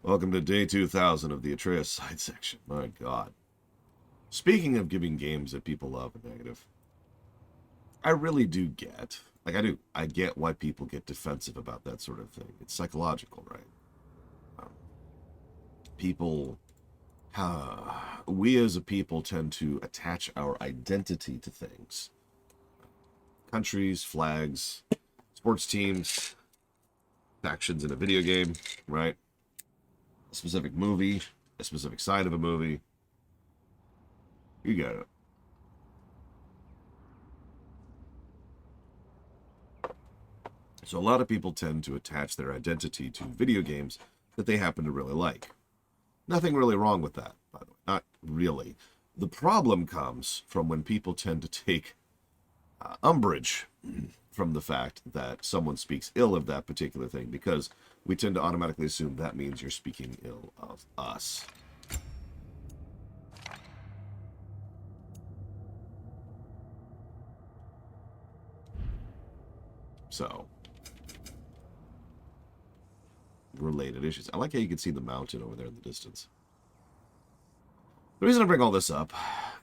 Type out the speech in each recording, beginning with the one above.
Welcome to day 2000 of the Atreus side section. My God. Speaking of giving games that people love a negative, I really do get, I get why people get defensive about that sort of thing. It's psychological, right? People, we as a people tend to attach our identity to things. Countries, flags, sports teams, factions in a video game, right? A specific movie, a specific side of a movie. You got it. So a lot of people tend to attach their identity to video games that they happen to really like. Nothing really wrong with that, by the way. Not really. The problem comes from when people tend to take umbrage from the fact that someone speaks ill of that particular thing, because we tend to automatically assume that means you're speaking ill of us. So, related issues. I like how you can see the mountain over there in the distance. The reason I bring all this up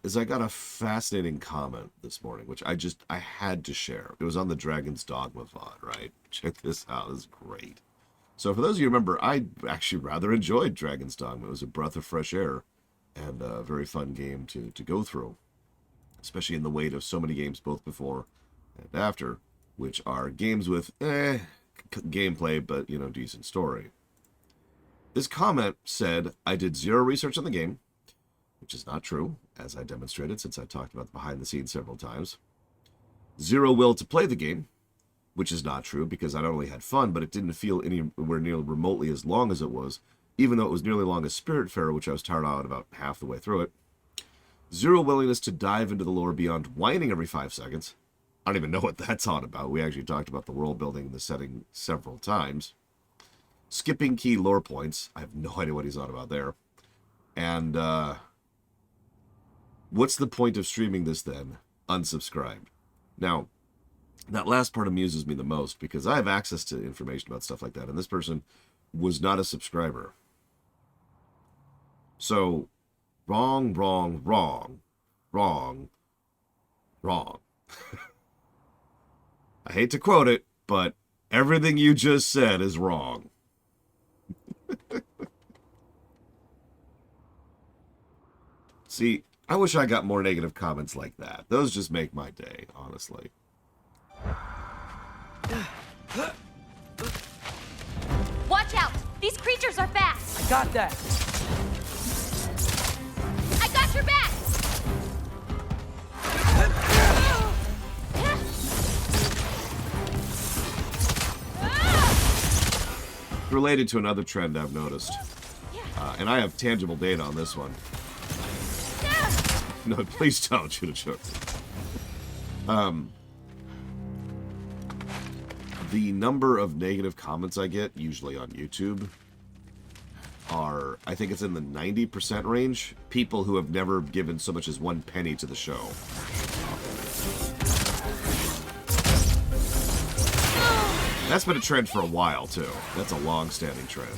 is I got a fascinating comment this morning, which I had to share. It was on the Dragon's Dogma VOD, right? Check this out. This is great. So for those of you who remember, I actually rather enjoyed Dragon's Dogma. It was a breath of fresh air and a very fun game to go through, especially in the weight of so many games both before and after, which are games with gameplay, but, you know, decent story. This comment said, I did zero research on the game, which is not true, as I demonstrated since I talked about the behind the scenes several times. Zero will to play the game, which is not true, because I not only had fun, but it didn't feel anywhere near remotely as long as it was, even though it was nearly long as Spiritfarer, which I was tired out about half the way through it. Zero willingness to dive into the lore beyond whining every 5 seconds. I don't even know what that's on about. We actually talked about the world building and the setting several times. Skipping key lore points. I have no idea what he's on about there. And, what's the point of streaming this then? Unsubscribed. Now, that last part amuses me the most because I have access to information about stuff like that, and this person was not a subscriber. So, wrong, wrong, wrong, wrong, wrong. I hate to quote it, but everything you just said is wrong. See, I wish I got more negative comments like that. Those just make my day, honestly. Watch out! These creatures are fast! I got that! I got your back! Related to another trend I've noticed. And I have tangible data on this one. No, please don't shoot a joke. The number of negative comments I get, usually on YouTube, are, I think it's in the 90% range. People who have never given so much as 1 penny to the show. That's been a trend for a while, too. That's a long-standing trend.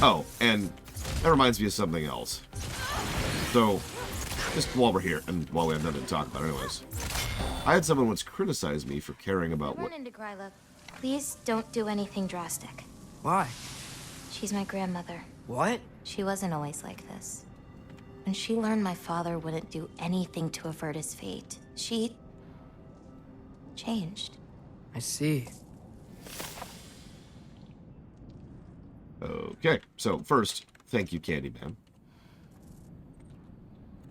Oh, and that reminds me of something else. So, just while we're here, and while we have nothing to talk about anyways, I had someone once criticize me for caring about what... Run into Gryla. Please don't do anything drastic. Why? She's my grandmother. What? She wasn't always like this. When she learned my father wouldn't do anything to avert his fate, she... changed. I see. Okay, so first, thank you, Candyman.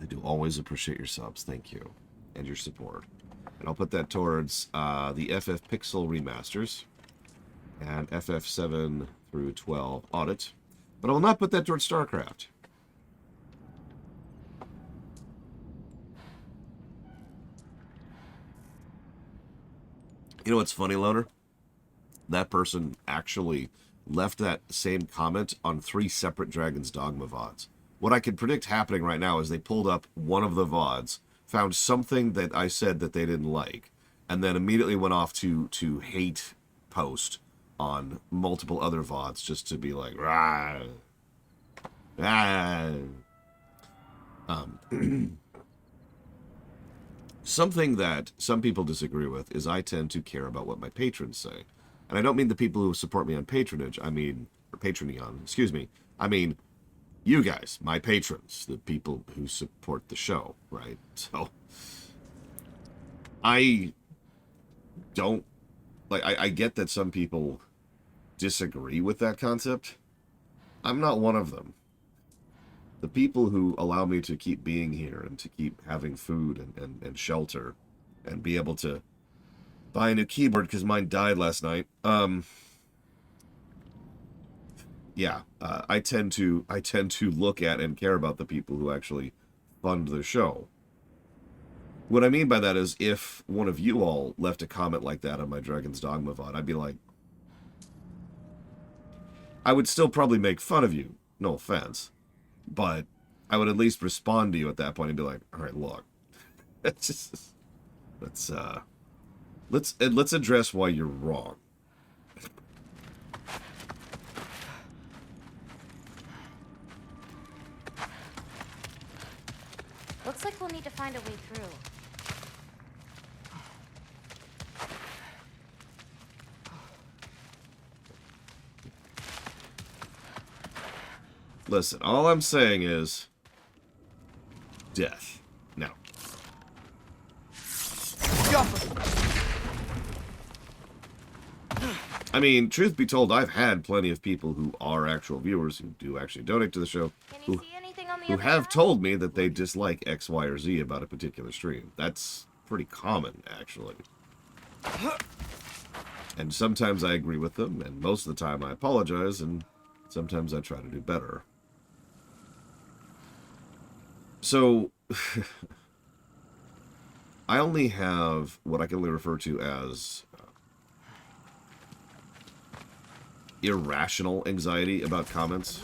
I do always appreciate your subs, thank you, and your support. And I'll put that towards the FF Pixel remasters and FF7 through 12 audit, but I will not put that towards StarCraft. You know what's funny, Loner? That person actually left that same comment on 3 separate Dragon's Dogma VODs. What I can predict happening right now is they pulled up one of the VODs, found something that I said that they didn't like, and then immediately went off to hate post on multiple other VODs just to be like, rah, ah. Something that some people disagree with is I tend to care about what my patrons say. And I don't mean the people who support me on patronage, or Patreon, excuse me. I mean, you guys, my patrons, the people who support the show, right? So, I don't, like, I get that some people disagree with that concept. I'm not one of them. The people who allow me to keep being here and to keep having food and shelter and be able to buy a new keyboard because mine died last night. I tend to look at and care about the people who actually fund the show. What I mean by that is if one of you all left a comment like that on my Dragon's Dogma VOD, I'd be like, I would still probably make fun of you, no offense, but I would at least respond to you at that point and be like, all right, look, let's address why you're wrong. Looks like we'll need to find a way through. Listen, all I'm saying is death. Now. I mean, truth be told, I've had plenty of people who are actual viewers who do actually donate to the show who have told me that they dislike X, Y, or Z about a particular stream. That's pretty common, actually. And sometimes I agree with them, and most of the time I apologize, and sometimes I try to do better. So, I only have what I can only refer to as irrational anxiety about comments.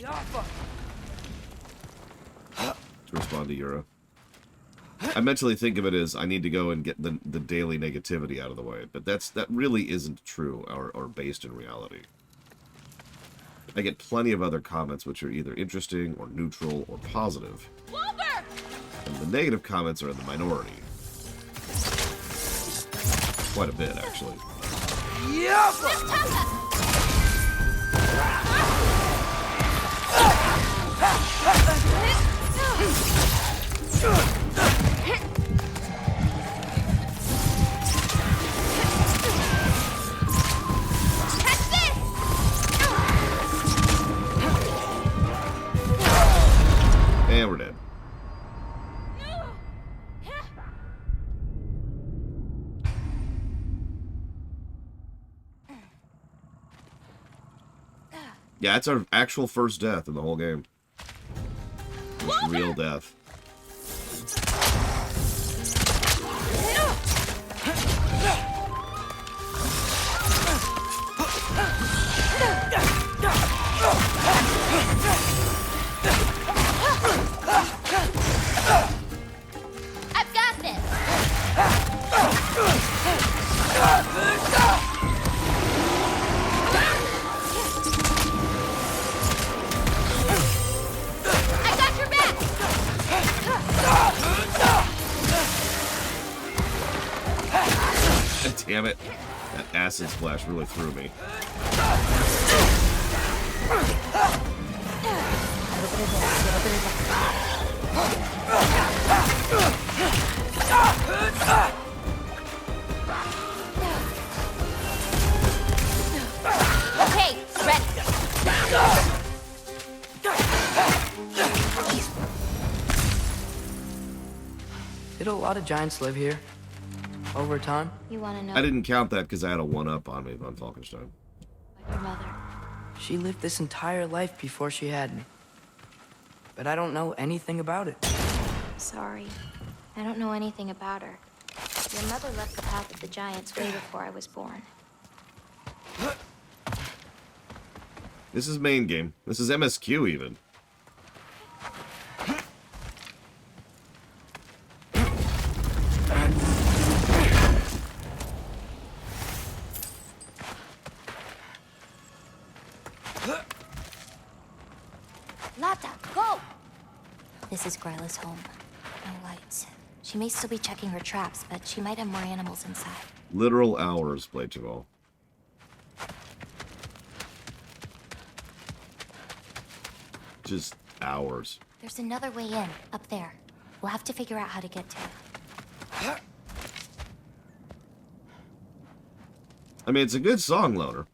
To respond to Yura. I mentally think of it as I need to go and get the daily negativity out of the way, but that really isn't true or based in reality. I get plenty of other comments which are either interesting or neutral or positive. And the negative comments are in the minority. Quite a bit, actually. And we're dead. Yeah, it's our actual first death in the whole game. It's real death. I've got this. I got your back. Damn it. That acid splash really threw me. Okay, ready. Did a lot of giants live here over time? You want to know I didn't count that because I had a 1-up on me on Falkenstein. about your mother? She lived this entire life before she had me. But I don't know anything about it. Sorry. I don't know anything about her. Your mother left the path of the giants way before I was born. This is main game. This is MSQ even. Lata, go! This is Gryla's home. No lights. She may still be checking her traps, but she might have more animals inside. Literal hours, Playtable. Just hours. There's another way in, up there. We'll have to figure out how to get to it. I mean, it's a good song, Loner.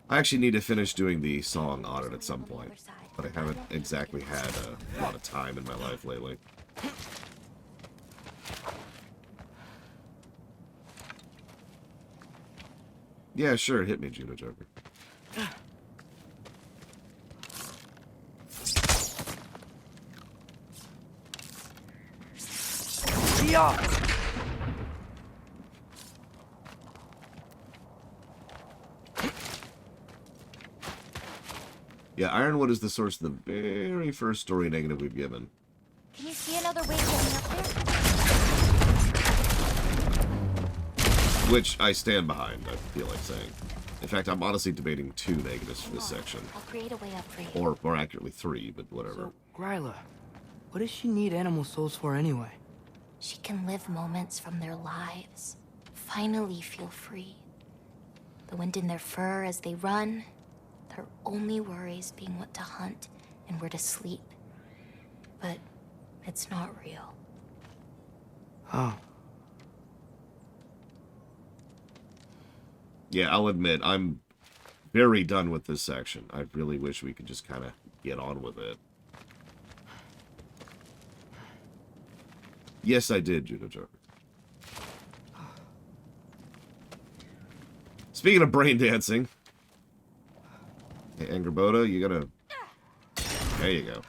I actually need to finish doing the song audit at some point, but I haven't exactly had a lot of time in my life lately. Yeah, sure, hit me, Judo Joker. Yeah, Ironwood is the source of the very first story negative we've given. Can you see another way getting up there? Which I stand behind, I feel like saying. In fact, I'm honestly debating 2 negatives for this section. I'll create a way up for you. Or, more accurately, 3, but whatever. So, Gryla, what does she need animal souls for anyway? She can live moments from their lives. Finally feel free. The wind in their fur as they run. Their only worries being what to hunt and where to sleep. But it's not real. Oh. Yeah, I'll admit, I'm very done with this section. I really wish we could just kind of get on with it. Yes, I did, Judo Joker. Speaking of brain dancing. Hey, Angerboda, you gotta... There you go.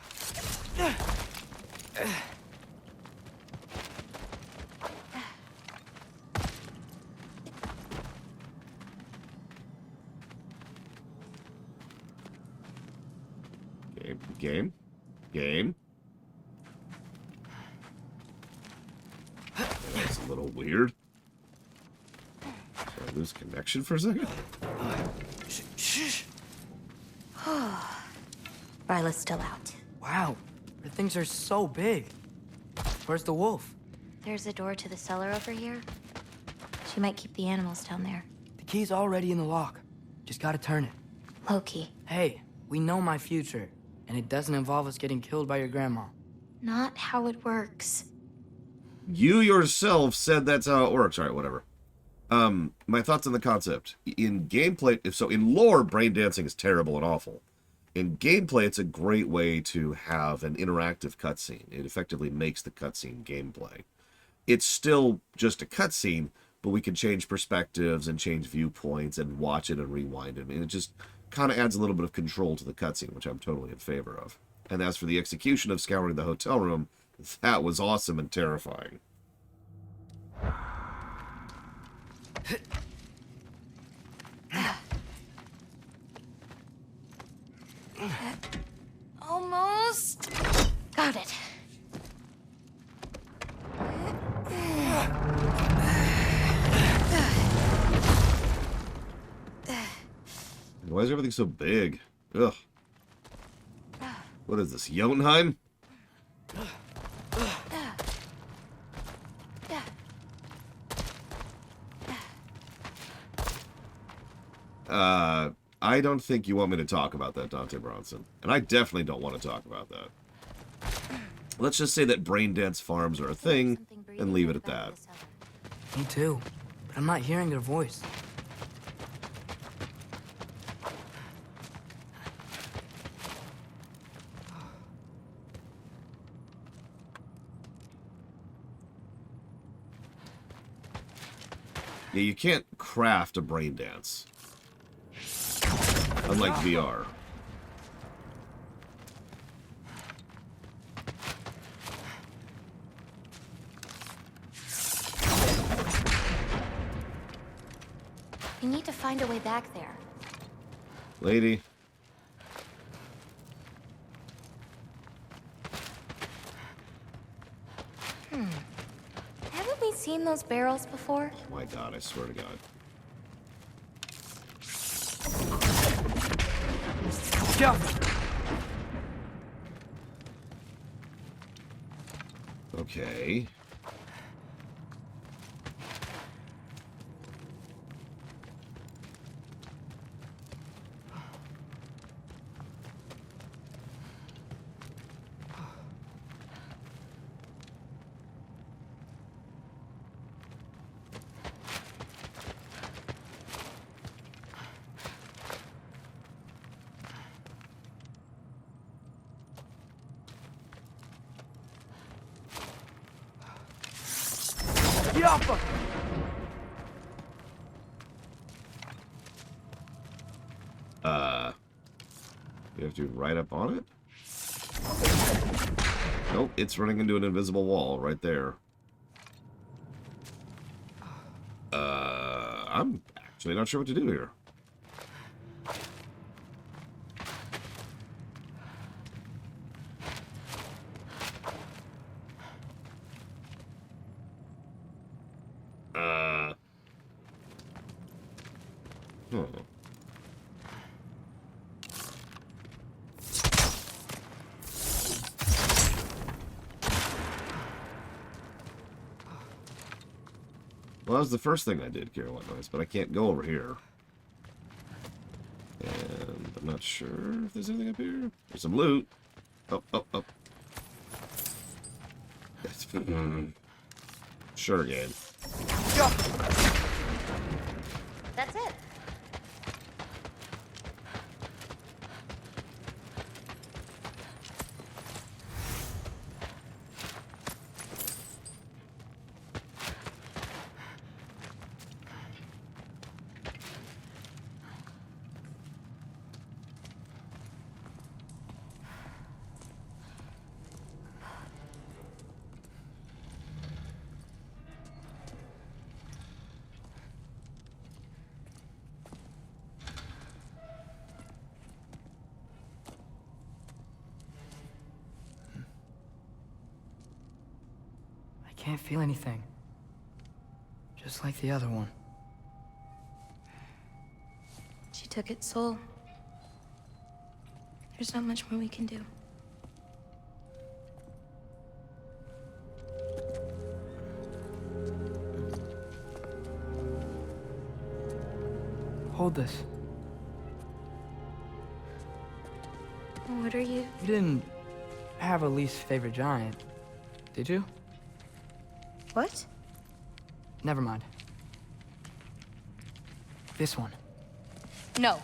Game. That's a little weird. Did I lose connection for a second? Ryla's still out. Wow, the things are so big. Where's the wolf? There's a door to the cellar over here. She might keep the animals down there. The key's already in the lock. Just gotta turn it. Loki. Hey, we know my future, and it doesn't involve us getting killed by your grandma. Not how it works. You yourself said that's how it works. All right, whatever. My thoughts on the concept. In gameplay, in lore, brain dancing is terrible and awful. In gameplay, it's a great way to have an interactive cutscene. It effectively makes the cutscene gameplay. It's still just a cutscene, but we can change perspectives and change viewpoints and watch it and rewind it. And it just kind of adds a little bit of control to the cutscene, which I'm totally in favor of. And as for the execution of scouring the hotel room, that was awesome and terrifying. Almost. Got it. Why is everything so big? Ugh. What is this, Jotunheim? I don't think you want me to talk about that, Dante Bronson. And I definitely don't want to talk about that. Let's just say that brain dance farms are a thing, and leave it at that. Me too, but I'm not hearing their voice. Yeah, you can't craft a brain dance. Unlike VR. We need to find a way back there. Lady. Haven't we seen those barrels before? Oh my god, I swear to God. Go. Okay. Yappa! You have to ride up on it? Nope, it's running into an invisible wall right there. I'm actually not sure what to do here. Hmm. Well, that was the first thing I did, Caroline Noise, but I can't go over here. And I'm not sure if there's anything up here. There's some loot. Up, up, up. Sure, game. That's it. I can't feel anything. Just like the other one. She took its soul. There's not much more we can do. Hold this. What are you? You didn't have a least favorite giant, did you? What? Never mind. This one. No.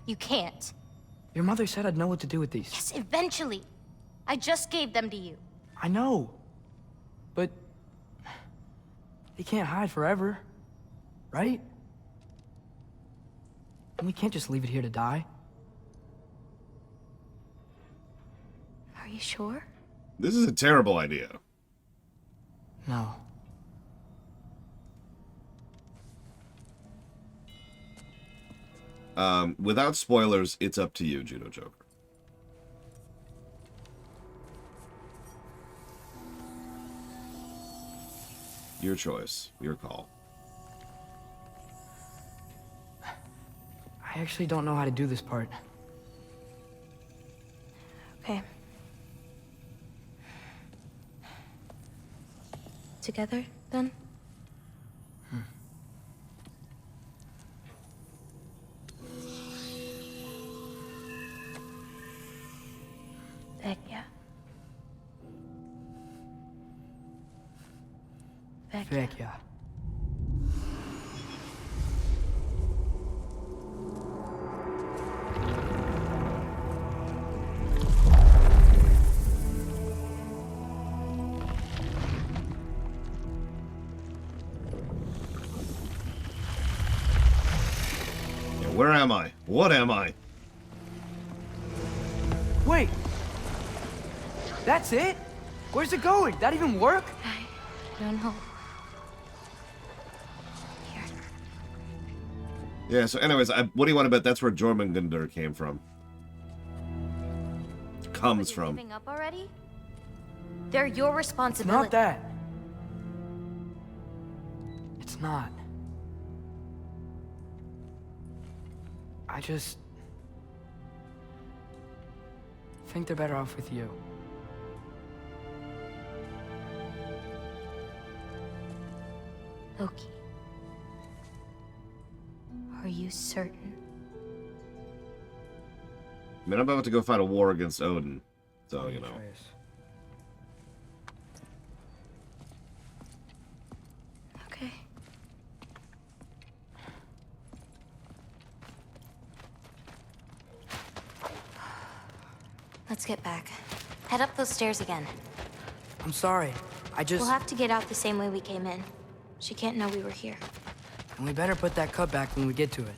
You can't. Your mother said I'd know what to do with these. Yes, eventually. I just gave them to you. I know. But... they can't hide forever. Right? And we can't just leave it here to die. Are you sure? This is a terrible idea. No. Without spoilers, it's up to you, Judo Joker. Your choice. Your call. I actually don't know how to do this part. Okay. Together, then? Vecchia. Vecchia. Where am I? What am I? Wait! That's it? Where's it going? That even work? I don't know. Here. Yeah, so anyways, what do you want to bet that's where Jormungandr came from? Comes from. Giving up already? They're your It's responsibility. not that. It's not. think they're better off with you. Loki. Are you certain? I mean, I'm about to go fight a war against Odin, so, you know. Okay. Let's get back. Head up those stairs again. I'm sorry. We'll have to get out the same way we came in. She can't know we were here. And we better put that cut back when we get to it.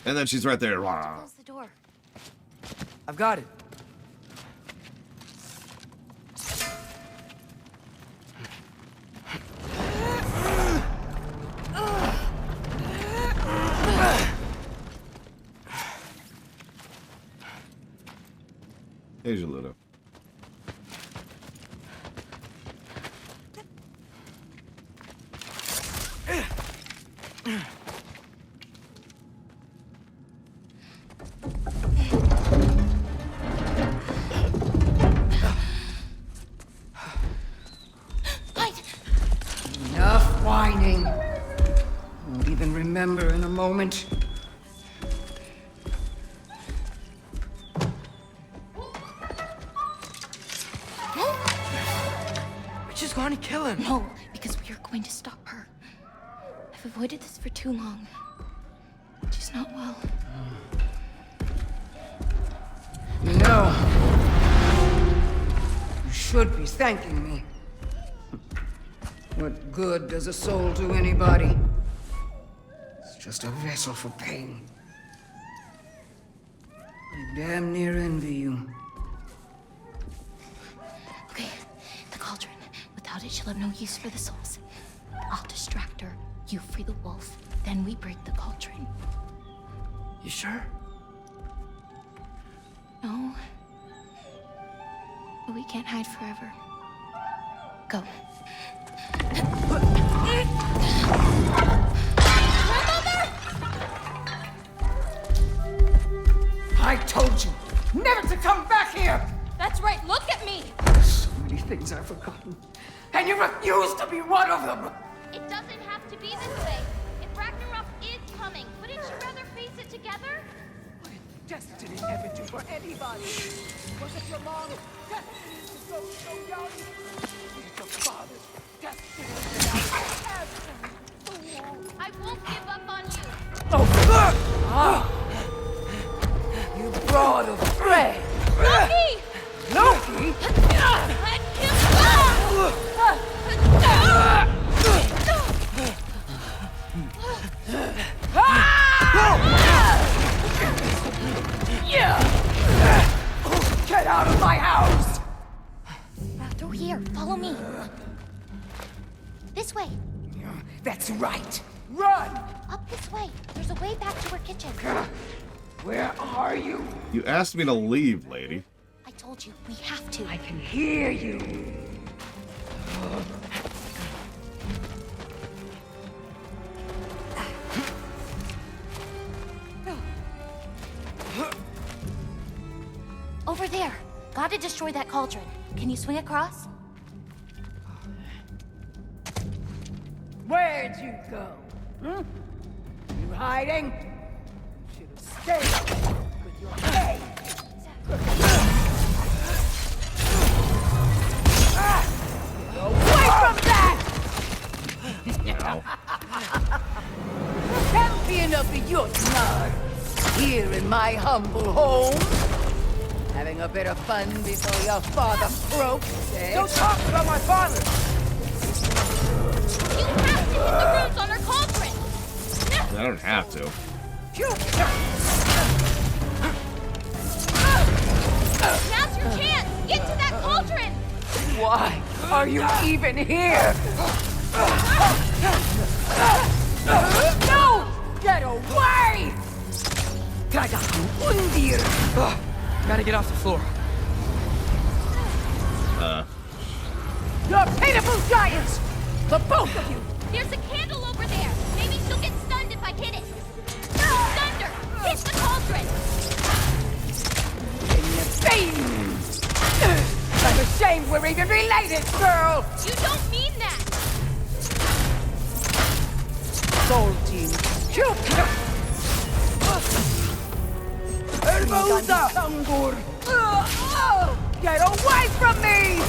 And then she's right there. Close the door. I've got it. Here's your Ludo. Enough whining. Won't even remember in a moment. We're just going to kill him. No, because we are going to stop her. I've avoided this for too long. She's not well. You know, you should be thanking me. What good does a soul do anybody? It's just a vessel for pain. I damn near envy you. Okay, the cauldron. Without it, she'll have no use for the souls. I'll distract her. You free the wolf. Then we break the cauldron. You sure? No. But we can't hide forever. Go. I told you never to come back here! That's right, look at me! So many things I've forgotten, and you refuse to be one of them! It doesn't have to be this way. If Ragnarok is coming, wouldn't you rather face it together? What if destiny ever do for anybody? Was it your mom's destiny to go so young? Was it your father's destiny to die as a fool? I won't give up on you. You brought of prey! Loki! Loki? Let him go! Get out of my house! Through here, follow me. This way. That's right. Run! Up this way. There's a way back to our kitchen. Where are you? You asked me to leave, lady. I told you, we have to. I can hear you. Over there. Gotta destroy that cauldron. Can you swing across? Where'd you go? Hmm? You hiding? Should have stayed with your pay. Get away from that! Champion of the Jutnar, here in my humble home. Having a bit of fun before your father croaks, eh? Don't talk about my father! You have to hit the runes on her cauldron! I don't have to. Now's your chance! Get to that cauldron! Why are you even here? No! Get away! Gotta get off the floor. You're pitiful giants! The both of you! There's a candle over there. Maybe she'll get stunned if I hit it. Thunder! Hit the cauldron! I'm ashamed we're even related, girl! You don't mean that! Soul team, Cupid! Elbows up! Get away from me!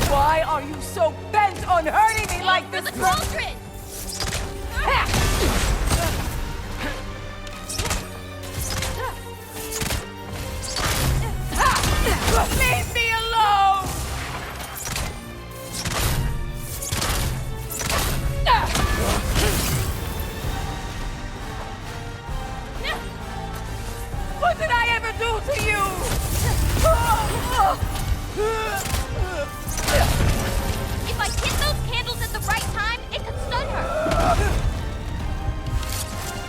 Why are you so bent on hurting me like For this? the cauldron! Leave me alone! What did I ever do to you? If I hit those candles at the right time, it could stun her.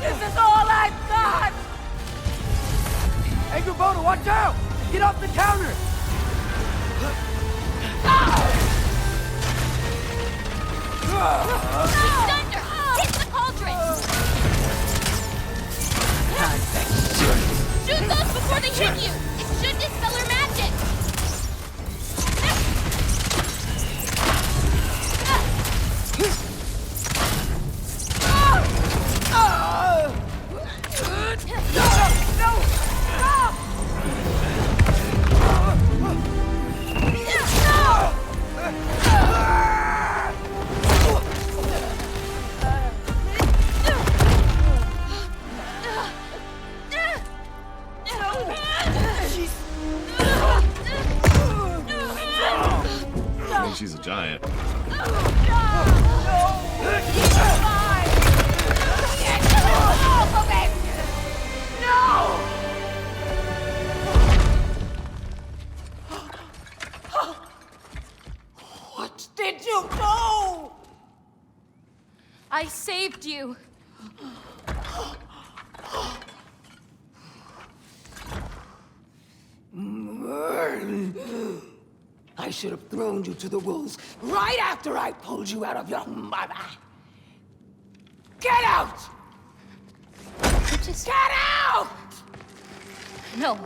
This is all I've got! Hey, Kubota, watch out! Get off the counter! Thunder! Hit the cauldron! Shoot those before they hit you! It should dispel her magic! No! Stop! I mean, she's a giant. What did you do? I saved you. I should have thrown you to the wolves right after I pulled you out of your mother. Get out! Just Get out! no.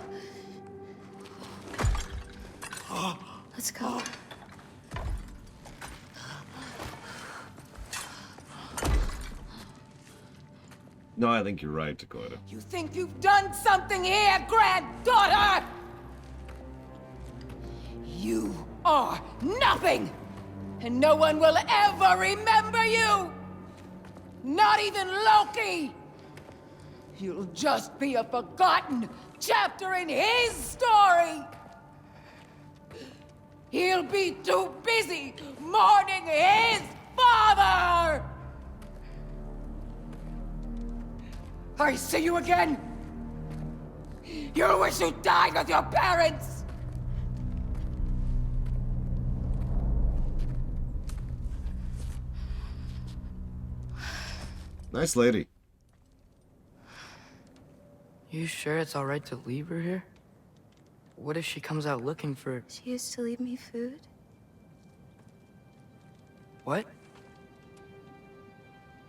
Let's go. No, I think you're right, Dakota. You think you've done something here, granddaughter? You are nothing! And no one will ever remember you! Not even Loki! You'll just be a forgotten chapter in his story! He'll be too busy mourning his father! I see you again! You'll wish you died with your parents! Nice lady. You sure it's all right to leave her here? What if she comes out looking for... She used to leave me food. What?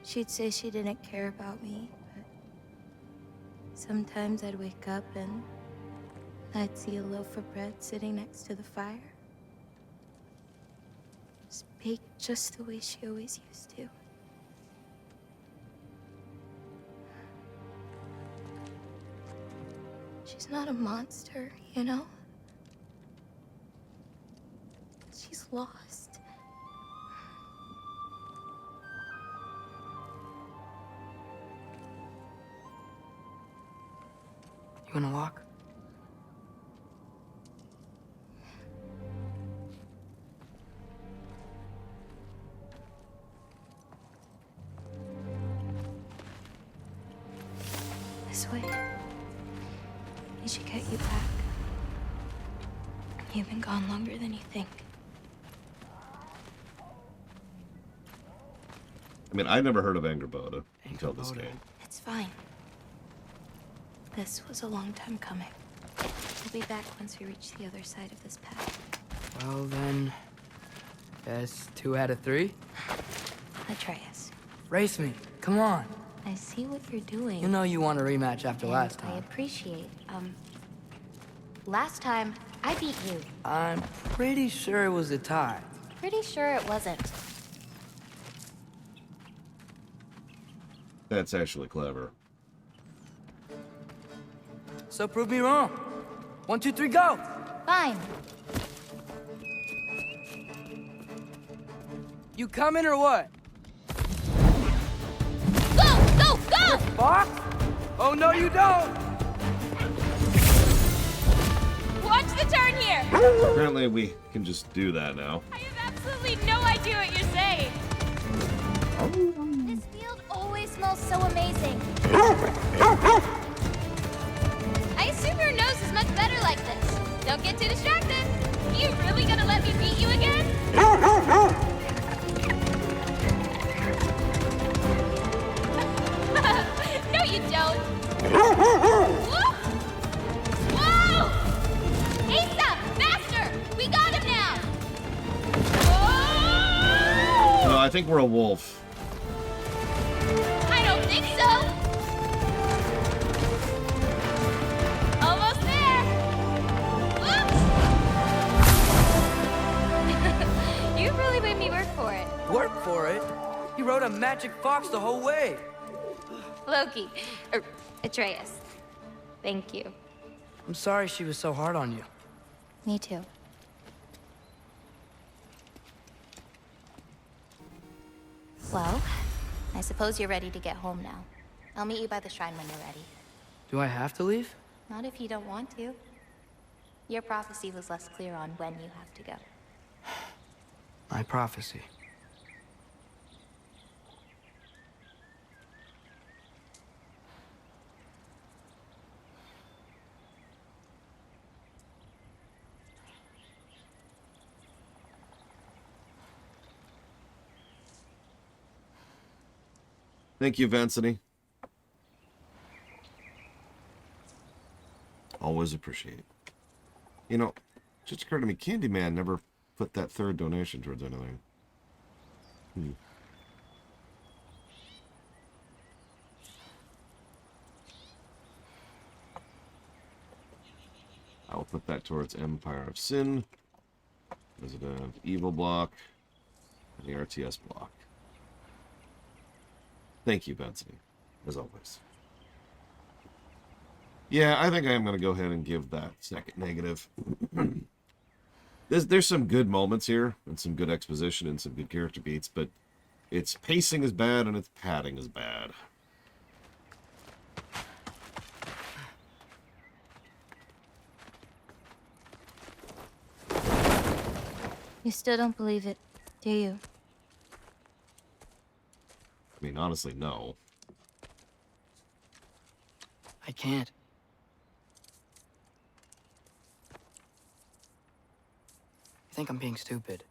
She'd say she didn't care about me, but sometimes I'd wake up and I'd see a loaf of bread sitting next to the fire. Just baked just the way she always used to. She's not a monster, you know? She's lost. You wanna walk? This way. We should get you back. You've been gone longer than you think. I mean, I never heard of Angerboda until this Angerboda. game. It's fine. This was a long time coming. We'll be back once we reach the other side of this path. Well then, guess 2 out of 3. Atreus, Race me, come on. I see what you're doing. You know you want a rematch after and last I time. appreciate, last time, I beat you. I'm pretty sure it was a tie. Pretty sure it wasn't. That's actually clever. So prove me wrong. 1, 2, 3, go! Fine. You coming or what? Go! Go! Go! Fox? Oh no you don't! Watch the turn here! Apparently we can just do that now. I have absolutely no idea what you're saying. This field always smells so amazing. I assume your nose is much better like this. Don't get too distracted. Are you really gonna let me beat you again? No, you don't. Whoa! Whoa! Asa, faster! We got him now. Whoa! No, I think we're a wolf. I don't think so. Almost there. Whoops! You really made me work for it. Work for it? You rode a magic fox the whole way. Loki, or Atreus. Thank you. I'm sorry she was so hard on you. Me too. Well, I suppose you're ready to get home now. I'll meet you by the shrine when you're ready. Do I have to leave? Not if you don't want to. Your prophecy was less clear on when you have to go. My prophecy. Thank you, Vancini. Always appreciate. You know, just occurred to me, Candyman never put that third donation towards anything. I'll put that towards Empire of Sin, Resident Evil block, and the RTS block. Thank you, Betsy, as always. Yeah, I think I am going to go ahead and give that second negative. There's some good moments here, and some good exposition, and some good character beats, but its pacing is bad, and its padding is bad. You still don't believe it, do you? I mean, honestly, no. I can't. I think I'm being stupid.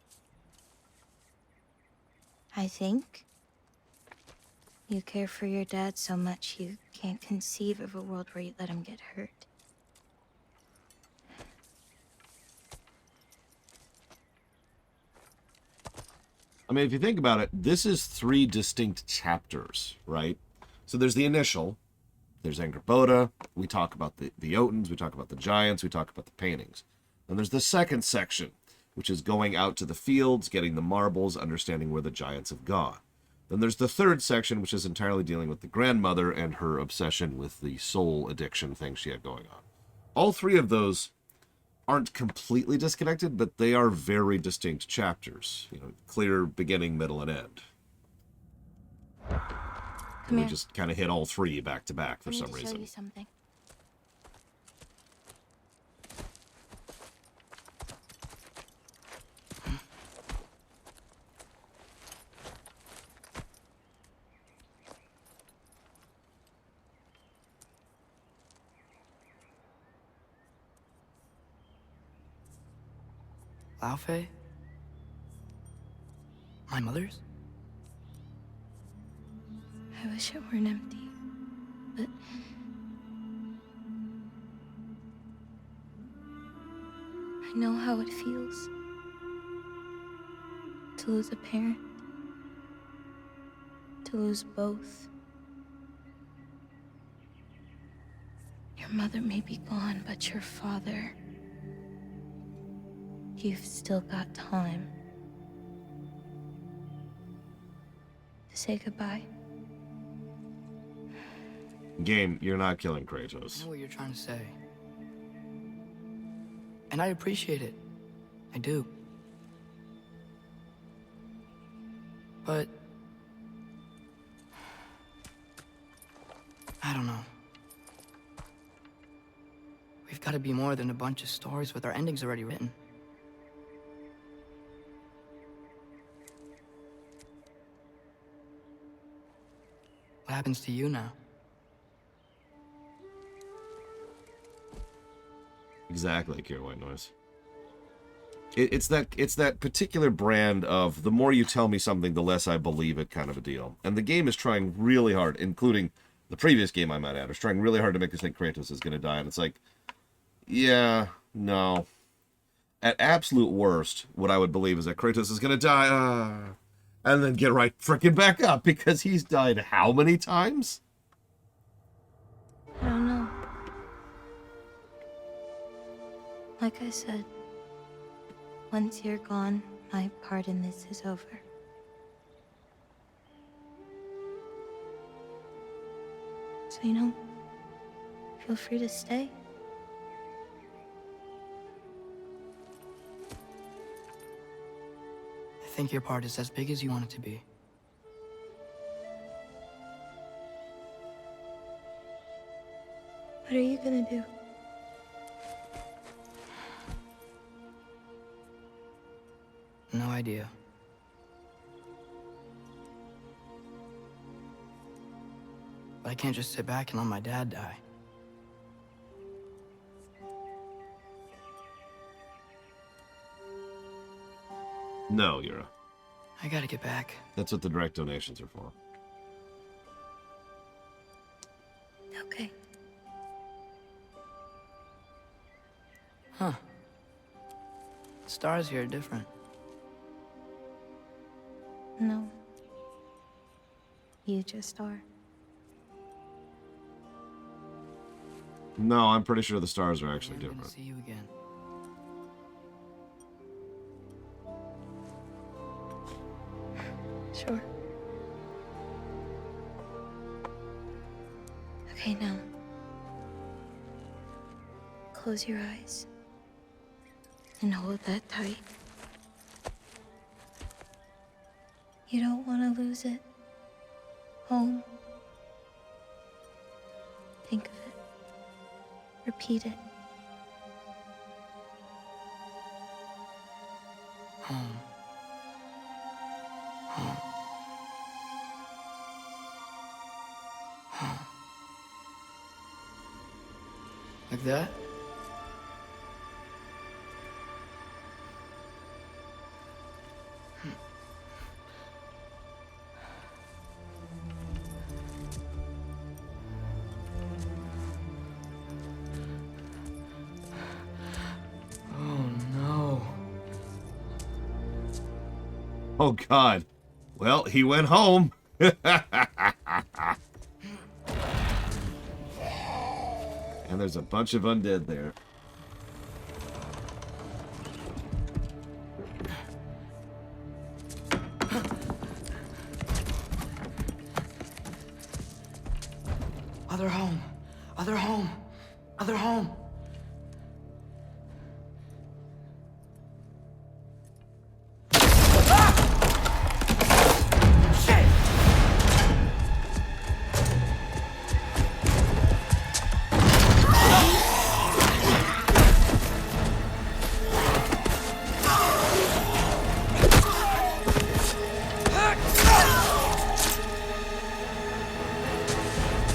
I think you care for your dad so much you can't conceive of a world where you let him get hurt. I mean, if you think about it, this is 3 distinct chapters, right? So there's the initial, there's Angerboda, we talk about the Jotuns, we talk about the giants, we talk about the paintings. Then there's the second section, which is going out to the fields, getting the marbles, understanding where the giants have gone. Then there's the third section, which is entirely dealing with the grandmother and her obsession with the soul addiction thing she had going on. All 3 of those aren't completely disconnected, but they are very distinct chapters. You know, clear beginning, middle, and end. Come We here. just kind of hit all 3 back to back for I need some to show reason. you something. Laufey? My mother's? I wish it weren't empty, but I know how it feels to lose a parent, to lose both. Your mother may be gone, but your father, you've still got time to say goodbye. Game, you're not killing I Kratos. know what you're trying to say. And I appreciate it. I do. But... I don't know. We've got to be more than a bunch of stories with our endings already written. What happens to you now? Exactly, Kira White Noise. It's that particular brand of the more you tell me something, the less I believe it kind of a deal. And the game is trying really hard, including the previous game I might add, is trying really hard to make us think Kratos is going to die. And it's like, yeah, no. At absolute worst, what I would believe is that Kratos is going to die, and then get right frickin' back up, because he's died how many times? I don't know. Like I said, once you're gone, my part in this is over. So, feel free to stay. I think your part is as big as you want it to be. What are you gonna do? No idea. But I can't just sit back and let my dad die. No, Yura. I gotta get back. That's what the direct donations are for. Okay. Huh. The stars here are different. No. You just are. No, I'm pretty sure the stars are actually I'm gonna different. see you again. Sure. Okay, now. Close your eyes. And hold that tight. You don't want to lose it. Home. Think of it. Repeat it. Home. Home. Home. Like that? Oh no. Oh, God. Well, he went home. And there's a bunch of undead there. Other home. Other home. Other home.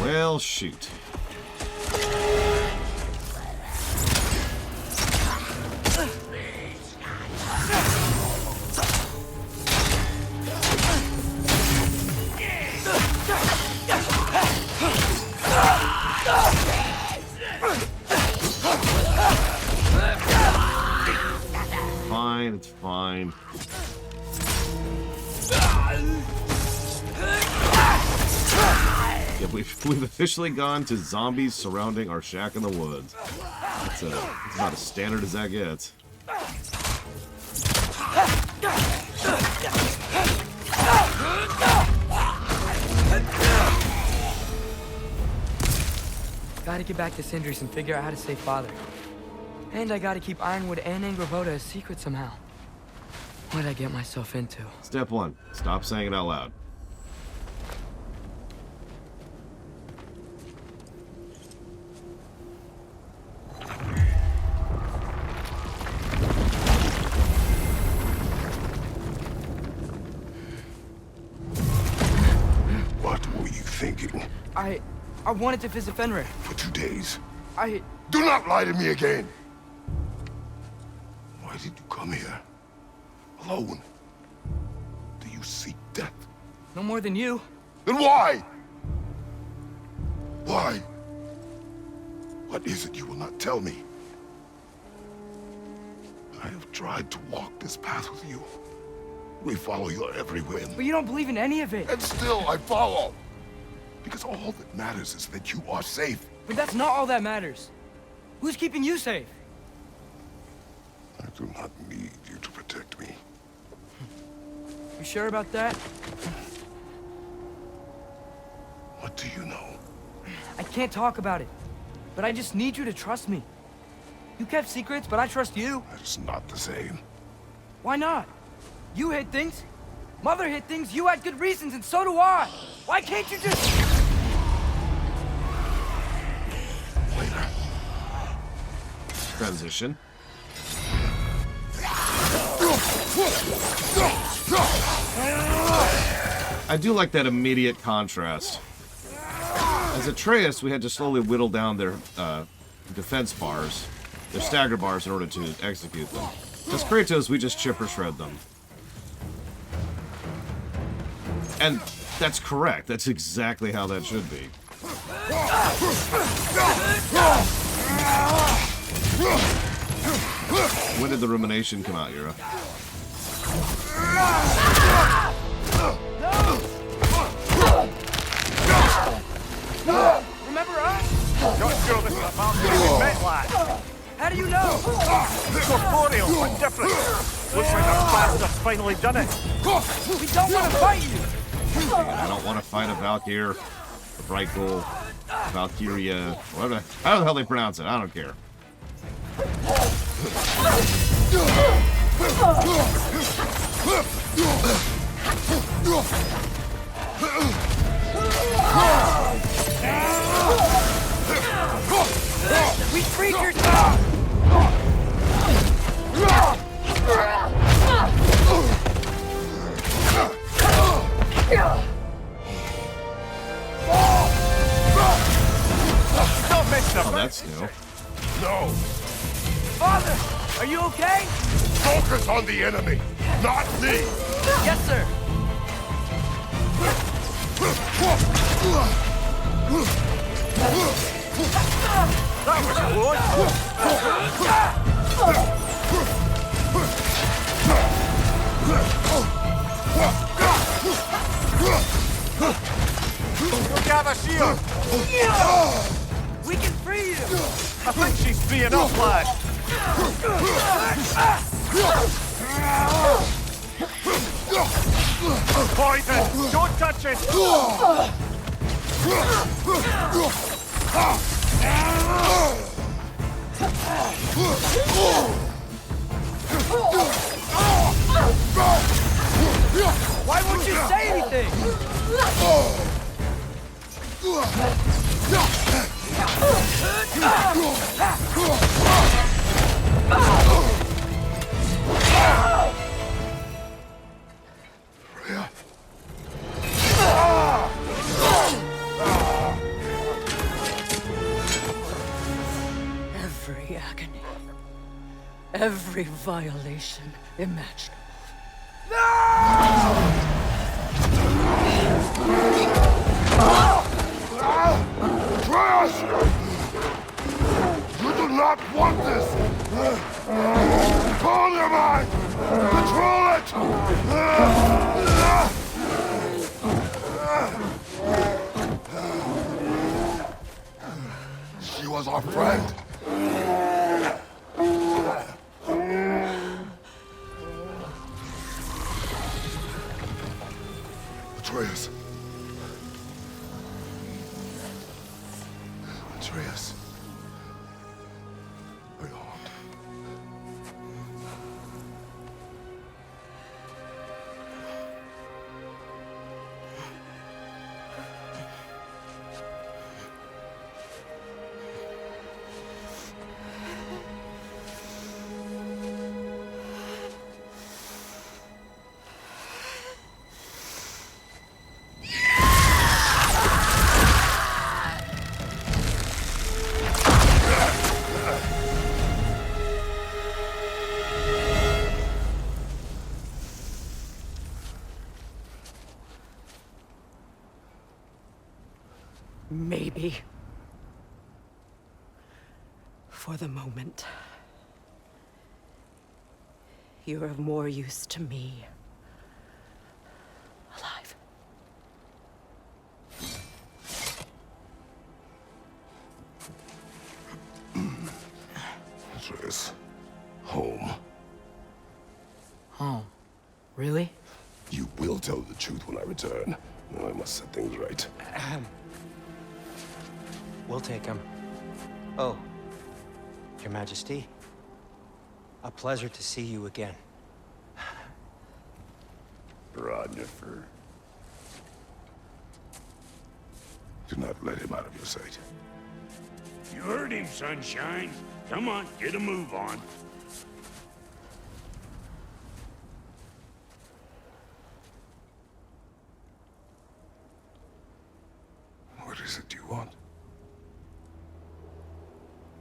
Well, shoot. Fine, it's fine. Yeah, we've officially gone to zombies surrounding our shack in the woods. It's about as standard as that gets. Gotta get back to Sindri's and figure out how to save Father. And I gotta keep Ironwood and Angravoda a secret somehow. What'd I get myself into? Step 1. Stop saying it out loud. What were you thinking? I wanted to visit Fenrir. For 2 days? I... Do not lie to me again! Why did you come here? Alone? Do you seek death? No more than you. Then why? Why? What is it you will not tell me? I have tried to walk this path with you. We follow your every whim. But you don't believe in any of it. And still I follow. Because all that matters is that you are safe. But that's not all that matters. Who's keeping you safe? I do not need you to protect me. You sure about that? What do you know? I can't talk about it. But I just need you to trust me. You kept secrets, but I trust you. That is not the same. Why not? You hid things. Mother hid things. You had good reasons, and so do I. Why can't you just... Later. Transition. I do like that immediate contrast. As Atreus, we had to slowly whittle down their defense bars, their stagger bars, in order to execute them. As Kratos, we just chip or shred them. And that's correct. That's exactly how that should be. When did the rumination come out, Yura? Remember us? Not sure this is about to be met, lad. How do you know? Corporeal, but different. Looks like our bastard's finally done it. We don't want to fight you. I don't want to fight a Valkyr, a Vrykul, Valkyria, whatever. How the hell they pronounce it? I don't care. We freed your town. Don't mention Oh, it. that's new. No! Father, are you okay? Focus on the enemy, not me! Yes, sir. That was close. Gather shield. We can free you. I think she's free enough, lad. Poison! Don't touch it! Why won't you say anything? Every agony, every violation imaginable. Freya! You do not want this! Call your mind! Control it! She was our friend. Atreus. Atreus. Are you harmed? Maybe. For the moment. You're of more use to me. Alive. Atreus. Home. Oh, really? You will tell the truth when I return. Now I must set things right. We'll take him. Oh, Your Majesty. A pleasure to see you again. Ragnarok. Do not let him out of your sight. You heard him, Sunshine. Come on, get a move on. What is it you want?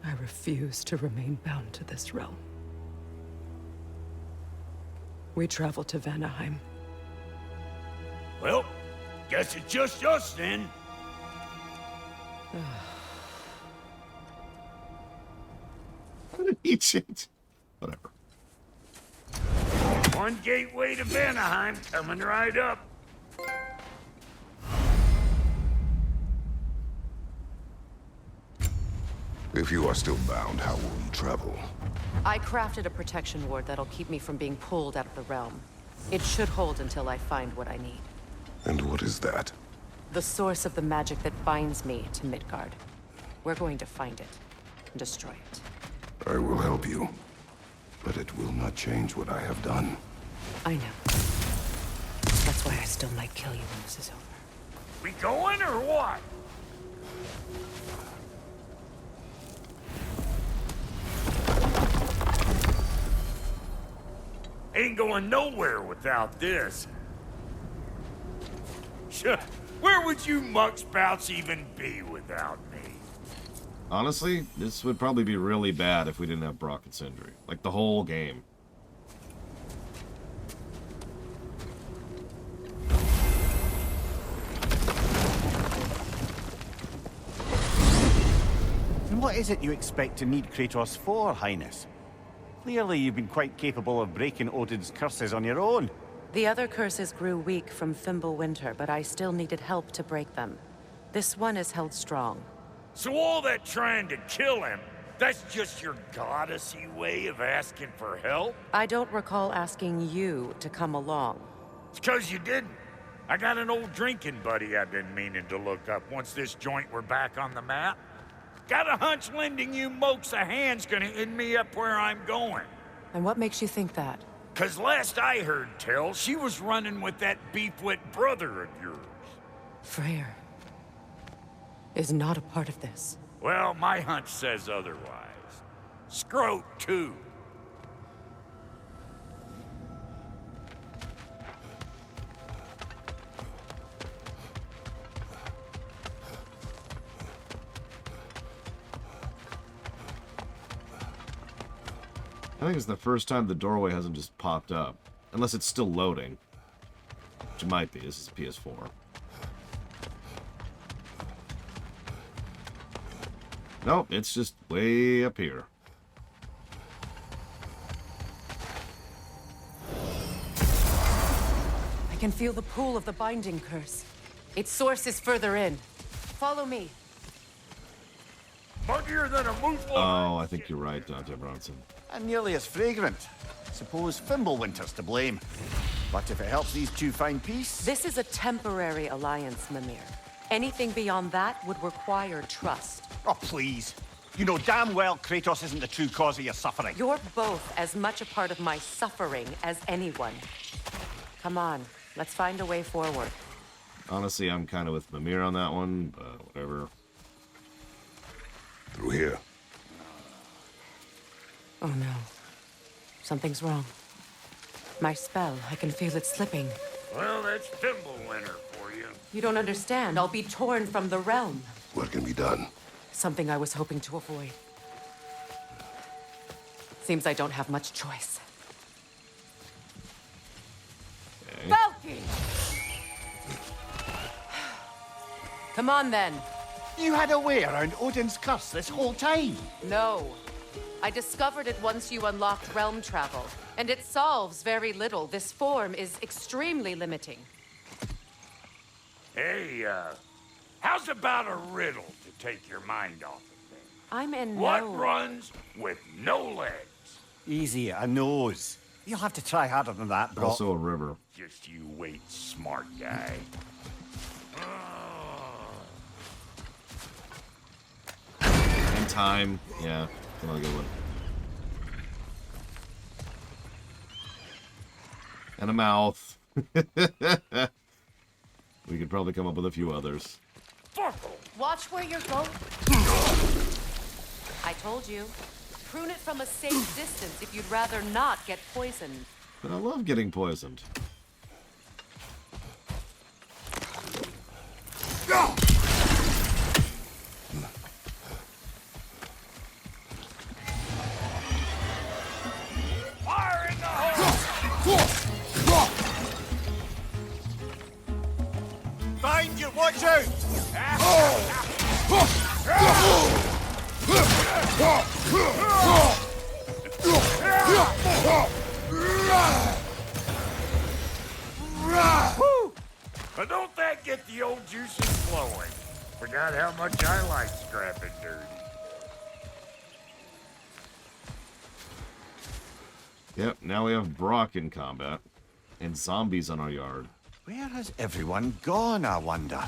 I refuse to remain bound to this realm. We travel to Vanaheim. Well, guess it's just us then. How did he change? Whatever. One gateway to Vanaheim coming right up. If you are still bound, how will you travel? I crafted a protection ward that'll keep me from being pulled out of the realm. It should hold until I find what I need. And what is that? The source of the magic that binds me to Midgard. We're going to find it and destroy it. I will help you. But it will not change what I have done. I know. That's why I still might kill you when this is over. We going or what? Ain't going nowhere without this. Where would you muckspouts even be without me? Honestly, this would probably be really bad if we didn't have Brock and Sindri. Like, the whole game. And what is it you expect to need Kratos for, Highness? Clearly you've been quite capable of breaking Odin's curses on your own. The other curses grew weak from Fimbulwinter, but I still needed help to break them. This one is held strong. So all that trying to kill him, that's just your goddessy way of asking for help? I don't recall asking you to come along. It's 'cause you didn't. I got an old drinking buddy I've been meaning to look up once this joint were back on the map. Got a hunch lending you mokes a hand's gonna end me up where I'm going. And what makes you think that? 'Cause last I heard tell, she was running with that beef-wit brother of yours. Freyr is not a part of this. Well, my hunch says otherwise. Scroat, too. I think it's the first time the doorway hasn't just popped up. Unless it's still loading. Which it might be. This is PS4. Nope, it's just way up here. I can feel the pull of the binding curse. Its source is further in. Follow me. Muggier than a moose. Oh, I think you're right, Dante Bronson. And nearly as fragrant. Suppose Fimbulwinter's to blame. But if it helps these two find peace... This is a temporary alliance, Mimir. Anything beyond that would require trust. Oh, please. You know damn well Kratos isn't the true cause of your suffering. You're both as much a part of my suffering as anyone. Come on, let's find a way forward. Honestly, I'm kind of with Mimir on that one, but whatever. Through here. Oh no. Something's wrong. My spell, I can feel it slipping. Well, that's Fimbulwinter for you. You don't understand. I'll be torn from the realm. What can be done? Something I was hoping to avoid. Seems I don't have much choice. Okay. Valky! Come on, then. You had a way around Odin's curse this whole time. No. I discovered it once you unlocked realm travel, and it solves very little. This form is extremely limiting. Hey, how's about a riddle to take your mind off of things? I'm in What no... runs with no legs? Easy, a nose. You'll have to try harder than that, bro. Also a river. Just you wait, smart guy. And time. Yeah, another good one. And a mouth. We could probably come up with a few others. Watch where you're going. I told you. Prune it from a safe distance if you'd rather not get poisoned. But I love getting poisoned. Fire in the hole! Find you, watch out! But don't that get the old juices flowing? Forgot how much I like scrapping dirty. Yep, now we have Brock in combat. And zombies on our yard. Where has everyone gone, I wonder?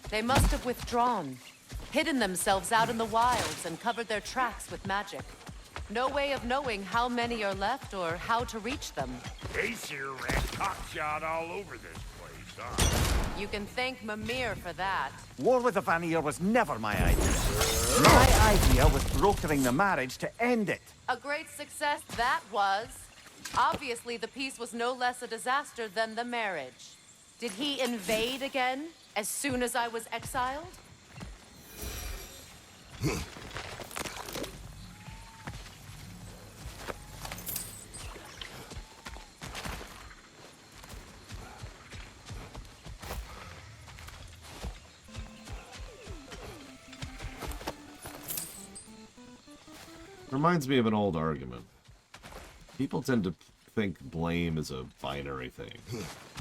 They must have withdrawn, hidden themselves out in the wilds, and covered their tracks with magic. No way of knowing how many are left or how to reach them. Aesir ran cockshot all over this place, huh? You can thank Mimir for that. War with the Vanir was never my idea. My idea was brokering the marriage to end it. A great success that was. Obviously, the peace was no less a disaster than the marriage. Did he invade again, as soon as I was exiled? Reminds me of an old argument. People tend to think blame is a binary thing.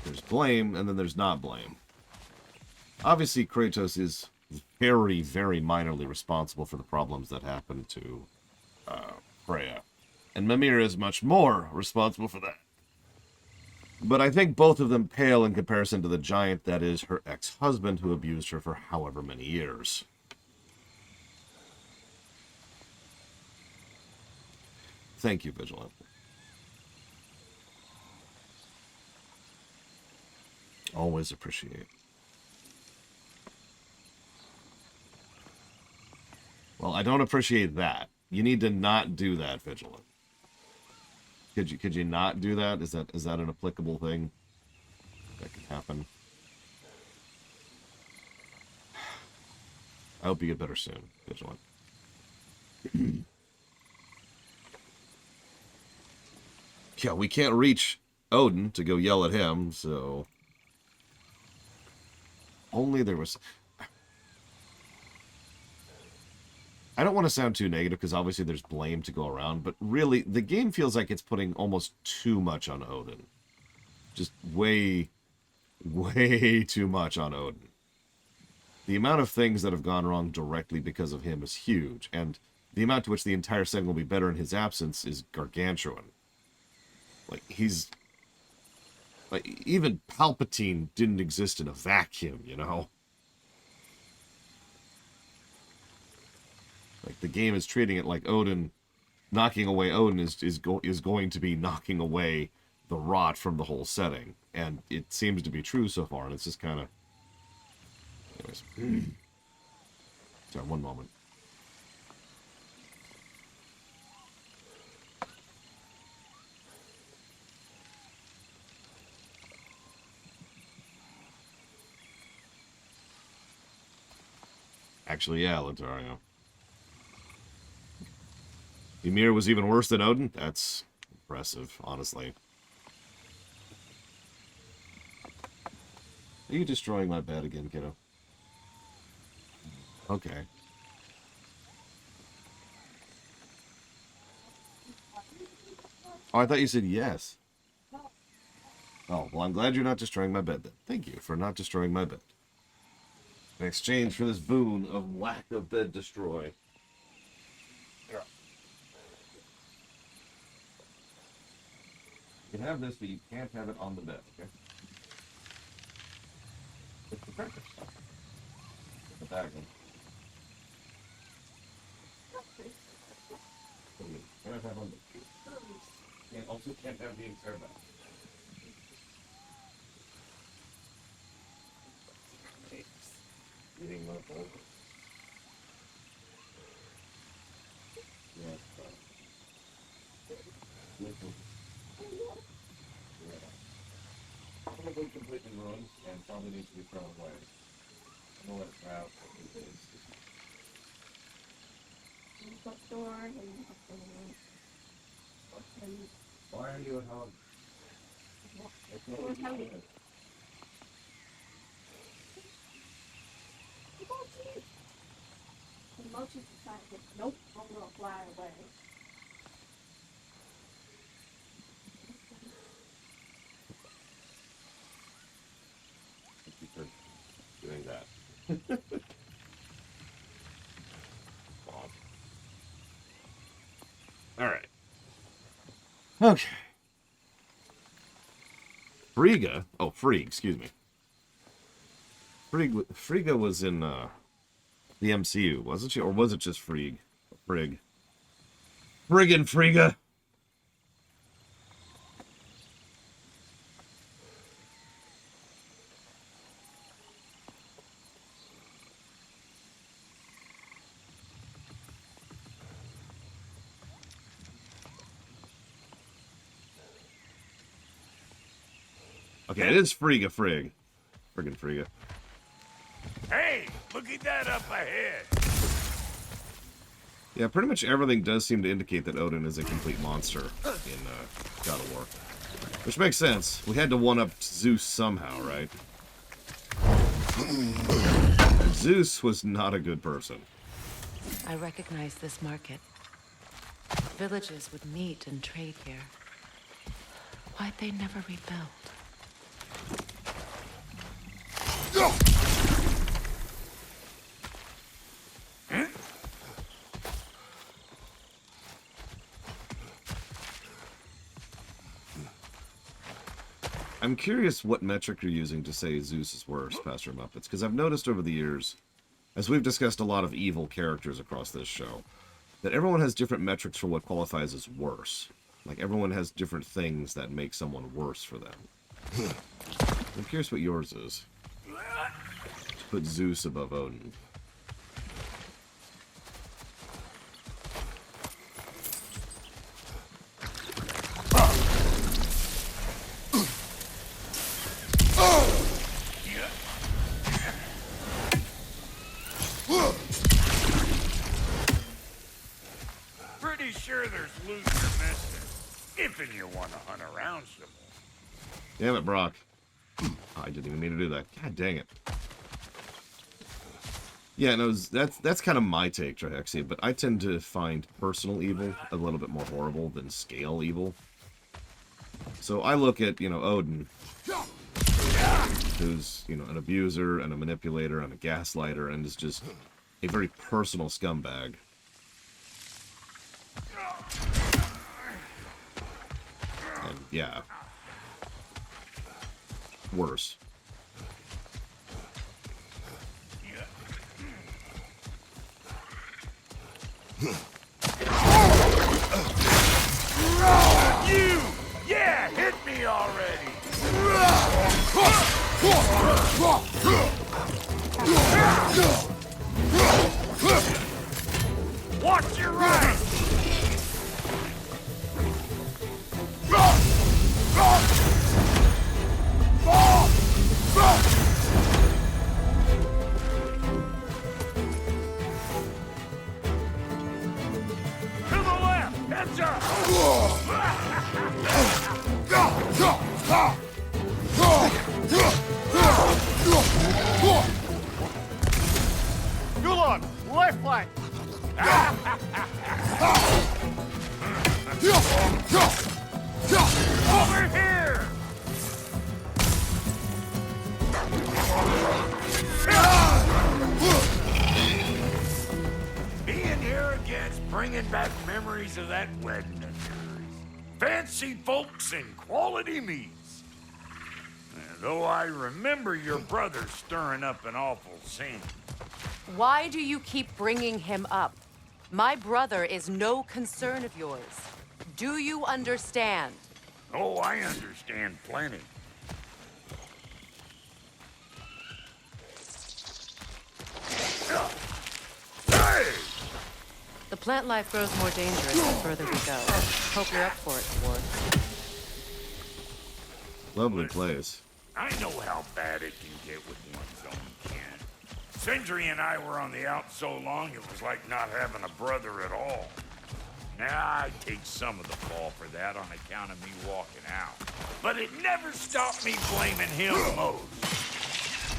There's blame, and then there's not blame. Obviously, Kratos is very, very minorly responsible for the problems that happened to Freya. And Mimir is much more responsible for that. But I think both of them pale in comparison to the giant that is her ex-husband who abused her for however many years. Thank you, Vigilant. Always appreciate. Well, I don't appreciate that. You need to not do that, Vigilant. Could you not do that? Is that an applicable thing that could happen? I hope you get better soon, Vigilant. Yeah, we can't reach Odin to go yell at him, so... Only there was... I don't want to sound too negative because obviously there's blame to go around, but really the game feels like it's putting almost too much on Odin. Just way too much on Odin. The amount of things that have gone wrong directly because of him is huge, and the amount to which the entire setting will be better in his absence is gargantuan. Like, he's... Like, even Palpatine didn't exist in a vacuum, you know? Like, the game is treating it like Odin... Knocking away Odin is going to be knocking away the rot from the whole setting. And it seems to be true so far, and it's just kind of... Anyways. Sorry, one moment. Actually, yeah, Latario. Ymir was even worse than Odin? That's impressive, honestly. Are you destroying my bed again, kiddo? Okay. Oh, I thought you said yes. Oh, well, I'm glad you're not destroying my bed then. Thank you for not destroying my bed. In exchange for this boon of lack of bed destroy. Here. You can have this, but you can't have it on the bed, okay? It's the breakfast stuff. The bag one. Can't have on the... And also can't have the entire bag. Eating my bowl. Yeah, it's fine. I'm gonna go completely ruined and probably needs to be thrown away. I'm gonna let it dry out for a few days. Why are you at home? It's not what you said. Nope, I'm gonna fly away. Thank you for doing that. Alright. Okay. Frigga. Oh, Frigg, excuse me. Frigga was in the MCU, wasn't she? Or was it just Frigg? Frigg. Friggin' Frigga! Okay, it is Frigga Frigg. Friggin' Frigga. Hey, look at that up ahead. Yeah, pretty much everything does seem to indicate that Odin is a complete monster in God of War. Which makes sense. We had to one-up Zeus somehow, right? And Zeus was not a good person. I recognize this market. Villages would meet and trade here. Why'd they never rebuild? I'm curious what metric you're using to say Zeus is worse, Pastor Muppets, because I've noticed over the years, as we've discussed a lot of evil characters across this show, that everyone has different metrics for what qualifies as worse. Like, everyone has different things that make someone worse for them. I'm curious what yours is. To put Zeus above Odin. Pretty sure there's loot you're missing. If you want to hunt around some more. Damn it, Brock. Oh, I didn't even mean to do that. God dang it. Yeah, no, that's kind of my take, Trihexia, but I tend to find personal evil a little bit more horrible than scale evil. So I look at, Odin, who's, an abuser and a manipulator and a gaslighter and is just a very personal scumbag. And, yeah. Worse. You! Yeah, hit me already! Watch your right! To the left! Heads up! Gulon, left flank. Over here! Being here again's bringing back memories of that wedding of yours. Fancy folks and quality meats. Though I remember your brother stirring up an awful scene. Why do you keep bringing him up? My brother is no concern of yours. Do you understand? Oh, I understand plenty. Hey! The plant life grows more dangerous the further we go. Hope you're up for it, Ward. Lovely place. I know how bad it can get with one's own kin. Sindri and I were on the out so long, it was like not having a brother at all. Now, I take some of the fall for that on account of me walking out. But it never stopped me blaming him most.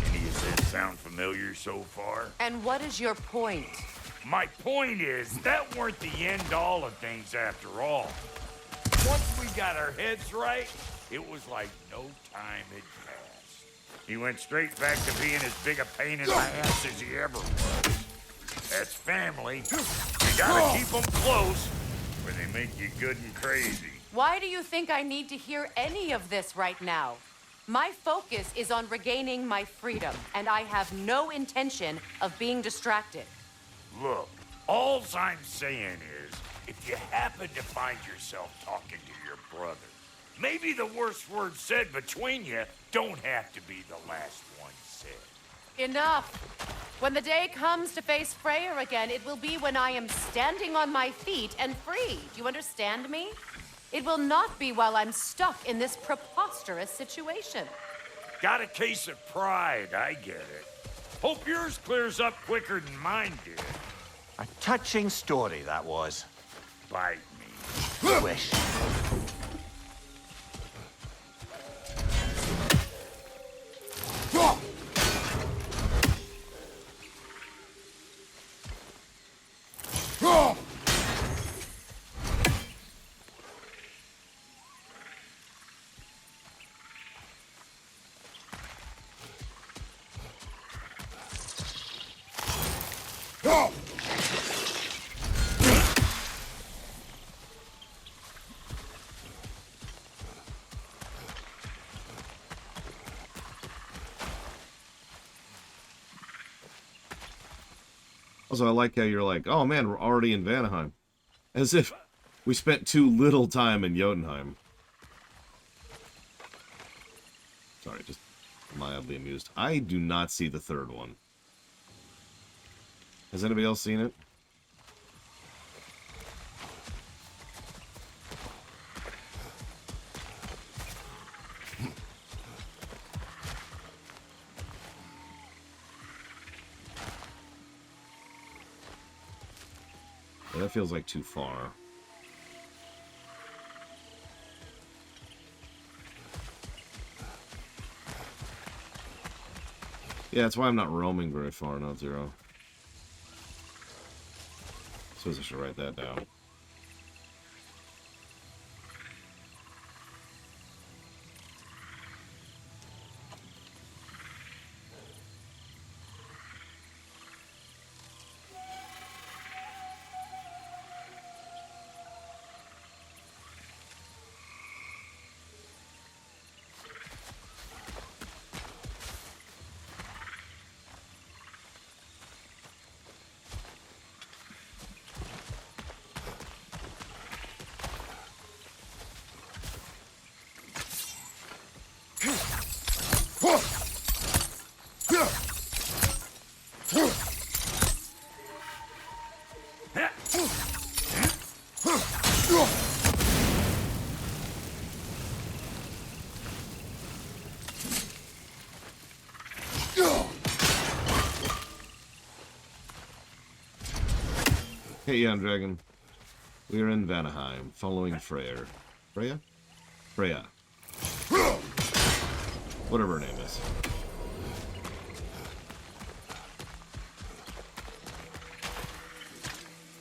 Any of this sound familiar so far? And what is your point? My point is, that weren't the end-all of things after all. Once we got our heads right, it was like no time had passed. He went straight back to being as big a pain in my ass as he ever was. That's family. You gotta keep them close, or they make you good and crazy. Why do you think I need to hear any of this right now? My focus is on regaining my freedom, and I have no intention of being distracted. Look, all I'm saying is, if you happen to find yourself talking to your brother, maybe the worst word said between you don't have to be the last one said. Enough! When the day comes to face Freyr again, it will be when I am standing on my feet and free. Do you understand me? It will not be while I'm stuck in this preposterous situation. Got a case of pride, I get it. Hope yours clears up quicker than mine did. A touching story, that was. Bite me. Wish. Also, I like how you're like, oh man, we're already in Vanaheim. As if we spent too little time in Jotunheim. Sorry, just mildly amused. I do not see the third one. Has anybody else seen it? Yeah, that feels like too far. Yeah, that's why I'm not roaming very far, not zero. Suppose I should write that down. Hey, young dragon. We are in Vanaheim, following Freya. Freya? Freya. Whatever her name is.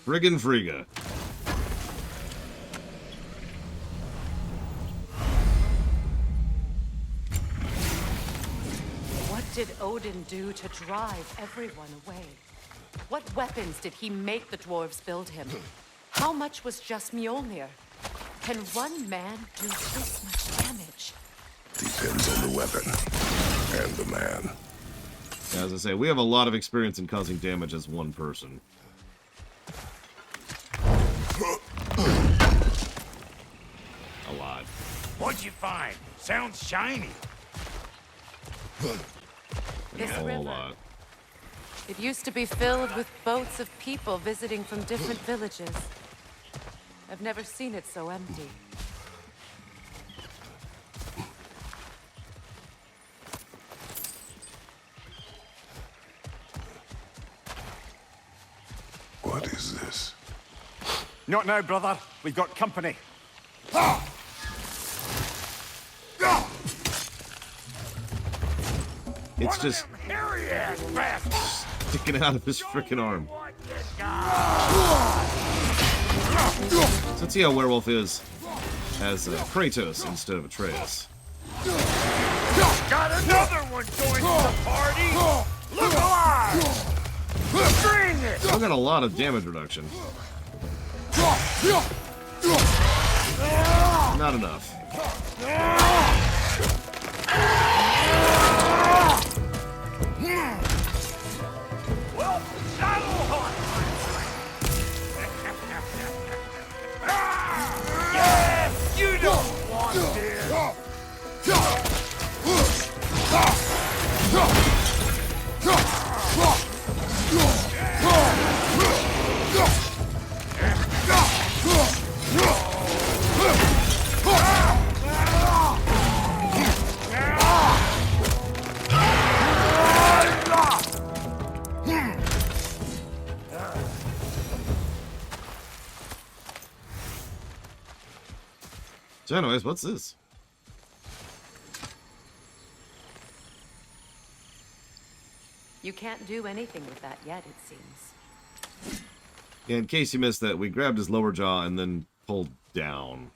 Friggin' Frigga. What did Odin do to drive everyone away? What weapons did he make the dwarves build him? How much was just Mjolnir? Can one man do this much damage? Depends on the weapon and the man. As I say, we have a lot of experience in causing damage as one person. A lot. What'd you find? Sounds shiny. A whole lot. It used to be filled with boats of people visiting from different villages. I've never seen it so empty. What is this? Not now, brother. We've got company. It's just Hairy-ass bastards. sticking out of his frickin' arm. So let's see how Werewolf is as Kratos instead of Atreus. Got another one joining the party. Look alive. Bring it. Still got a lot of damage reduction. Not enough. Well, that'll hunt. Yeah, you don't want this. So anyways, what's this? You can't do anything with that yet, it seems. Yeah, in case you missed that, we grabbed his lower jaw and then pulled down.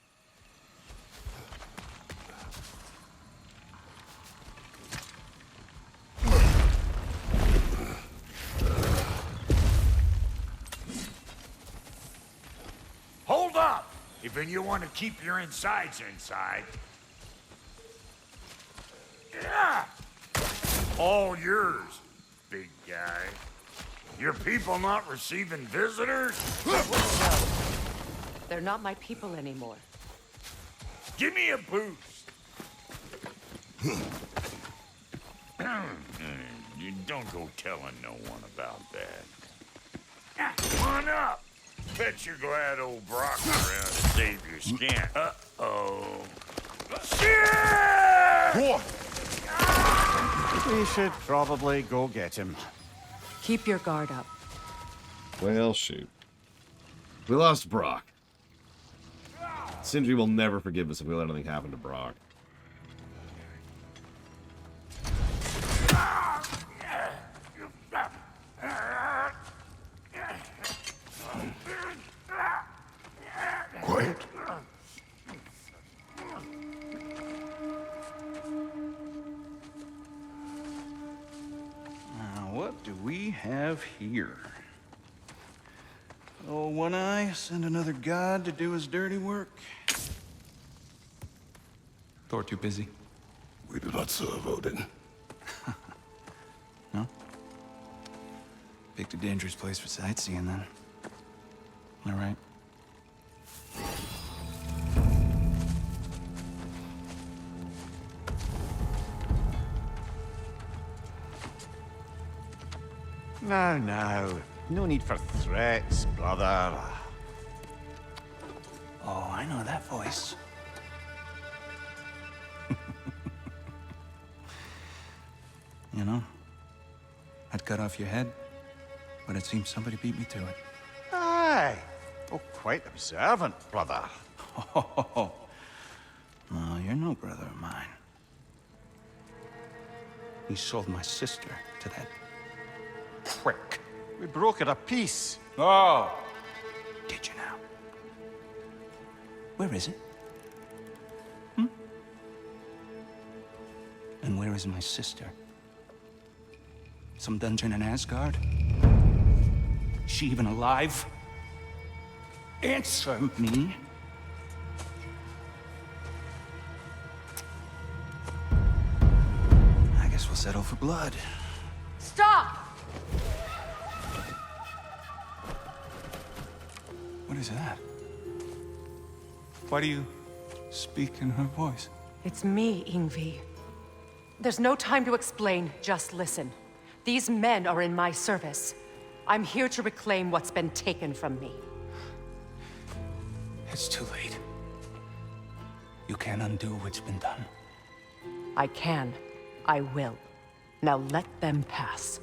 Hold up! If you want to keep your insides inside. Yeah! All yours, big guy. Your people not receiving visitors? They're not my people anymore. Give me a boost. You don't go telling no one about that. Come on up. Bet you're glad old Brock's around to save your skin. Uh-oh. Shit! What? We should probably go get him. Keep your guard up. Well, shoot. We lost Brock. Sindri will never forgive us if we let anything happen to Brock. Now, what do we have here? Oh, One Eye, send another god to do his dirty work. Thor too busy. We do not serve Odin. No? Picked a dangerous place for sightseeing, then. All right. No, no. No need for threats, brother. Oh, I know that voice. You know, I'd cut off your head, but it seems somebody beat me to it. Aye. Oh, quite observant, brother. Oh, no, you're no brother of mine. He sold my sister to that prick. We broke it a piece. Oh! Did you now? Where is it? Hmm? And where is my sister? Some dungeon in Asgard? Is she even alive? Answer me. I guess we'll settle for blood. Stop! What is that? Why do you speak in her voice? It's me, Ingvi. There's no time to explain, just listen. These men are in my service. I'm here to reclaim what's been taken from me. It's too late. You can't undo what's been done. I can. I will. Now let them pass.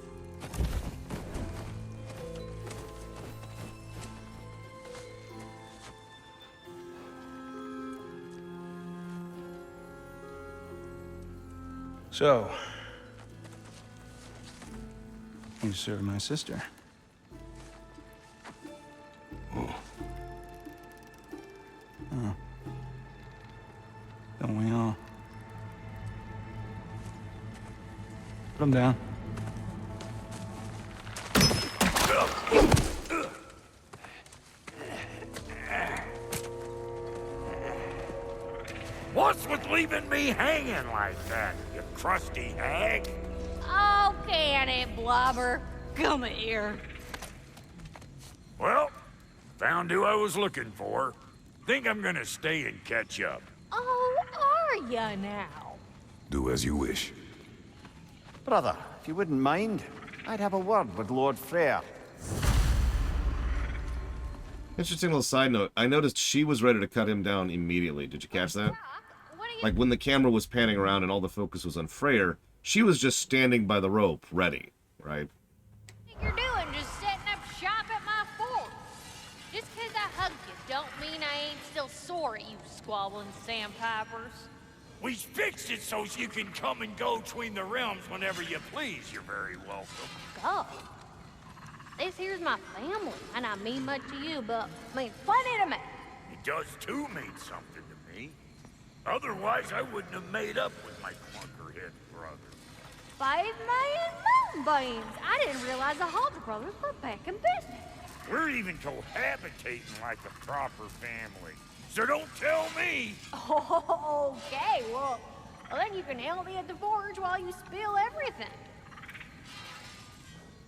So, you serve my sister. Oh. Don't we all? Put him down. What's with leaving me hanging like that, you crusty hag? Oh, can it, Blobber? Come here. Well, found who I was looking for. Think I'm gonna stay and catch up. Oh, are ya now? Do as you wish. Brother, if you wouldn't mind, I'd have a word with Lord Freyr. Interesting little side note. I noticed she was ready to cut him down immediately. Did you catch that? Like when the camera was panning around and all the focus was on Freyr, she was just standing by the rope, ready, right? What you're doing, just setting up shop at my fort. Just 'cause I hugged you don't mean I ain't still sore at you squabbling sandpipers. We fixed it so you can come and go between the realms whenever you please. You're very welcome. Go. This here's my family, and I mean much to you, but means plenty to me. It does too mean something to me. Otherwise, I wouldn't have made up with my clunkerhead brother. 5 million moonbeams! I didn't realize the Halter brothers were back in business. We're even cohabitating like a proper family. So don't tell me! Okay, well, then you can help me at the forge while you spill everything.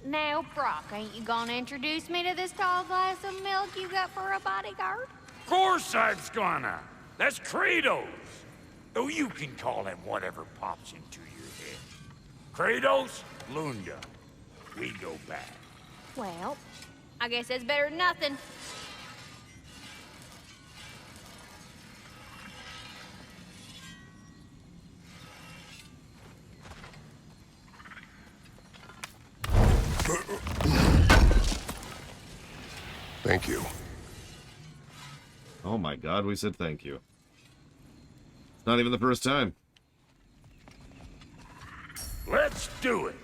Now, Brock, ain't you gonna introduce me to this tall glass of milk you got for a bodyguard? Of course I was gonna! That's Kratos! Though you can call him whatever pops into your head. Kratos, Lunda. We go back. Well, I guess that's better than nothing. Thank you. Oh my god, we said thank you. It's not even the first time. Let's do it!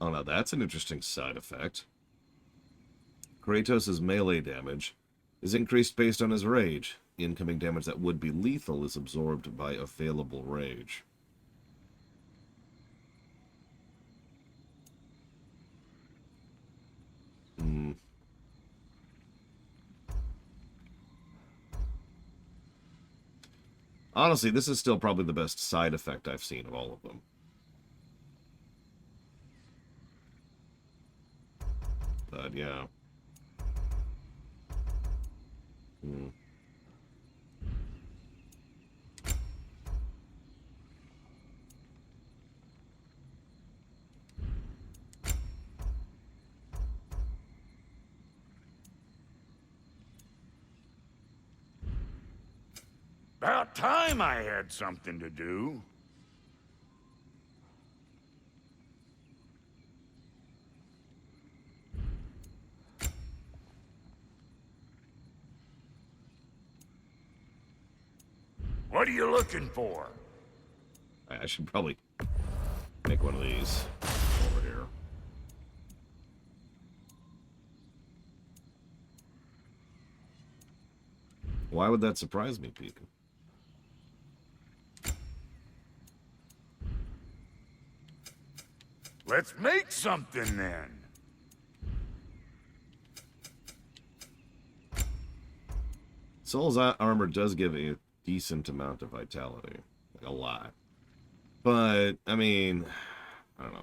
Oh, now that's an interesting side effect. Kratos' melee damage is increased based on his rage. Incoming damage that would be lethal is absorbed by available rage. Honestly, this is still probably the best side effect I've seen of all of them. But, yeah. About time I had something to do. What are you looking for? I should probably make one of these over here. Why would that surprise me, Pete? Let's make something then. Soul's armor does give a decent amount of vitality. Like a lot. But, I mean, I don't know.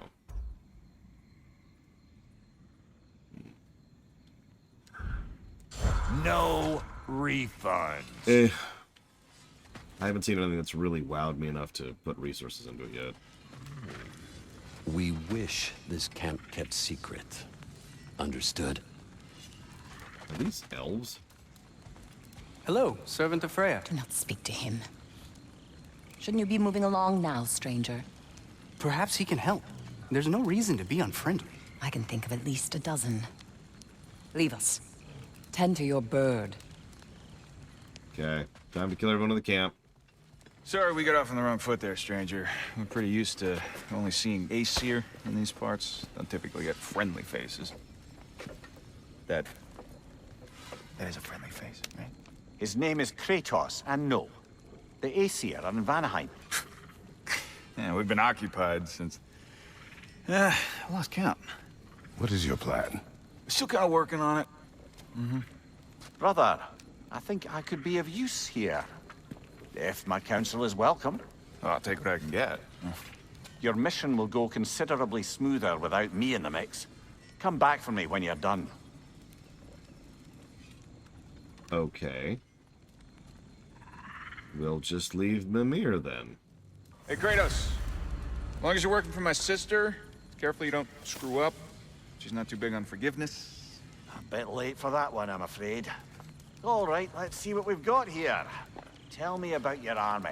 No refunds. I haven't seen anything that's really wowed me enough to put resources into it yet. We wish this camp kept secret. Understood? Are these elves? Hello, servant of Freya. Do not speak to him. Shouldn't you be moving along now, stranger? Perhaps he can help. There's no reason to be unfriendly. I can think of at least a dozen. Leave us. Tend to your bird. Okay, time to kill everyone in the camp. Sorry we got off on the wrong foot there, stranger. We're pretty used to only seeing Aesir in these parts. Don't typically get friendly faces. That is a friendly face, right? His name is Kratos, and no, the Aesir are in Vanaheim. Yeah, we've been occupied since... I lost count. What is your plan? Still kind of working on it. Brother, I think I could be of use here. If my counsel is welcome. I'll take what I can get. Your mission will go considerably smoother without me in the mix. Come back for me when you're done. Okay. We'll just leave Mimir then. Hey, Kratos. As long as you're working for my sister, careful you don't screw up. She's not too big on forgiveness. A bit late for that one, I'm afraid. All right, let's see what we've got here. Tell me about your army.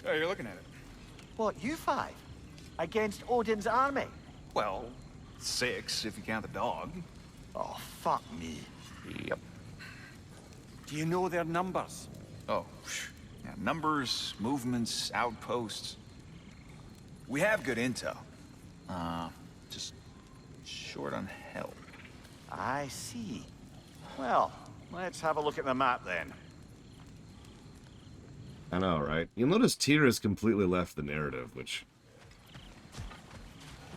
Oh, you're looking at it. What, you five? Against Odin's army? Well, 6 if you count the dog. Oh, fuck me. Yep. Do you know their numbers? Oh, yeah, numbers, movements, outposts. We have good intel. Just short on help. I see. Well, let's have a look at the map then. I know, right? You'll notice Tyr has completely left the narrative, which...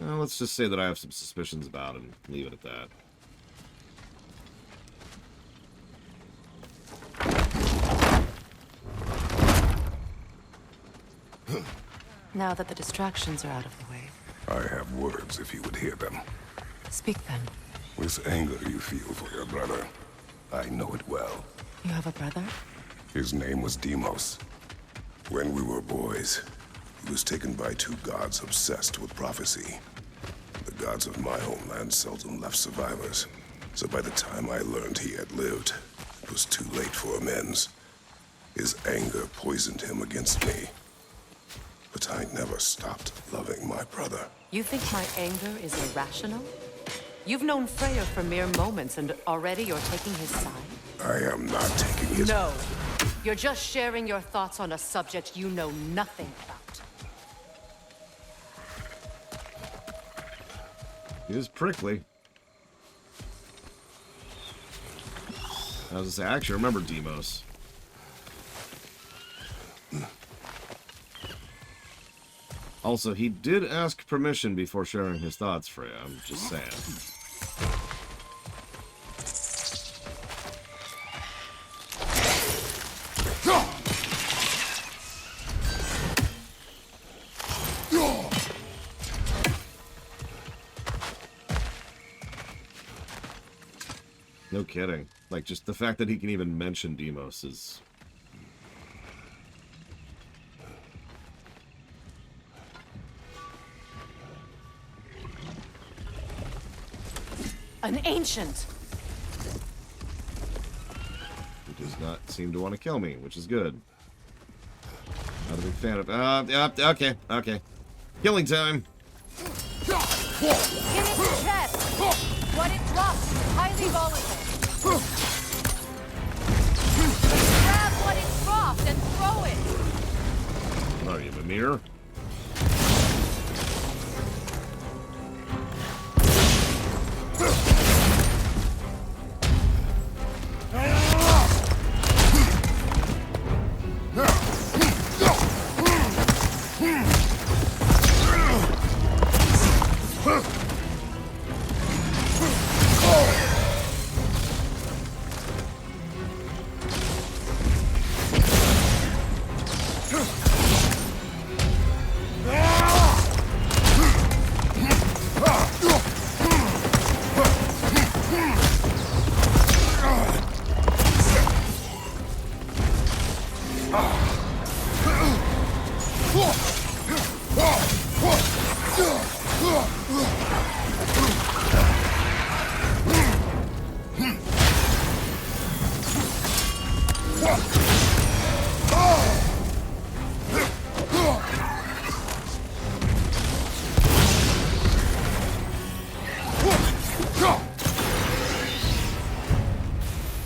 Well, let's just say that I have some suspicions about and leave it at that. Now that the distractions are out of the way. I have words if you would hear them. Speak then. This anger you feel for your brother, I know it well. You have a brother? His name was Deimos. When we were boys, he was taken by 2 gods obsessed with prophecy. The gods of my homeland seldom left survivors, so by the time I learned he had lived, it was too late for amends. His anger poisoned him against me. But I never stopped loving my brother. You think my anger is irrational? You've known Freya for mere moments, and already you're taking his side? I am not taking his... No. You're just sharing your thoughts on a subject you know nothing about. He is prickly. I was I actually remember Deimos. Also, he did ask permission before sharing his thoughts, Freya. I'm just saying. No kidding. Like, just the fact that he can even mention Deimos is... An ancient! He does not seem to want to kill me, which is good. Not a big fan of... okay, okay. Killing time! Hit its chest! What it drops is highly volatile. Grab what it dropped and throw it! What are you, a mirror?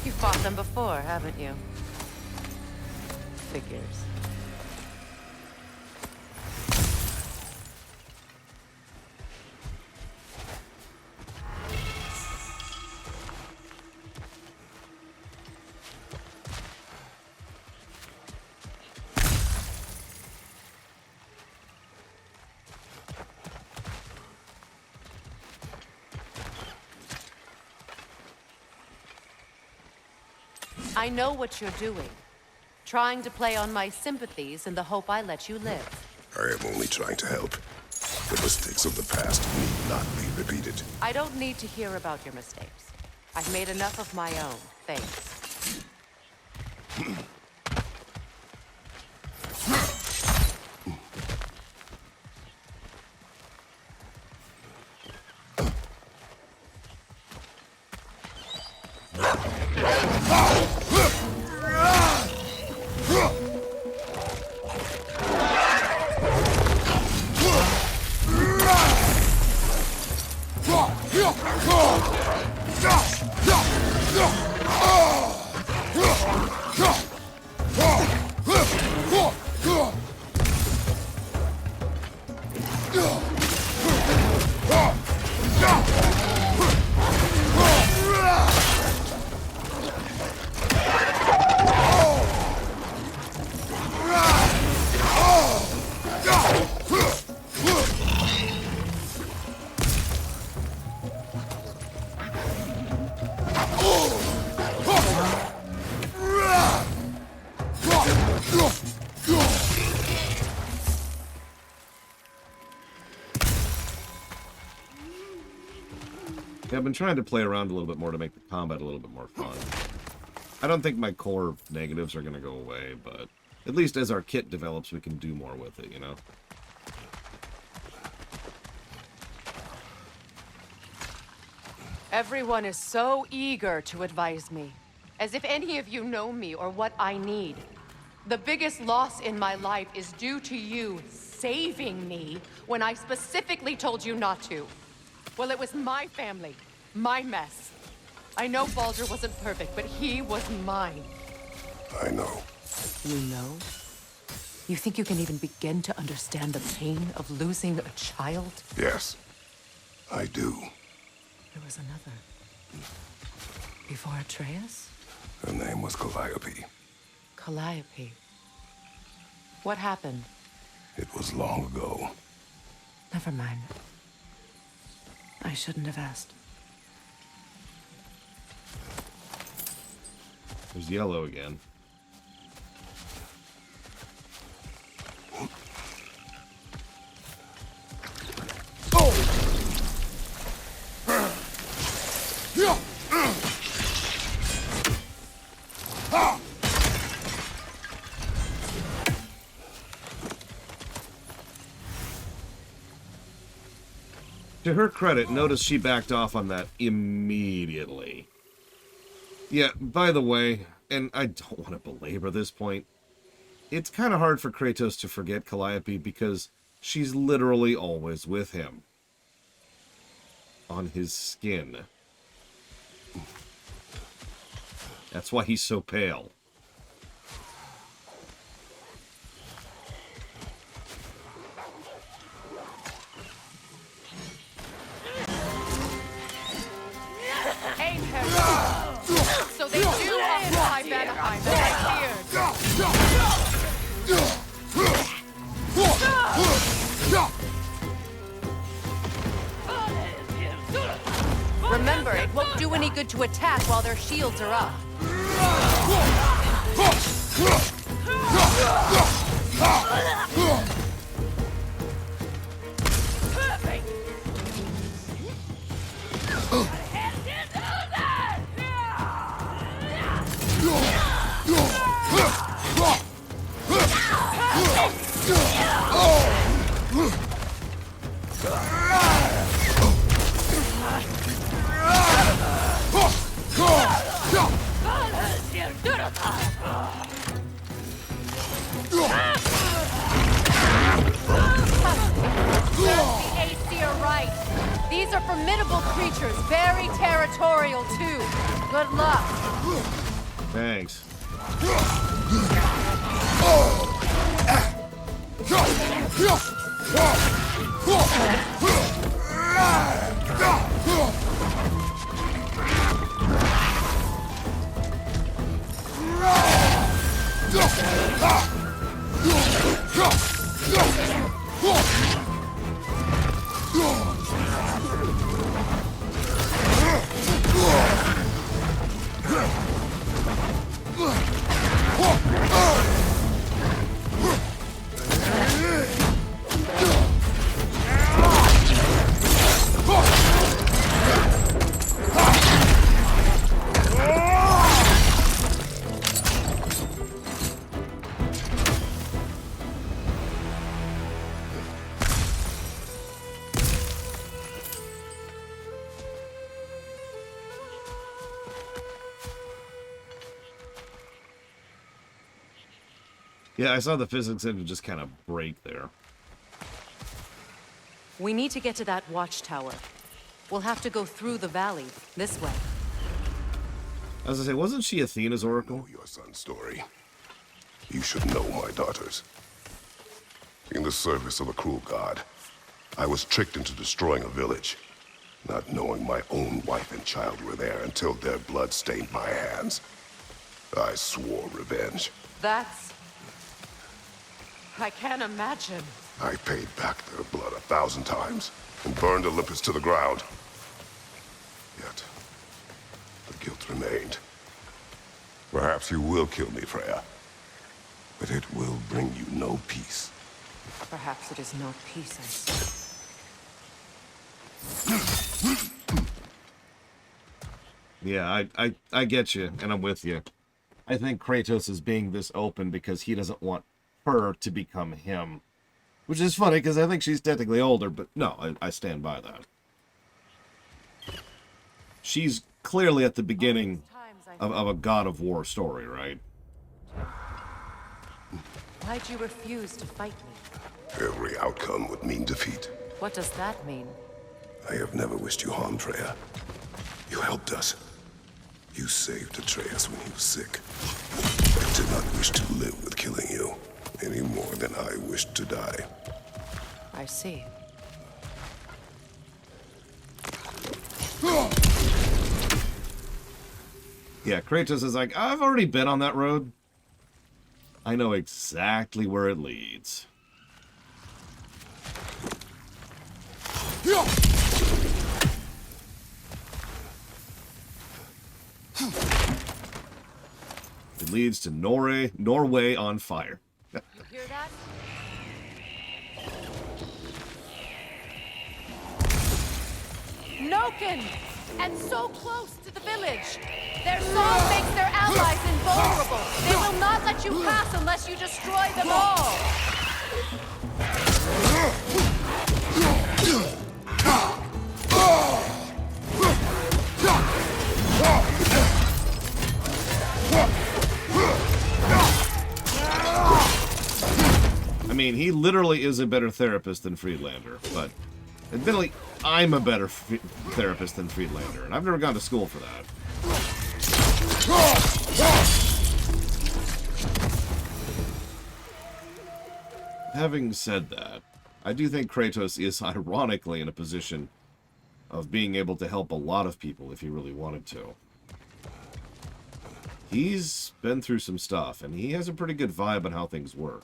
You've fought them before, haven't you? Figures. I know what you're doing. Trying to play on my sympathies in the hope I let you live. I am only trying to help. The mistakes of the past need not be repeated. I don't need to hear about your mistakes. I've made enough of my own, thanks. Yeah, I've been trying to play around a little bit more to make the combat a little bit more fun. I don't think my core negatives are going to go away, but at least as our kit develops, we can do more with it, you know? Everyone is so eager to advise me, as if any of you know me or what I need. The biggest loss in my life is due to you saving me when I specifically told you not to. Well, it was my family, my mess. I know Baldur wasn't perfect, but he was mine. I know. You know? You think you can even begin to understand the pain of losing a child? Yes. I do. There was another. Before Atreus? Her name was Calliope. Calliope. What happened? It was long ago. Never mind. I shouldn't have asked. There's yellow again. To her credit, notice she backed off on that immediately. Yeah, by the way, and I don't want to belabor this point, it's kind of hard for Kratos to forget Calliope because she's literally always with him. On his skin. That's why he's so pale. So they do occupy Vanaheim, as I feared. Remember, it won't do any good to attack while their shields are up. These are formidable creatures, very territorial too. Good luck. Thanks. Yeah, I saw the physics engine just kind of break there. We need to get to that watchtower. We'll have to go through the valley, this way. As I say, wasn't she Athena's oracle? I know your son's story. You should know my daughters. In the service of a cruel god, I was tricked into destroying a village, not knowing my own wife and child were there until their blood stained my hands. I swore revenge. That's... I can't imagine. I paid back their blood 1,000 times and burned Olympus to the ground. Yet, the guilt remained. Perhaps you will kill me, Freya, but it will bring you no peace. Perhaps it is not peace I seek. Yeah, I get you, and I'm with you. I think Kratos is being this open because he doesn't want her to become him. Which is funny, because I think she's technically older, but no, I stand by that. She's clearly at the beginning of a God of War story, right? Why'd you refuse to fight me? Every outcome would mean defeat. What does that mean? I have never wished you harm, Freya. You helped us. You saved Atreus when he was sick. I did not wish to live with killing you, any more than I wished to die. I see. Yeah, Kratos is like, I've already been on that road. I know exactly where it leads. It leads to Norway on fire. You hear that? Noken! And so close to the village! Their song makes their allies invulnerable! They will not let you pass unless you destroy them all! I mean, he literally is a better therapist than Friedlander, but admittedly, I'm a better therapist than Friedlander, and I've never gone to school for that. Having said that, I do think Kratos is ironically in a position of being able to help a lot of people if he really wanted to. He's been through some stuff, and he has a pretty good vibe on how things work.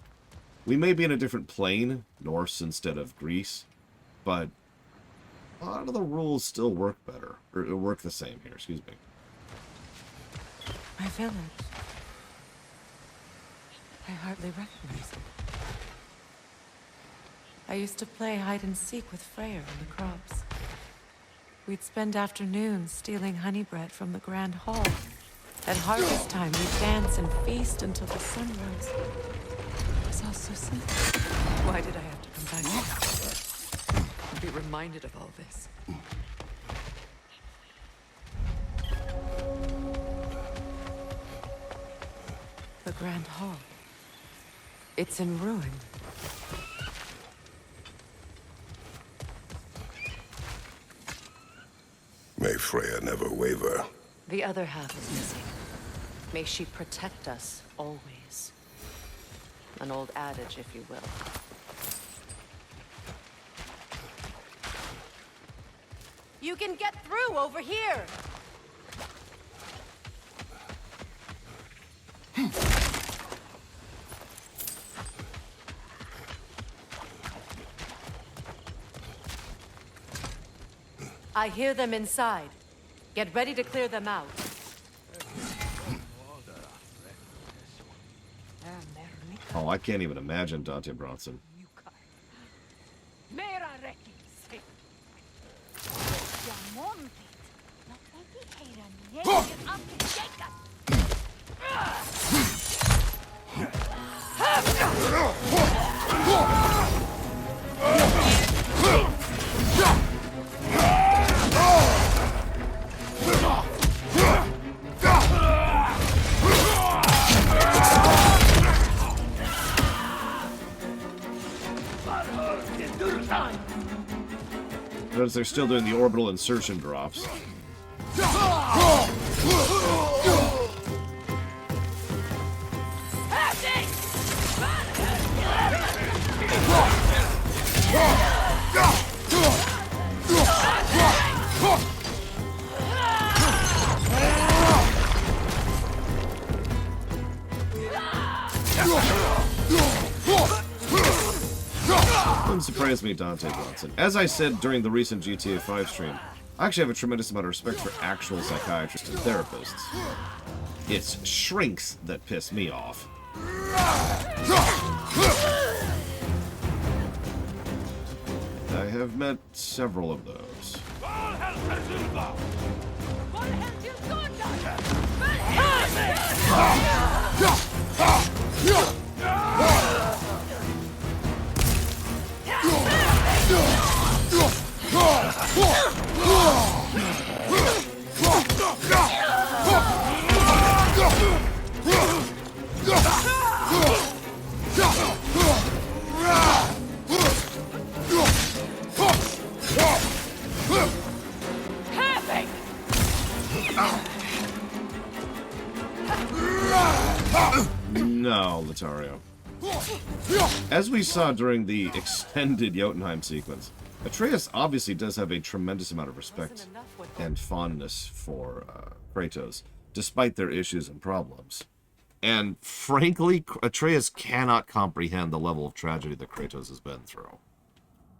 We may be in a different plane, Norse instead of Greece, but a lot of the rules still work better, or work the same here, excuse me. My village. I hardly recognize it. I used to play hide and seek with Freyr in the crops. We'd spend afternoons stealing honey bread from the Grand Hall. At harvest time, we'd dance and feast until the sun rose. It was all so simple. Why did I have to come back here? And be reminded of all this? The Grand Hall. It's in ruin. May Freya never waver. The other half is missing. May she protect us always. An old adage, if you will. You can get through over here! I hear them inside. Get ready to clear them out. Oh, I can't even imagine Dante Bronson. Notice they're still doing the orbital insertion drops. Wouldn't surprise me, Dante Bronson. As I said during the recent GTA 5 stream, I actually have a tremendous amount of respect for actual psychiatrists and therapists. It's shrinks that piss me off. I have met several of those. No, Lothario. As we saw during the extended Jotunheim sequence, Atreus obviously does have a tremendous amount of respect and fondness for Kratos, despite their issues and problems. And frankly, Atreus cannot comprehend the level of tragedy that Kratos has been through.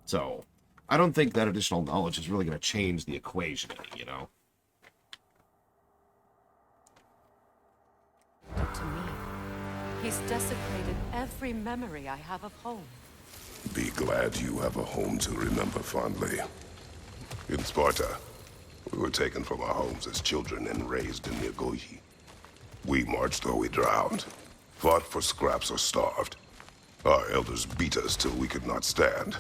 So, I don't think that additional knowledge is really going to change the equation, you know? To me, he's desecrated every memory I have of home. Be glad you have a home to remember fondly. In Sparta, we were taken from our homes as children and raised in the Agogi. We marched or we drowned, fought for scraps or starved. Our elders beat us till we could not stand.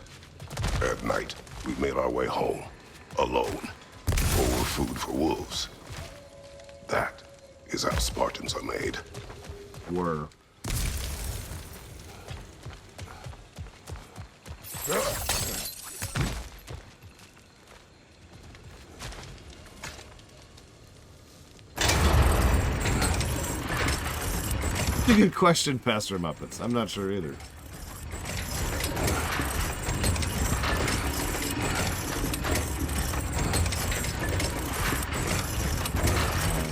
At night, we made our way home, alone, or were food for wolves. That is how Spartans are made. Were. A good question, Pastor Muppets. I'm not sure either.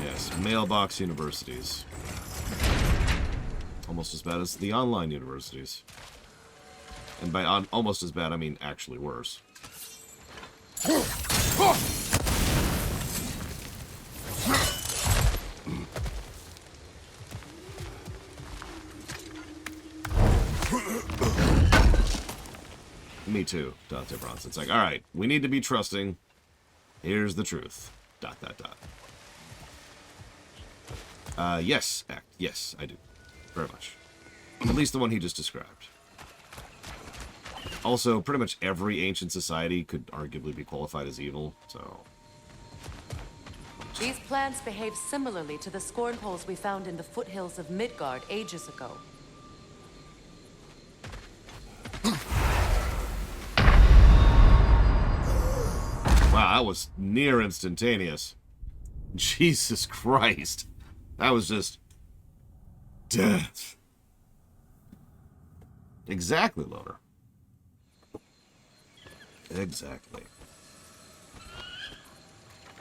Yes, mailbox universities. Almost as bad as the online universities. And by almost as bad, I mean actually worse. Me too, Dante Bronson. It's like, alright, we need to be trusting. Here's the truth. ... Yes, Act. Yes, I do. Very much. At least the one he just described. Also, pretty much every ancient society could arguably be qualified as evil, so... These plants behave similarly to the scorn poles we found in the foothills of Midgard ages ago. Wow, that was near instantaneous. Jesus Christ. That was just... death. Exactly, Loader. Exactly.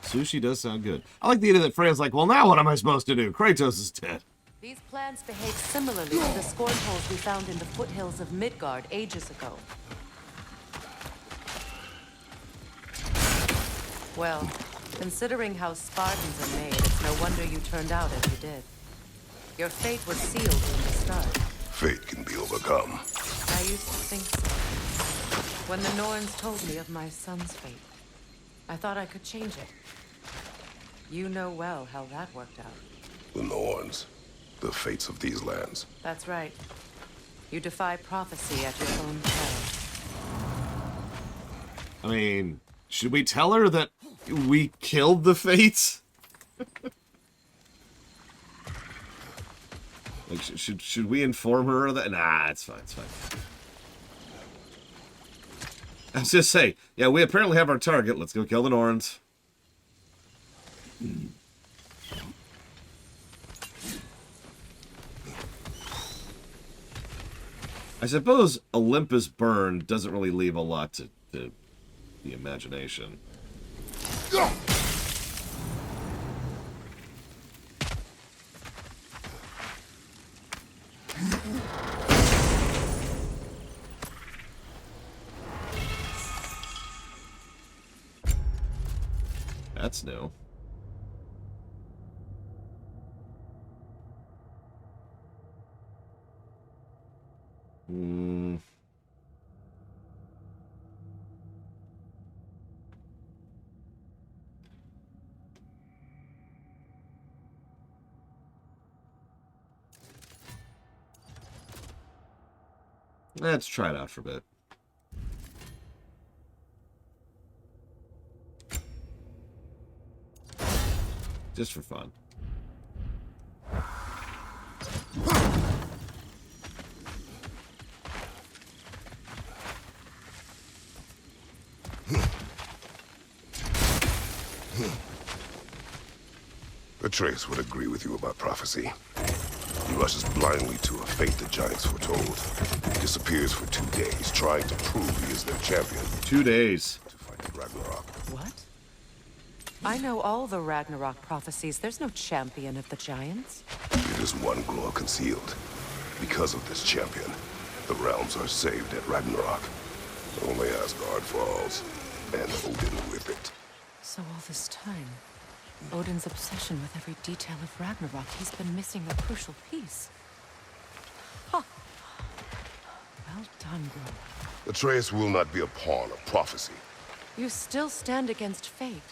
Sushi does sound good. I like the idea that Freya's like, well, now what am I supposed to do? Kratos is dead. These plants behave similarly to the scorn poles we found in the foothills of Midgard ages ago. Well, considering how Spartans are made, it's no wonder you turned out as you did. Your fate was sealed from the start. Fate can be overcome. I used to think so. When the Norns told me of my son's fate, I thought I could change it. You know well how that worked out. The Norns, the fates of these lands. That's right. You defy prophecy at your own peril. I mean, should we tell her that we killed the Fates? Like, should we inform her of that? Nah, it's fine, it's fine. I was just say, yeah, we apparently have our target. Let's go kill the Norns. I suppose Olympus Burn doesn't really leave a lot to the imagination. That's new. Let's try it out for a bit. Just for fun. Atreus would agree with you about prophecy. He rushes blindly to a fate the Giants foretold. He disappears for 2 days, trying to prove he is their champion. 2 days. To fight the Ragnarok. What? I know all the Ragnarok prophecies. There's no champion of the Giants. It is one glow concealed. Because of this champion, the realms are saved at Ragnarok. Only Asgard falls, and Odin with it. So all this time, Odin's obsession with every detail of Ragnarok, he's been missing a crucial piece. Huh. Well done, Gro. Atreus will not be a pawn of prophecy. You still stand against fate,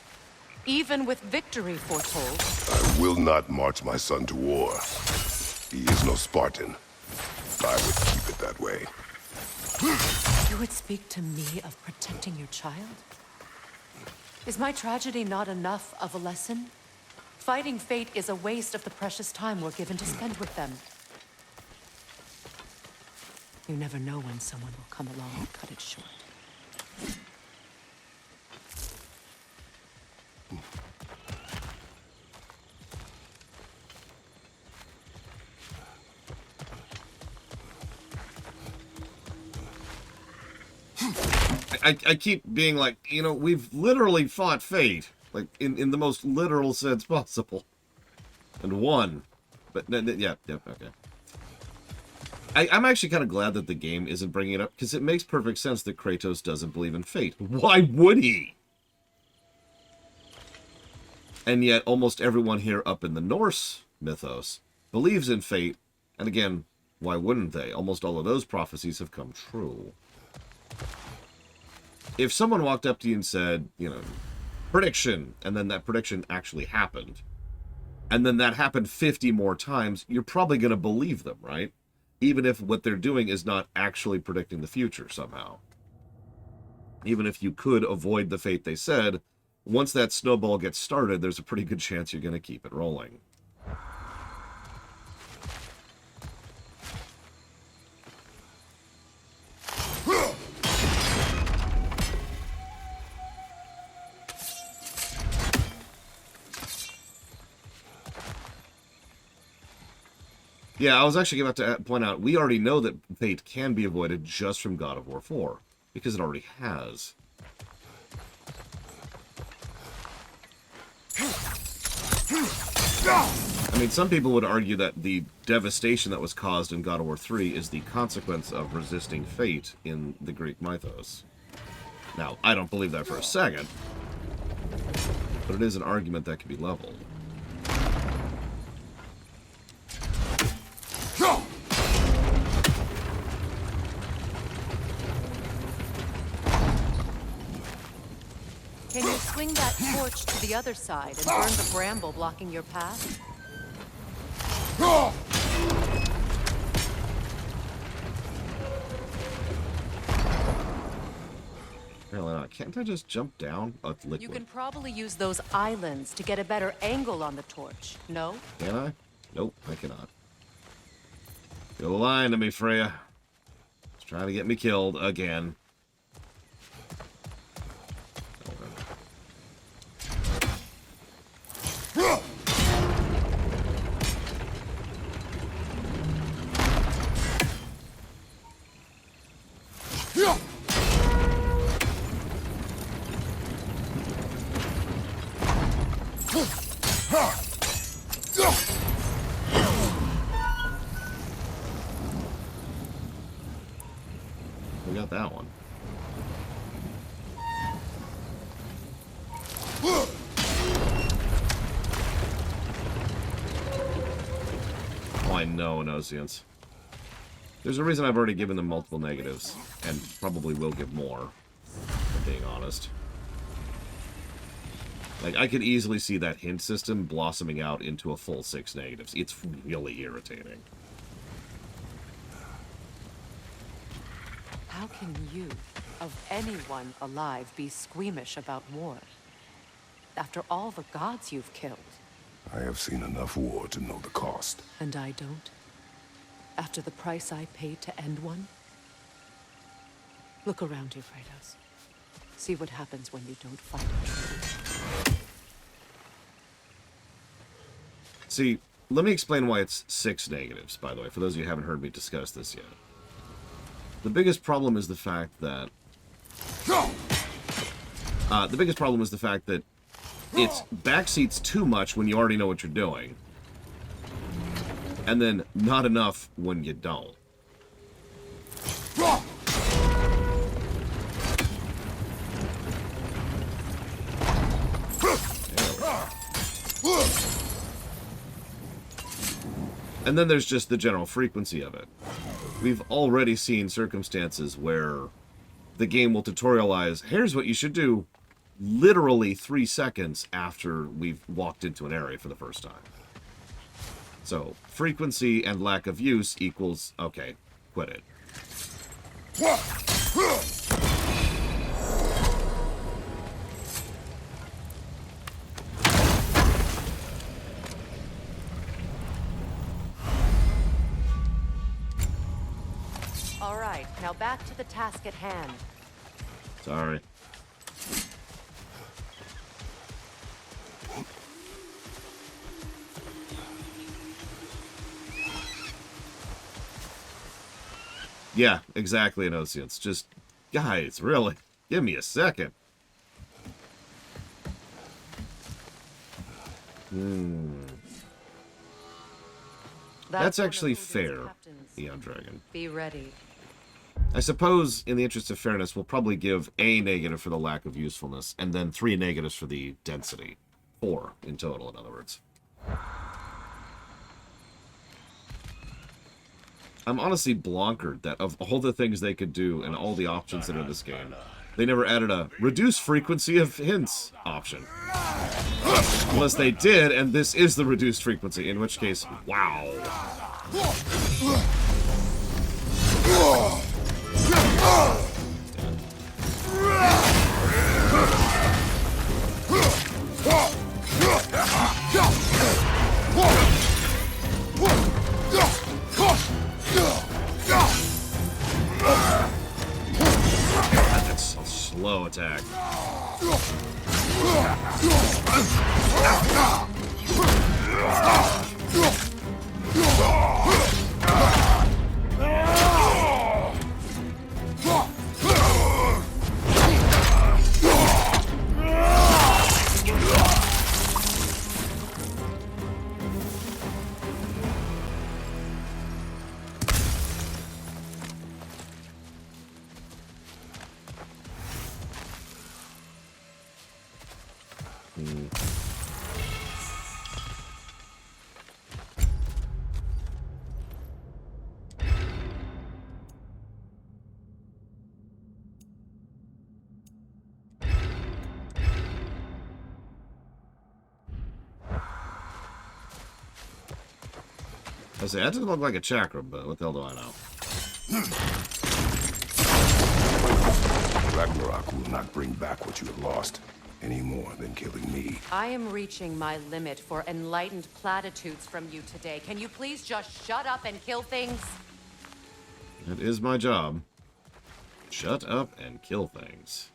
even with victory foretold. I will not march my son to war. He is no Spartan. I would keep it that way. You would speak to me of protecting your child? Is my tragedy not enough of a lesson? Fighting fate is a waste of the precious time we're given to spend with them. You never know when someone will come along and cut it short. I keep being like, you know, we've literally fought fate, like in the most literal sense possible, and won. But yeah, okay. I'm actually kind of glad that the game isn't bringing it up, because it makes perfect sense that Kratos doesn't believe in fate. Why would he? And yet, almost everyone here up in the Norse mythos believes in fate, and again, why wouldn't they? Almost all of those prophecies have come true. If someone walked up to you and said, you know, prediction, and then that prediction actually happened, and then that happened 50 more times, you're probably going to believe them, right? Even if what they're doing is not actually predicting the future somehow. Even if you could avoid the fate they said, once that snowball gets started, there's a pretty good chance you're going to keep it rolling. Yeah, I was actually about to point out, we already know that fate can be avoided just from God of War 4, because it already has. I mean, some people would argue that the devastation that was caused in God of War 3 is the consequence of resisting fate in the Greek mythos. Now, I don't believe that for a second, but it is an argument that can be leveled. Can you swing that torch to the other side and burn the bramble blocking your path? Apparently not. Can't I just jump down? Oh, it's liquid. You can probably use those islands to get a better angle on the torch, no? Can I? Nope, I cannot. You're lying to me, Freya. It's trying to get me killed again. We got that one. Oh, I know, Nosians. There's a reason I've already given them multiple negatives, and probably will give more, if I'm being honest. Like, I could easily see that hint system blossoming out into a full 6 negatives. It's really irritating. How can you, of anyone alive, be squeamish about war? After all the gods you've killed. I have seen enough war to know the cost. And I don't? After the price I paid to end one? Look around you, Kratos. See what happens when you don't fight. See, let me explain why it's 6 negatives, by the way, for those of you who haven't heard me discuss this yet. The biggest problem is the fact that... it's backseats too much when you already know what you're doing. And then not enough when you don't. And then there's just the general frequency of it. We've already seen circumstances where the game will tutorialize, here's what you should do, literally 3 seconds after we've walked into an area for the first time. So, frequency and lack of use equals, okay, quit it. All right, now back to the task at hand. Sorry. Yeah, exactly, It's just, guys, really, give me a second. That's actually fair, Eon Dragon. Be ready. I suppose, in the interest of fairness, we'll probably give a negative for the lack of usefulness, and then 3 negatives for the density. 4 in total, in other words. I'm honestly blonkered that of all the things they could do and all the options that are in this game, they never added a reduce frequency of hints option. Unless they did, and this is the reduced frequency, in which case, wow. That's a slow attack. I say, that doesn't look like a chakra, but what the hell do I know? Ragnarok will not bring back what you have lost, any more than killing me. I am reaching my limit for enlightened platitudes from you today. Can you please just shut up and kill things? That is my job. Shut up and kill things.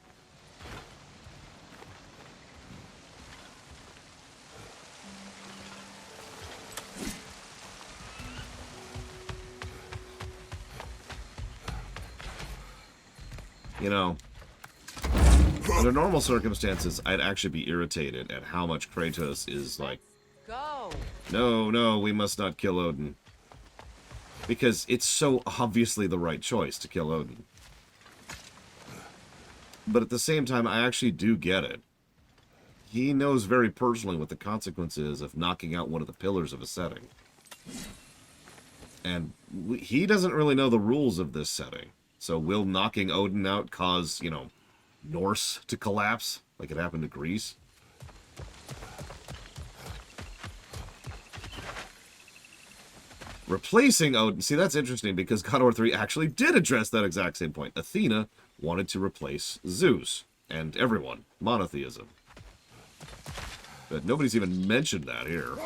You know, under normal circumstances, I'd actually be irritated at how much Kratos is like, Go. No, we must not kill Odin. Because it's so obviously the right choice to kill Odin. But at the same time, I actually do get it. He knows very personally what the consequence is of knocking out one of the pillars of a setting. And he doesn't really know the rules of this setting. So will knocking Odin out cause, you know, Norse to collapse, like it happened to Greece? Replacing Odin, see, that's interesting because God of War 3 actually did address that exact same point. Athena wanted to replace Zeus and everyone, monotheism. But nobody's even mentioned that here.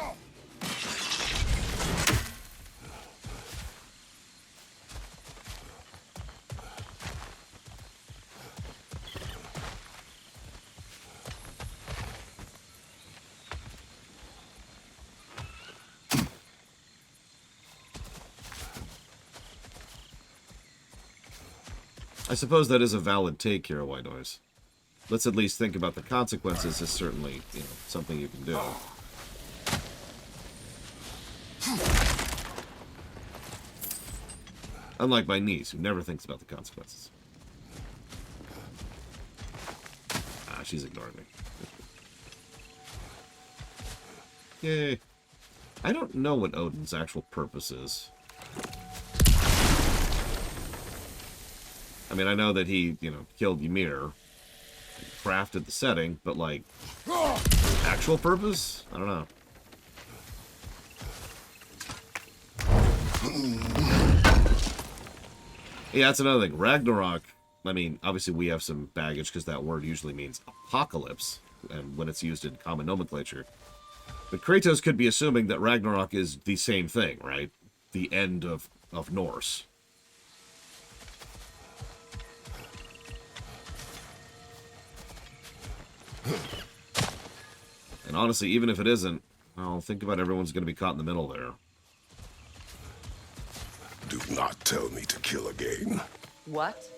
I suppose that is a valid take here, White Noise. Let's at least think about the consequences is certainly, you know, something you can do. Unlike my niece, who never thinks about the consequences. Ah, she's ignoring me. Yay. I don't know what Odin's actual purpose is. I mean, I know that he, you know, killed Ymir, crafted the setting, but, like, actual purpose? I don't know. Yeah, that's another thing. Ragnarok, I mean, obviously we have some baggage because that word usually means apocalypse, and when it's used in common nomenclature. But Kratos could be assuming that Ragnarok is the same thing, right? The end of Norse. And honestly, even if it isn't, well, think about everyone's going to be caught in the middle there. Do not tell me to kill again. What?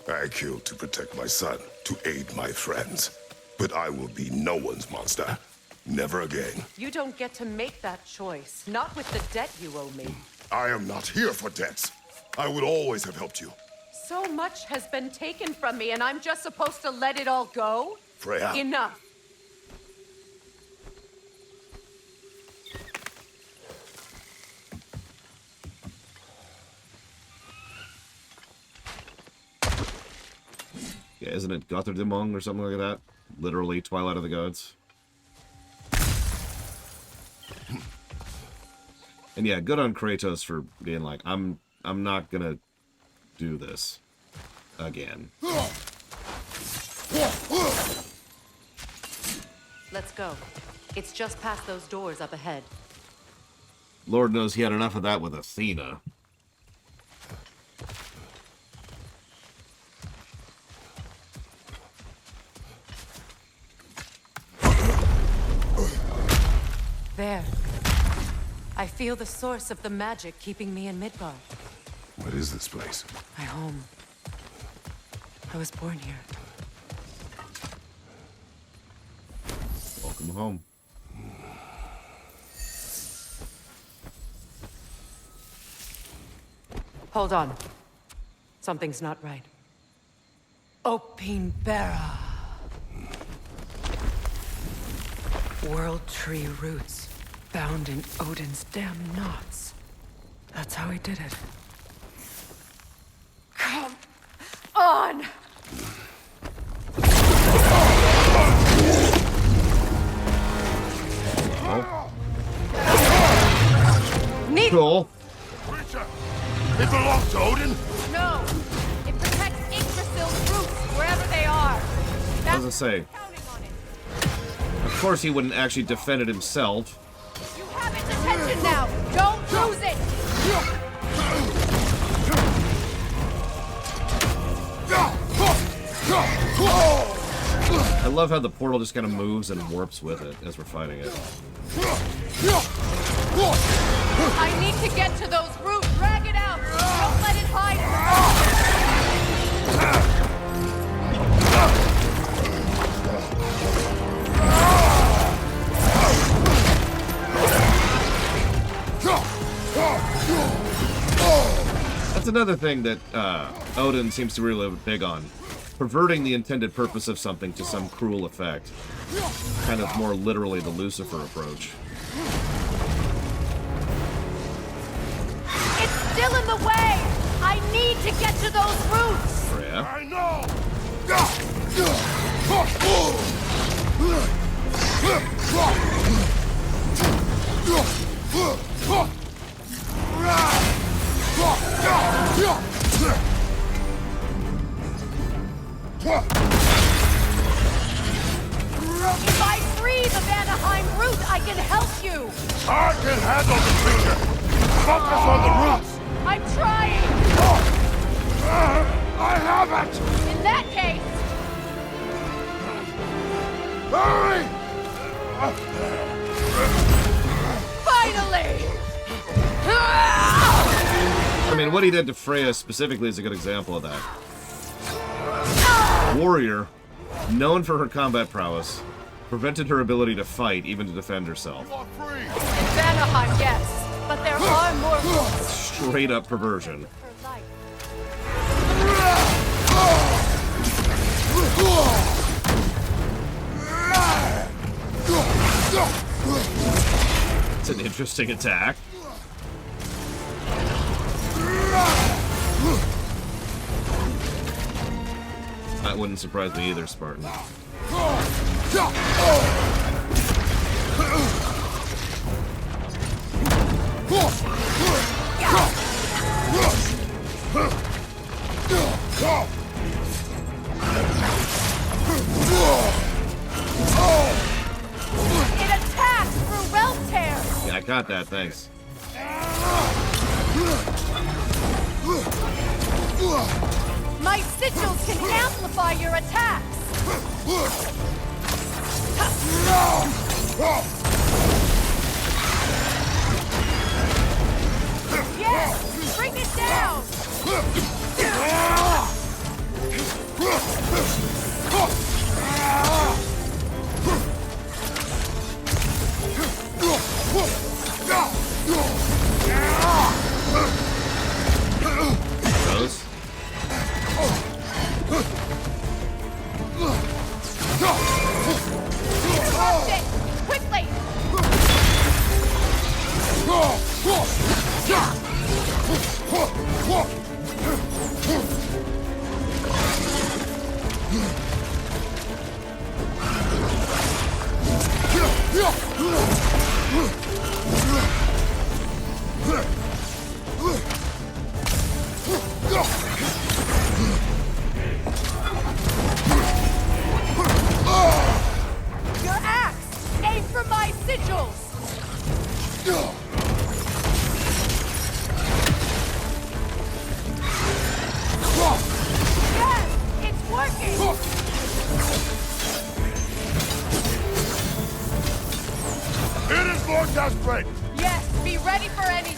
I killed to protect my son, to aid my friends. But I will be no one's monster. Never again. You don't get to make that choice. Not with the debt you owe me. I am not here for debts. I would always have helped you. So much has been taken from me, and I'm just supposed to let it all go? Freya. Enough. Yeah, isn't it Götterdämmerung or something like that? Literally, Twilight of the Gods. And yeah, good on Kratos for being like, I'm not gonna do this again. Let's go. It's just past those doors up ahead. Lord knows he had enough of that with Athena. There. I feel the source of the magic keeping me in Midgard. What is this place? My home. I was born here. Welcome home. Hold on. Something's not right. Opinbera. World tree roots, bound in Odin's damn knots. That's how he did it. Come on! Oh. Cool. It belongs to Odin? No! It protects Yggdrasil's roots wherever they are. What does it say? Of course he wouldn't actually defend it himself. You have its attention now! Don't lose it! I love how the portal just kind of moves and warps with it as we're fighting it. I need to get to those roots! Drag it out! Don't let it hide! That's another thing that Odin seems to really be big on. Perverting the intended purpose of something to some cruel effect. Kind of more literally the Lucifer approach. It's still in the way! I need to get to those roots! Freya. I know! If I free the Vanaheim root, I can help you! I can handle the creature! Focus on the roots! I'm trying! I have it! In that case... Hurry! Finally! I mean, what he did to Freya specifically is a good example of that. Warrior, known for her combat prowess, prevented her ability to fight, even to defend herself. In Vanaheim, yes, but there are more rules. Straight up perversion. It's an interesting attack. That wouldn't surprise me either, Spartan. It attacks through realm tear. Yeah, I got that, thanks. My sigils can amplify your attacks. Yes, bring it down. Those. Interrupt it! Quickly! Your axe! Aim for my sigils! Yes! It's working! It is more desperate! Yes, be ready for anything!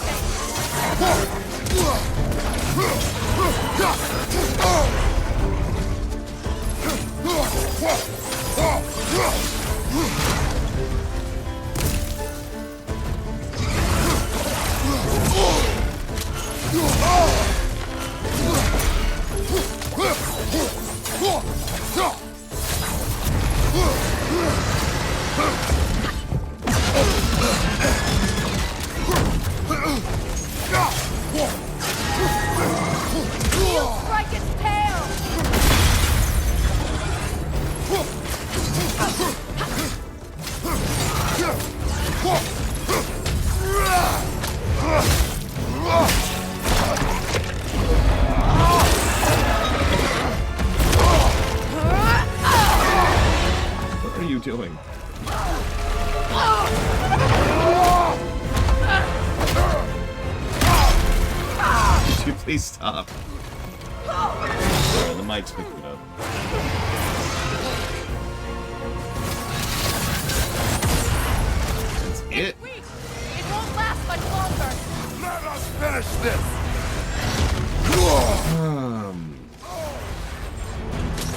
He'll strike its tail! What are you doing? Could you please stop? Sorry, the mic's picking it up. That's it. Weak! It won't last much longer! Let us finish this!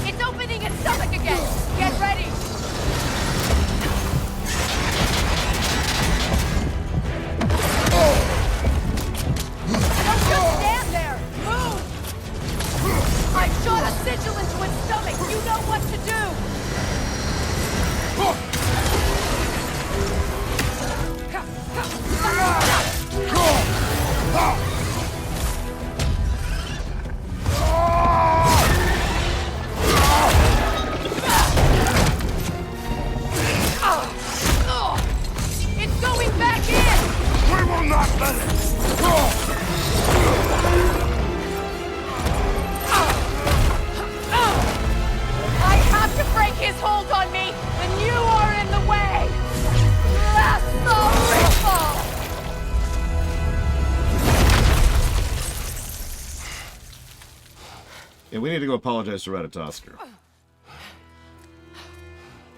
It's opening its stomach again! Get ready! Don't just stand there! Move! I shot a sigil into its stomach! You know what to do! It's going back in! We will not let it! I have to break his hold on me, and you are in the way! Last rifle! Yeah, we need to go apologize to Ratatosker.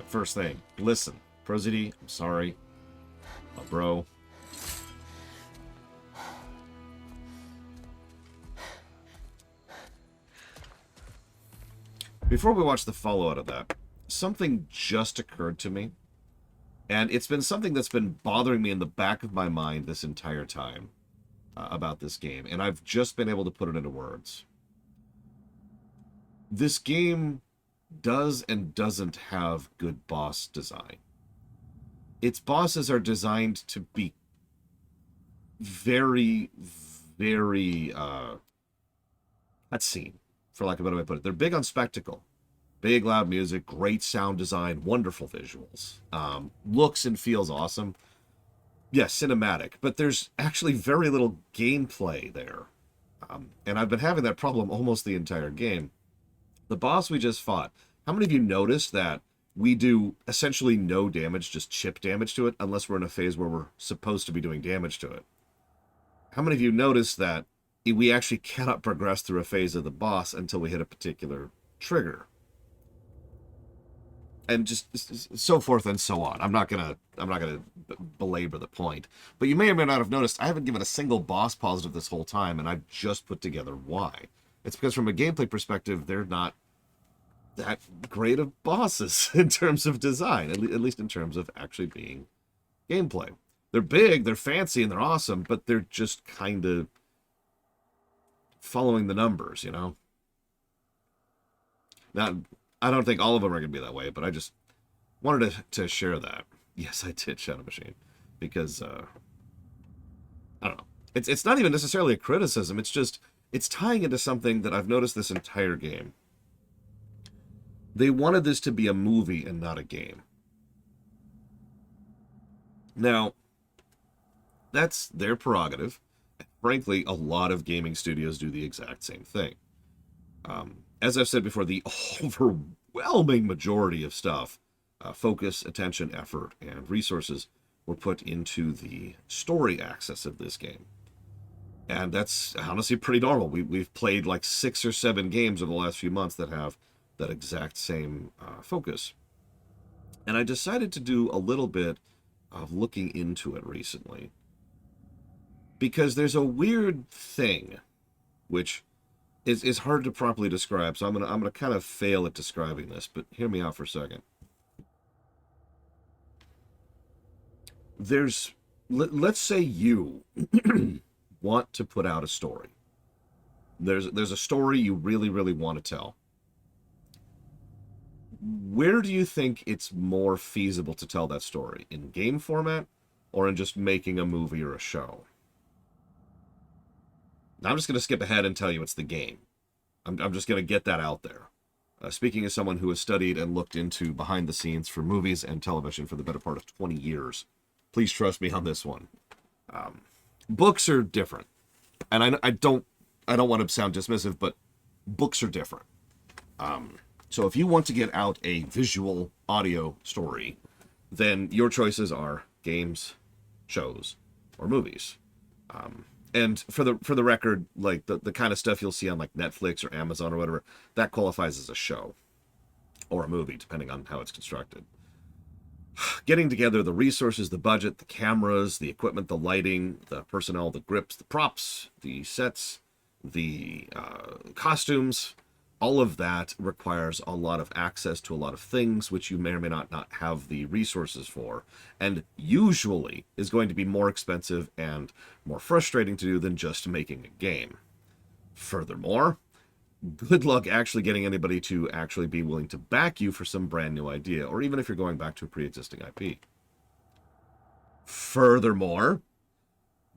First thing, listen. Prosody, I'm sorry. Bro. Before we watch the follow-out of that, something just occurred to me. And it's been something that's been bothering me in the back of my mind this entire time about this game. And I've just been able to put it into words. This game does and doesn't have good boss design. Its bosses are designed to be very, very cutscene, for lack of a better way to put it. They're big on spectacle. Big, loud music, great sound design, wonderful visuals. Looks and feels awesome. Yes, cinematic, but there's actually very little gameplay there. And I've been having that problem almost the entire game. The boss we just fought, how many of you noticed that we do essentially no damage, just chip damage to it, unless we're in a phase where we're supposed to be doing damage to it? How many of you noticed that we actually cannot progress through a phase of the boss until we hit a particular trigger? And just so forth and so on. I'm not gonna belabor the point, but you may or may not have noticed I haven't given a single boss positive this whole time, and I've just put together why. It's because from a gameplay perspective, they're not that great of bosses in terms of design, at least in terms of actually being gameplay. They're big, they're fancy, and they're awesome, but they're just kind of following the numbers, you know? Now, I don't think all of them are going to be that way, but I just wanted to share that. Yes, I did, Shadow Machine, because, I don't know. It's not even necessarily a criticism, it's just, it's tying into something that I've noticed this entire game. They wanted this to be a movie and not a game. Now, that's their prerogative. Frankly, a lot of gaming studios do the exact same thing. As I've said before, the overwhelming majority of stuff, focus, attention, effort, and resources were put into the story axis of this game. And that's honestly pretty normal. We've played like 6 or 7 games over the last few months that have that exact same focus. And I decided to do a little bit of looking into it recently. Because there's a weird thing, which is hard to properly describe, so I'm gonna kind of fail at describing this, but hear me out for a second. Let's say you want to put out a story. There's a story you really, really want to tell. Where do you think it's more feasible to tell that story? In game format, or in just making a movie or a show? Now, I'm just going to skip ahead and tell you it's the game. I'm just going to get that out there. Speaking as someone who has studied and looked into behind the scenes for movies and television for the better part of 20 years, please trust me on this one. Books are different. And I don't want to sound dismissive, but books are different. So if you want to get out a visual audio story, then your choices are games, shows, or movies. And for the record, like the kind of stuff you'll see on like Netflix or Amazon or whatever, that qualifies as a show or a movie, depending on how it's constructed. Getting together the resources, the budget, the cameras, the equipment, the lighting, the personnel, the grips, the props, the sets, the costumes, all of that requires a lot of access to a lot of things which you may or may not have the resources for, and usually is going to be more expensive and more frustrating to do than just making a game. Furthermore, good luck actually getting anybody to actually be willing to back you for some brand new idea, or even if you're going back to a pre-existing IP. Furthermore,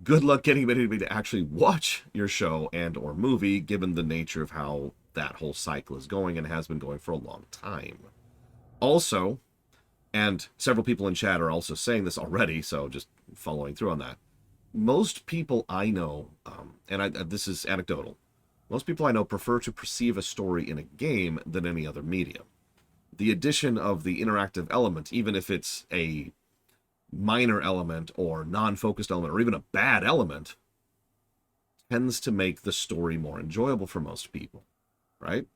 good luck getting anybody to actually watch your show and or movie, given the nature of how that whole cycle is going and has been going for a long time. Also, and several people in chat are also saying this already, so just following through on that, most people I know, this is anecdotal, most people I know prefer to perceive a story in a game than any other medium. The addition of the interactive element, even if it's a minor element or non-focused element or even a bad element, tends to make the story more enjoyable for most people. Right?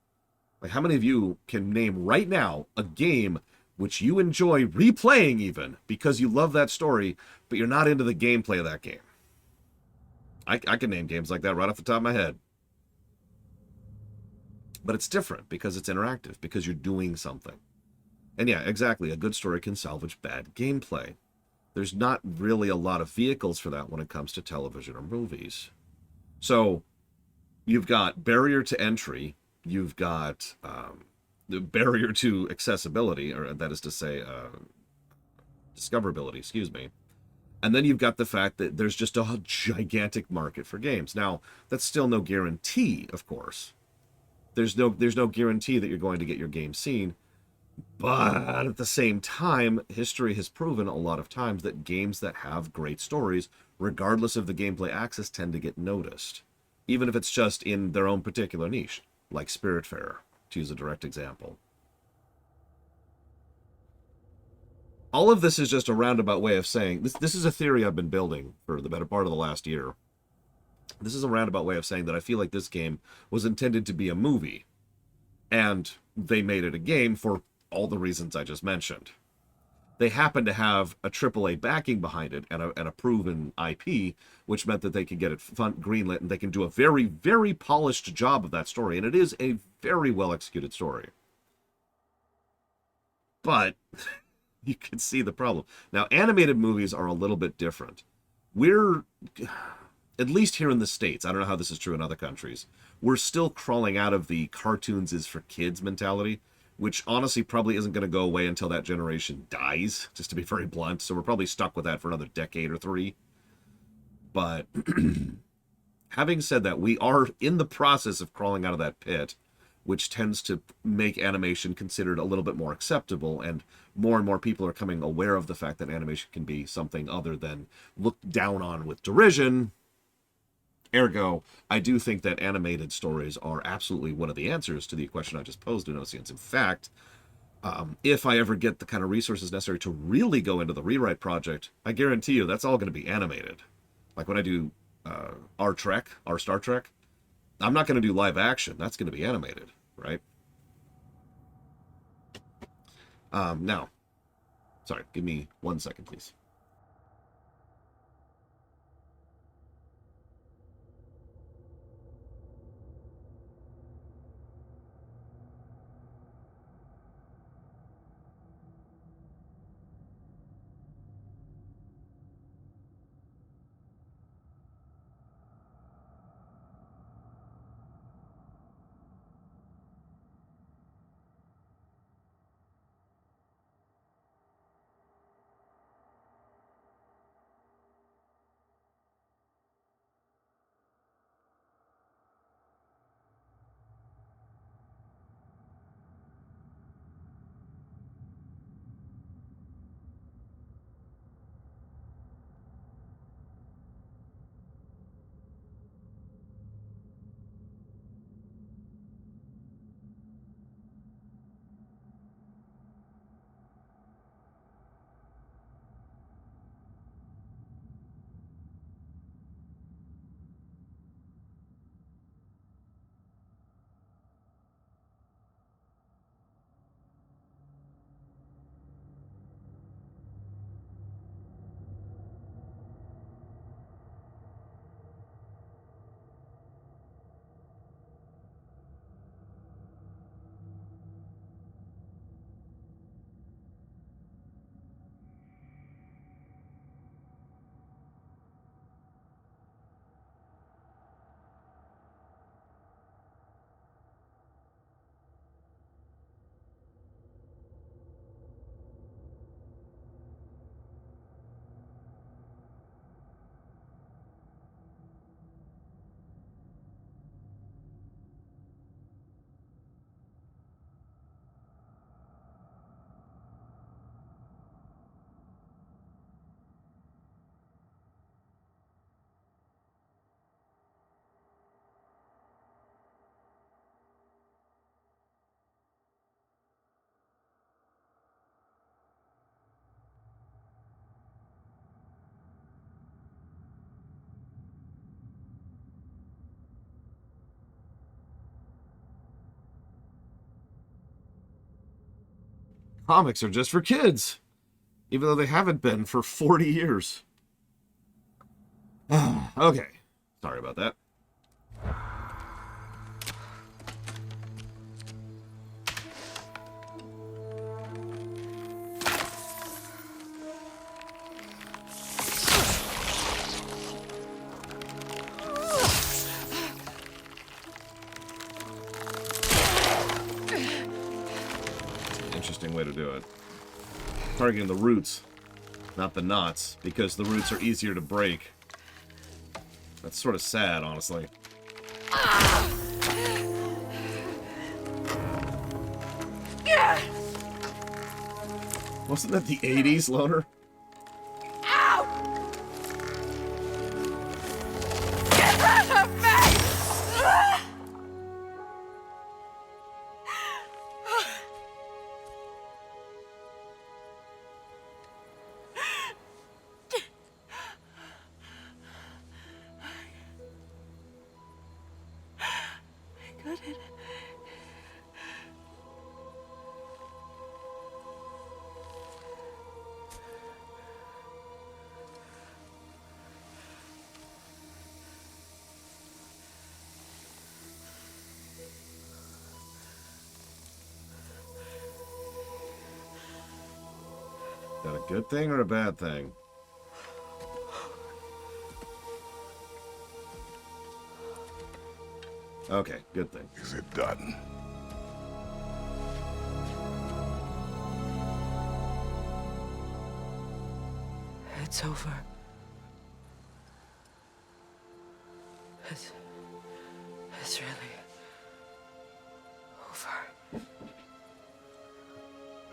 Like, how many of you can name right now a game which you enjoy replaying even because you love that story, but you're not into the gameplay of that game? I can name games like that right off the top of my head. But it's different because it's interactive, because you're doing something. And yeah, exactly, a good story can salvage bad gameplay. There's not really a lot of vehicles for that when it comes to television or movies. So you've got barrier to entry, you've got the barrier to accessibility, or that is to say, discoverability, excuse me. And then you've got the fact that there's just a gigantic market for games. Now, that's still no guarantee, of course. There's no guarantee that you're going to get your game seen. But at the same time, history has proven a lot of times that games that have great stories, regardless of the gameplay access, tend to get noticed. Even if it's just in their own particular niche, like Spiritfarer, to use a direct example. All of this is just a roundabout way of saying, this is a theory I've been building for the better part of the last year. This is a roundabout way of saying that I feel like this game was intended to be a movie, and they made it a game for all the reasons I just mentioned. They happen to have a AAA backing behind it and a proven IP, which meant that they could get it greenlit and they can do a very, very polished job of that story. And it is a very well executed story. But you can see the problem. Now, animated movies are a little bit different. We're, at least here in the States, I don't know how this is true in other countries, we're still crawling out of the cartoons is for kids mentality, which honestly probably isn't going to go away until that generation dies, just to be very blunt. So we're probably stuck with that for another decade or 3. But having said that, we are in the process of crawling out of that pit, which tends to make animation considered a little bit more acceptable, and more people are coming aware of the fact that animation can be something other than looked down on with derision. Ergo, I do think that animated stories are absolutely one of the answers to the question I just posed in Oceans. In fact, if I ever get the kind of resources necessary to really go into the rewrite project, I guarantee you that's all going to be animated. Like when I do our Star Trek, I'm not going to do live action. That's going to be animated, right? Now, sorry, give me 1 second, please. Comics are just for kids, even though they haven't been for 40 years. Okay, sorry about that. interesting way to do it. Targeting the roots, not the knots, because the roots are easier to break. That's sort of sad, honestly. Wasn't that the 80s, Loner? Ow! Get rid of me! I got it. Is that a good thing or a bad thing? Okay, good thing. Is it done? It's over. It's really over.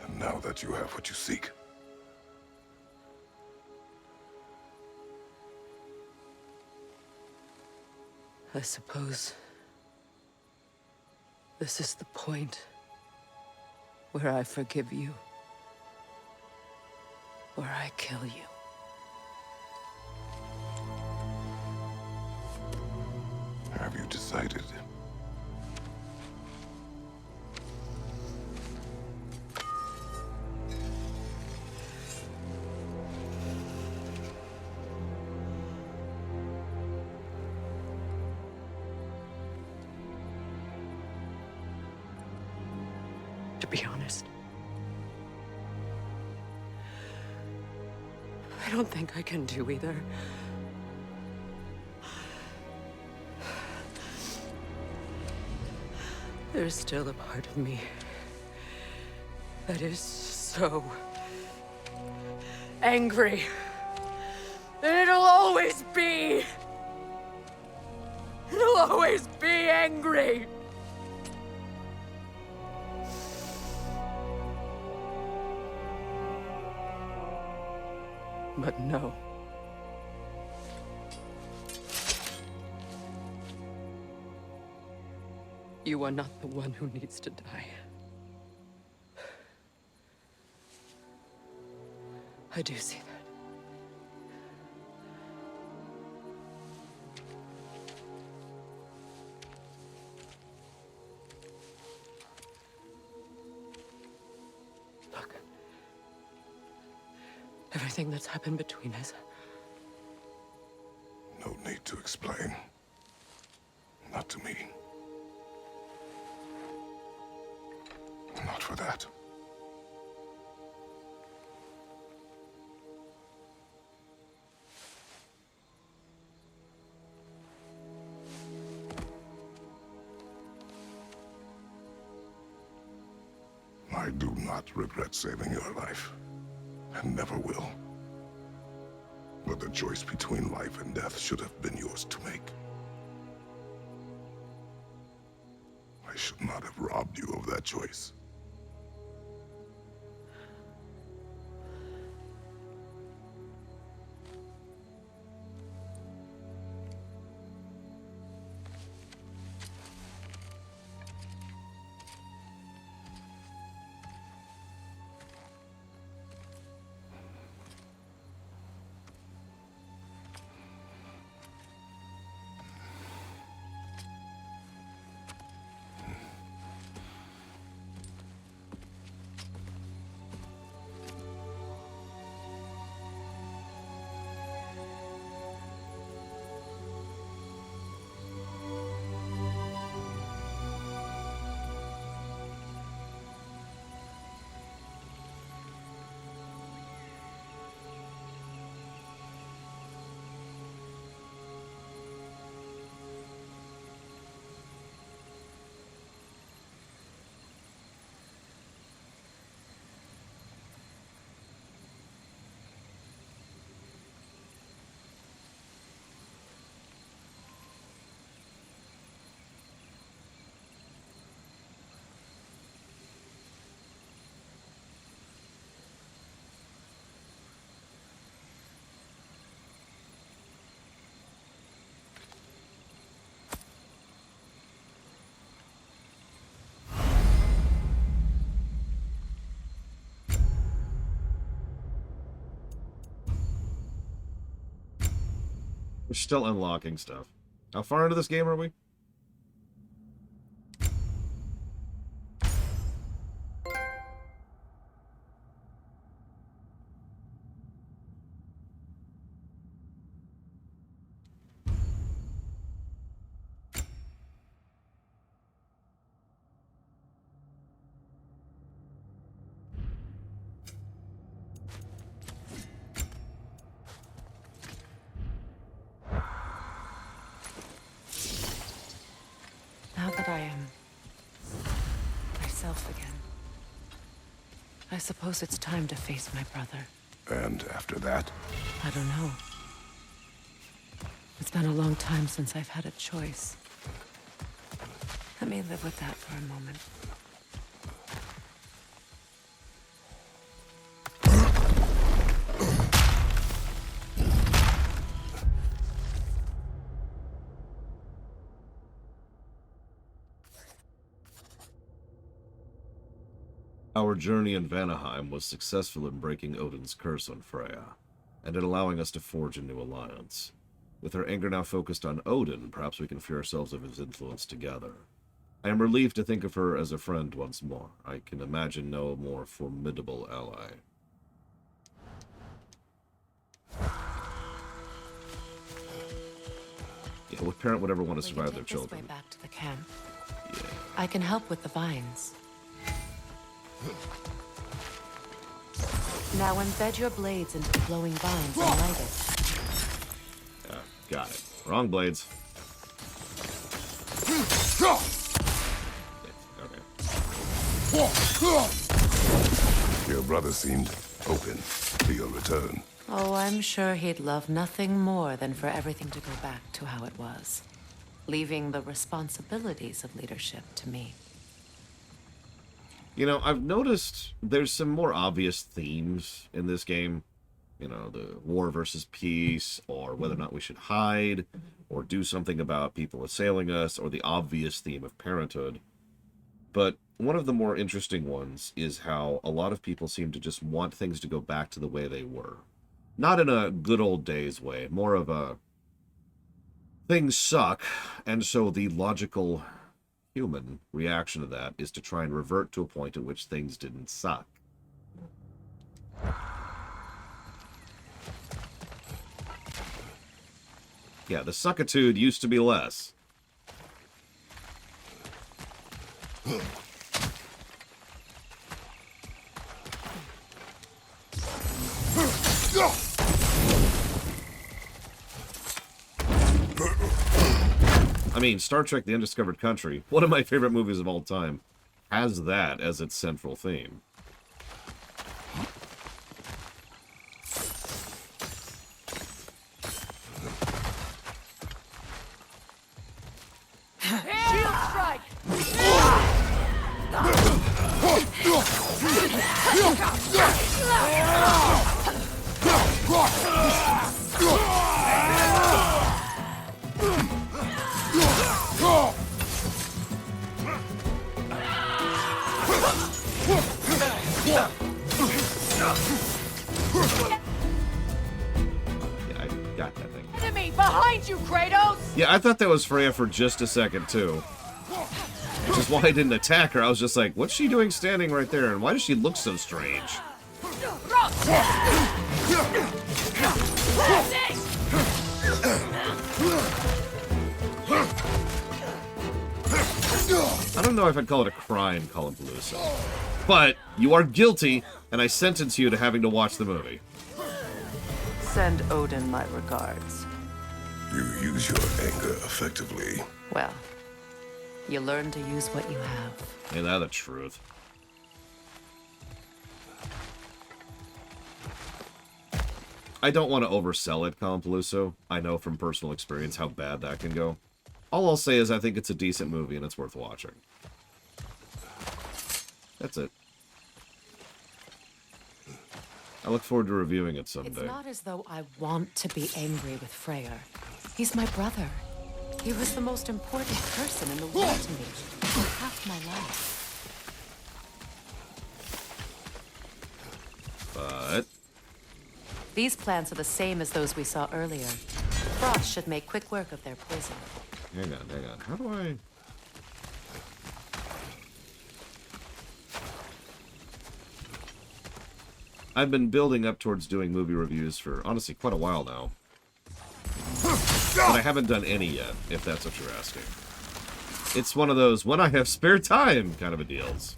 And now that you have what you seek, I suppose this is the point where I forgive you, where I kill you. have you decided? To be honest, I don't think I can do either. There's still a part of me that is so angry that it'll always be. It'll always be angry. But no. You are not the one who needs to die. I do see that. Look. Everything that's happened between us. No need to explain. Not to me. Not for that. I do not regret saving your life, and never will. But the choice between life and death should have been yours to make. I should not have robbed you of that choice. still unlocking stuff. How far into this game are we? Now that I am myself again, I suppose it's time to face my brother. And after that? I don't know. It's been a long time since I've had a choice. Let me live with that for a moment. Our journey in Vanaheim was successful in breaking Odin's curse on Freya, and in allowing us to forge a new alliance. With our anger now focused on Odin, perhaps we can free ourselves of his influence together. I am relieved to think of her as a friend once more. I can imagine no more formidable ally. Yeah, what parent would ever want to survive their children? Way back to the camp. Yeah. I can help with the vines. Now embed your blades into the glowing vines and light it. Got it. Wrong blades. Okay. Your brother seemed open to your return. Oh, I'm sure he'd love nothing more than for everything to go back to how it was, leaving the responsibilities of leadership to me. You know, I've noticed there's some more obvious themes in this game. You know, the war versus peace, or whether or not we should hide, or do something about people assailing us, or the obvious theme of parenthood. But one of the more interesting ones is how a lot of people seem to just want things to go back to the way they were. Not in a good old days way, more of a things suck, and so the logical human reaction to that is to try and revert to a point at which things didn't suck. Yeah, the suckitude used to be less. I mean, Star Trek The Undiscovered Country, one of my favorite movies of all time, has that as its central theme. Shield strike! Yeah, I got that thing. Enemy behind you, Kratos! Yeah, I thought that was Freya for just a second, too. Which is why I didn't attack her. I was just like, what's she doing standing right there? And why does she look so strange? I don't know if I'd call it a crime, Palooza. But you are guilty, and I sentence you to having to watch the movie. Send Odin my regards. You use your anger effectively. Well, you learn to use what you have. Ain't that the truth? I don't want to oversell it, Palooza. I know from personal experience how bad that can go. All I'll say is I think it's a decent movie and it's worth watching. That's it. I look forward to reviewing it someday. It's not as though I want to be angry with Freyr. He's my brother. He was the most important person in the world to me for half my life. But these plants are the same as those we saw earlier. frost should make quick work of their poison. Hang on. How do I... I've been building up towards doing movie reviews for, honestly, quite a while now. But I haven't done any yet, if that's what you're asking. It's one of those, when I have spare time, kind of a deals.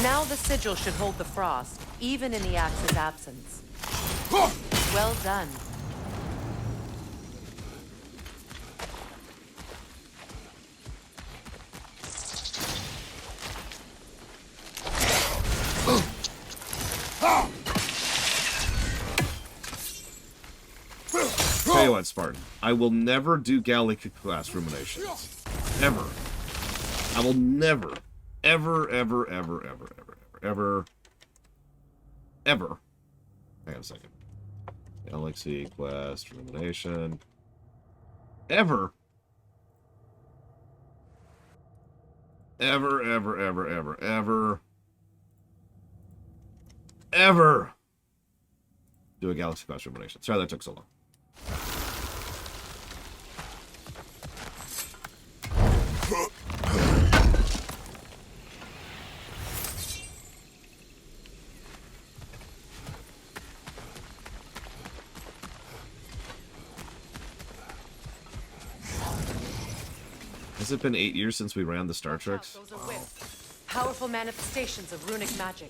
Now the sigil should hold the frost, even in the axe's absence. Well done. Tell you what, Spartan, I will never do Gallic-class ruminations. Ever. I will never, ever. Hang on a second. Galaxy Quest Rumination. Ever do a Galaxy Quest Rumination. Sorry that took so long. Has it been 8 years since we ran the Star Treks? Those are whips. Powerful manifestations of runic magic.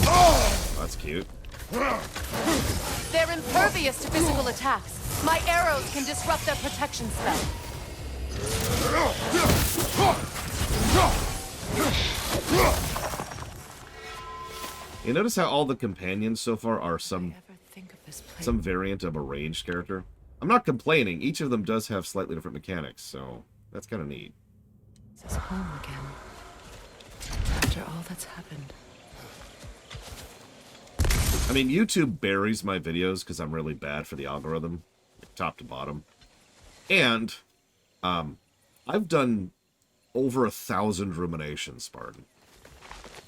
Oh, that's cute. They're impervious to physical attacks. My arrows can disrupt their protection spell. You notice how all the companions so far are some variant of a ranged character? I'm not complaining. Each of them does have slightly different mechanics, so that's kind of neat. This is home again. After all that's happened. I mean, YouTube buries my videos because I'm really bad for the algorithm, top to bottom. And I've done over 1,000 ruminations, Spartan.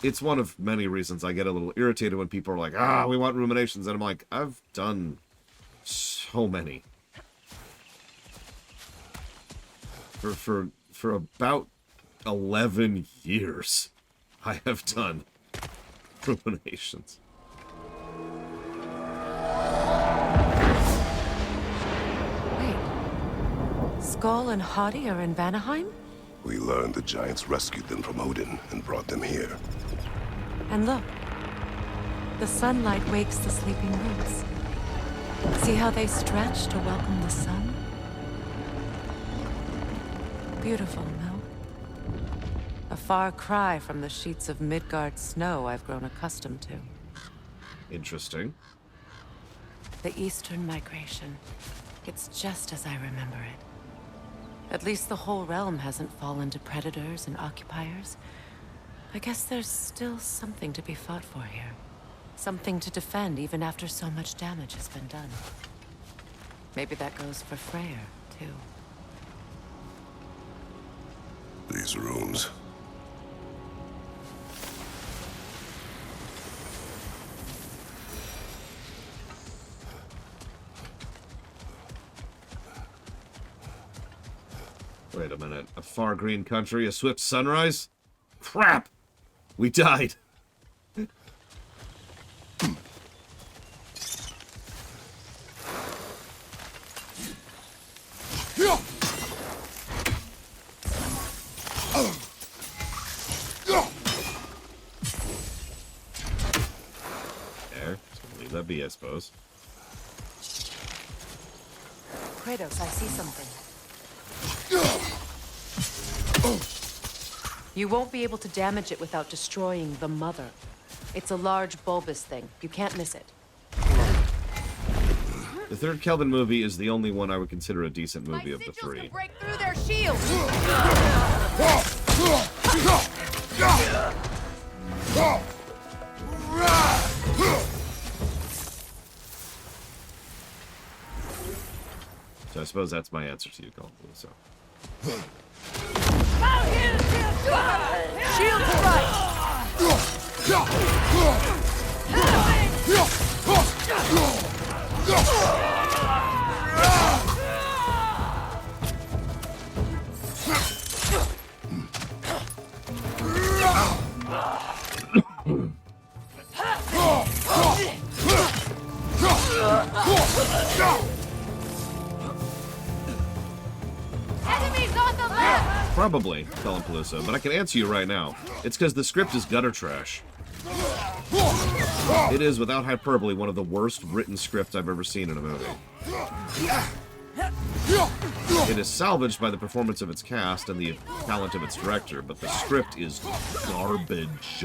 It's one of many reasons I get a little irritated when people are like, we want ruminations. And I'm like, I've done so many. For about 11 years, I have done ruminations. Wait. Skull and Hadi are in Vanaheim? We learned the giants rescued them from Odin and brought them here. And look. The sunlight wakes the sleeping roots. See how they stretch to welcome the sun? Beautiful, no? A far cry from the sheets of Midgard snow I've grown accustomed to. Interesting. The Eastern migration. It's just as I remember it. At least the whole realm hasn't fallen to predators and occupiers. I guess there's still something to be fought for here. Something to defend even after so much damage has been done. Maybe that goes for Freyr, too. These rooms. Wait a minute. A far green country, a swift sunrise? Crap! We died. There. Just leave that be, I suppose. Kratos, I see something. You won't be able to damage it without destroying the mother. It's a large bulbous thing. You can't miss it. The third Kelvin movie is the only one I would consider a decent movie of the three. Break through their shields. So I suppose that's my answer to you, Colin. So. Shield right. Enemies on the left. Probably, Colin Peluso, but I can answer you right now. It's because the script is gutter trash. It is, without hyperbole, one of the worst written scripts I've ever seen in a movie. It is salvaged by the performance of its cast and the talent of its director, but the script is garbage.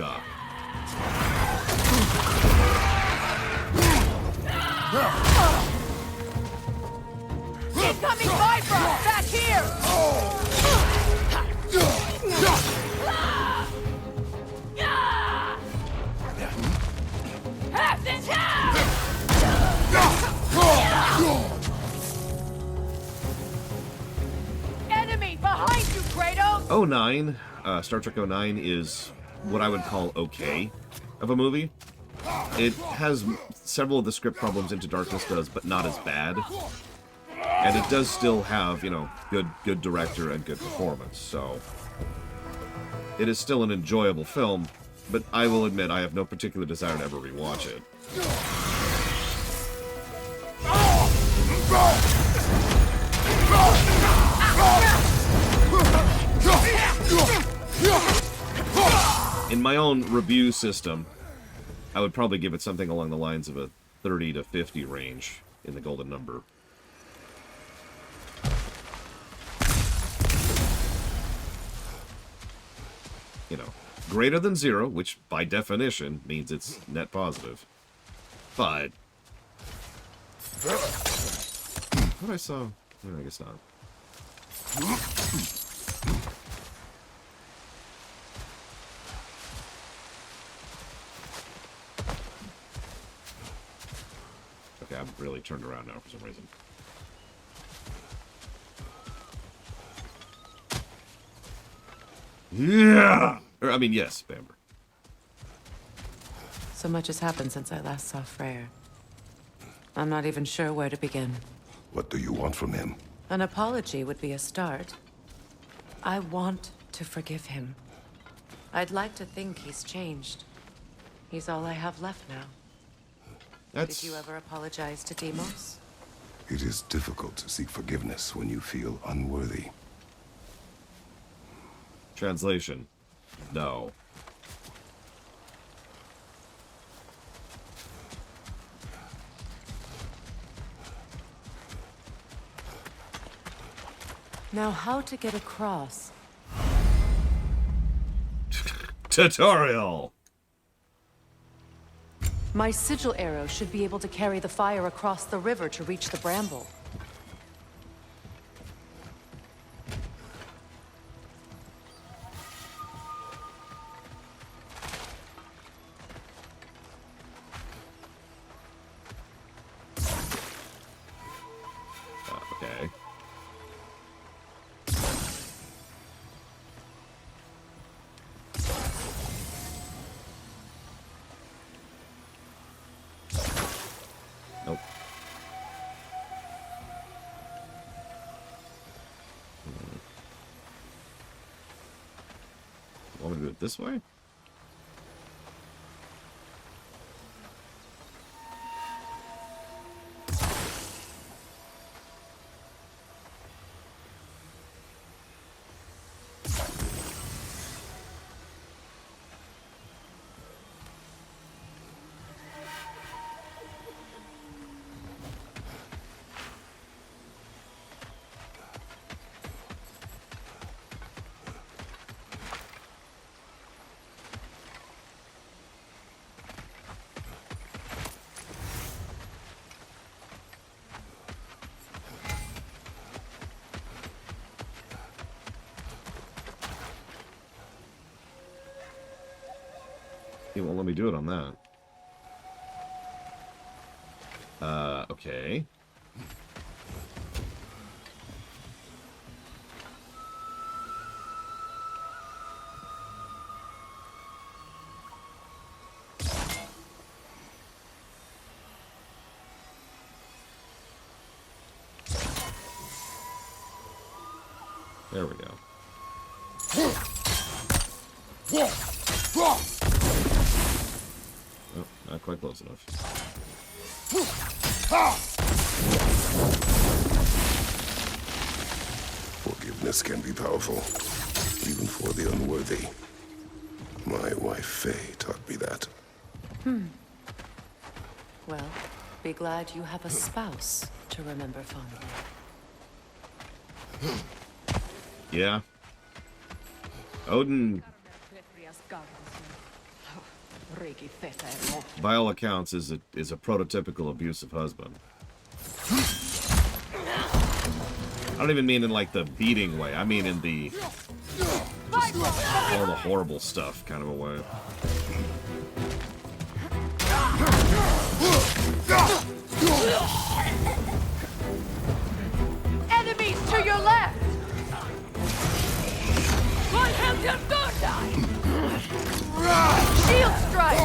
Incoming Viper! Back here! Half the town! Enemy behind you, Kratos! 09, Star Trek 09 is what I would call okay of a movie. It has several of the script problems Into Darkness does, but not as bad. And it does still have, you know, good director and good performance, so it is still an enjoyable film, but I will admit I have no particular desire to ever rewatch it. In my own review system, I would probably give it something along the lines of a 30 to 50 range in the golden number. You know, greater than 0, which by definition means it's net positive. But what I saw, I guess not. Okay, I'm really turned around now for some reason. Yeah! Or, I mean, yes, Bamber. So much has happened since I last saw Freyr. I'm not even sure where to begin. What do you want from him? An apology would be a start. I want to forgive him. I'd like to think he's changed. He's all I have left now. Did you ever apologize to Deimos? It is difficult to seek forgiveness when you feel unworthy. Translation: no. Now, how to get across? Tutorial! My sigil arrow should be able to carry the fire across the river to reach the bramble. Okay. Nope. Want me to do it this way? He won't let me do it on that. Okay. There we go. Oh, not quite close enough. Forgiveness can be powerful, even for the unworthy. My wife, Faye, taught me that. Well, be glad you have a spouse to remember fondly. Yeah. Odin, by all accounts, is a prototypical abusive husband. I don't even mean in like the beating way. I mean in the just all the horrible stuff kind of a way. Enemies to your left! Shield strike!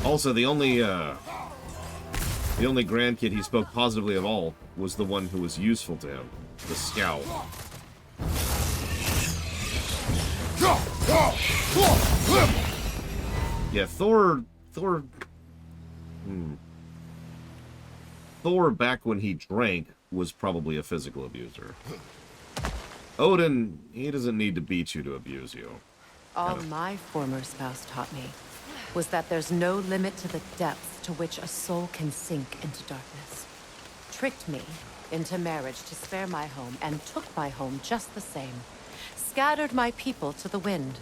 Also, the only grandkid he spoke positively of all was the one who was useful to him, the scout. Yeah, Thor, back when he drank, was probably a physical abuser. Odin, he doesn't need to beat you to abuse you. All my former spouse taught me was that there's no limit to the depths to which a soul can sink into darkness. Tricked me into marriage to spare my home, and took my home just the same. Scattered my people to the wind.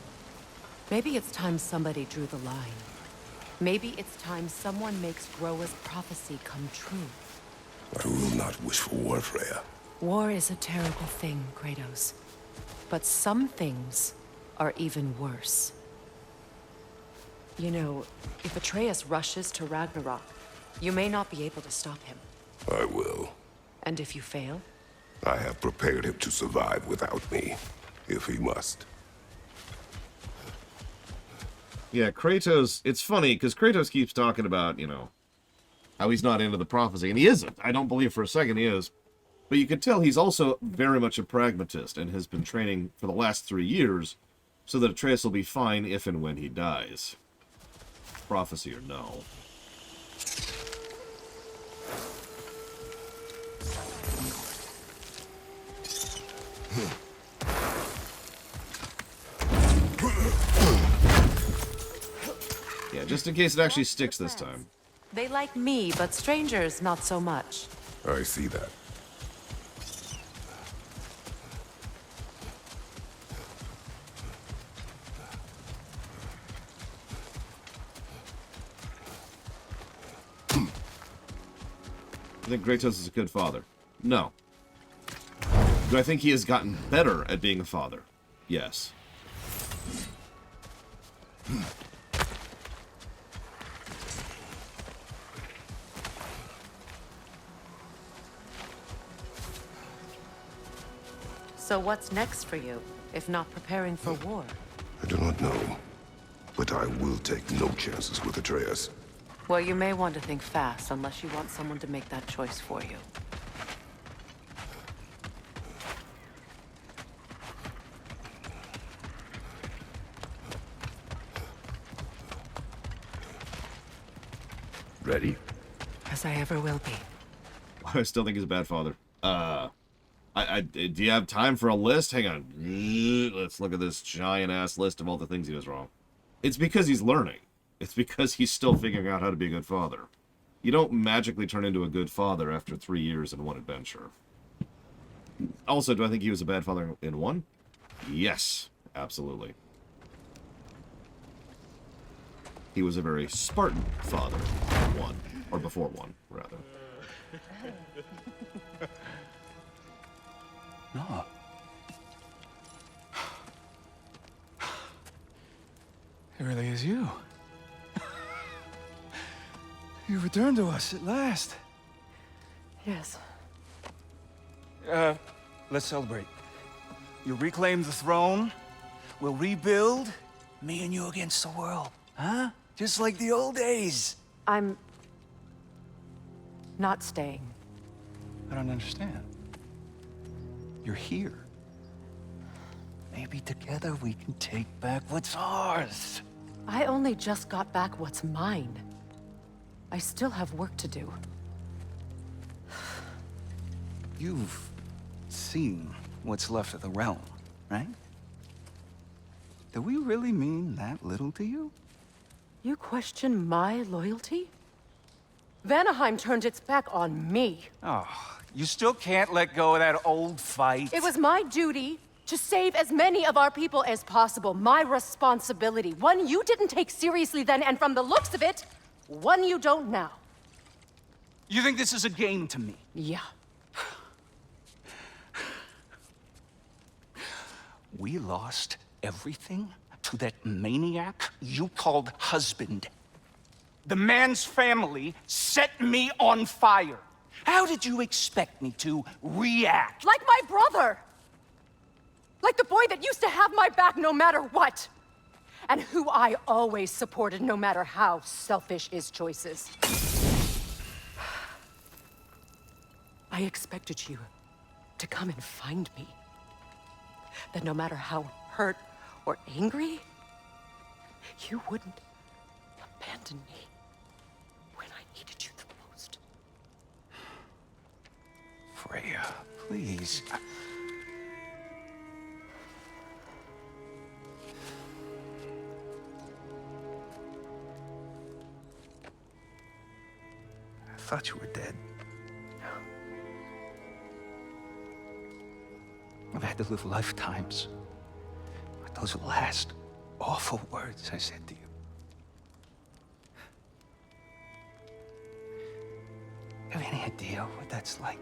Maybe it's time somebody drew the line. Maybe it's time someone makes Groa's prophecy come true. I will not wish for war, Freya. War is a terrible thing, Kratos. But some things are even worse. You know, if Atreus rushes to Ragnarok, you may not be able to stop him. I will. And if you fail? I have prepared him to survive without me, if he must. Yeah, Kratos, it's funny, because Kratos keeps talking about, you know, how he's not into the prophecy, and he isn't. I don't believe for a second he is. But you can tell he's also very much a pragmatist, and has been training for the last 3 years, so that Atreus will be fine if and when he dies. Prophecy or no. Yeah, just in case it actually sticks this time. They like me, but strangers not so much. I see that. I think Kratos is a good father. No. Do I think he has gotten better at being a father? Yes. So what's next for you, if not preparing for war? I do not know, but I will take no chances with Atreus. Well, you may want to think fast, unless you want someone to make that choice for you. Ready? As I ever will be. I still think he's a bad father. Do you have time for a list? Hang on. Let's look at this giant-ass list of all the things he does wrong. It's because he's learning. It's because he's still figuring out how to be a good father. You don't magically turn into a good father after 3 years and one adventure. Also, do I think he was a bad father in 1? Yes, absolutely. He was a very Spartan father in 1, or before 1, rather. No. It really is you. You returned to us at last. Yes. Let's celebrate. You reclaim the throne. We'll rebuild. Me and you against the world. Huh? Just like the old days. I'm not staying. I don't understand. You're here. Maybe together we can take back what's ours. I only just got back what's mine. I still have work to do. You've seen what's left of the realm, right? Do we really mean that little to you? You question my loyalty? Vanaheim turned its back on me. Oh, you still can't let go of that old fight? It was my duty to save as many of our people as possible. My responsibility. One you didn't take seriously then, and from the looks of it, one you don't now. You think this is a game to me? Yeah. We lost everything to that maniac you called husband. The man's family set me on fire. How did you expect me to react? Like my brother! Like the boy that used to have my back no matter what! And who I always supported no matter how selfish his choices. I expected you to come and find me. That no matter how hurt or angry, you wouldn't abandon me when I needed you the most. Freya, please. I thought you were dead. I've had to live lifetimes with those last awful words I said to you. Have any idea what that's like?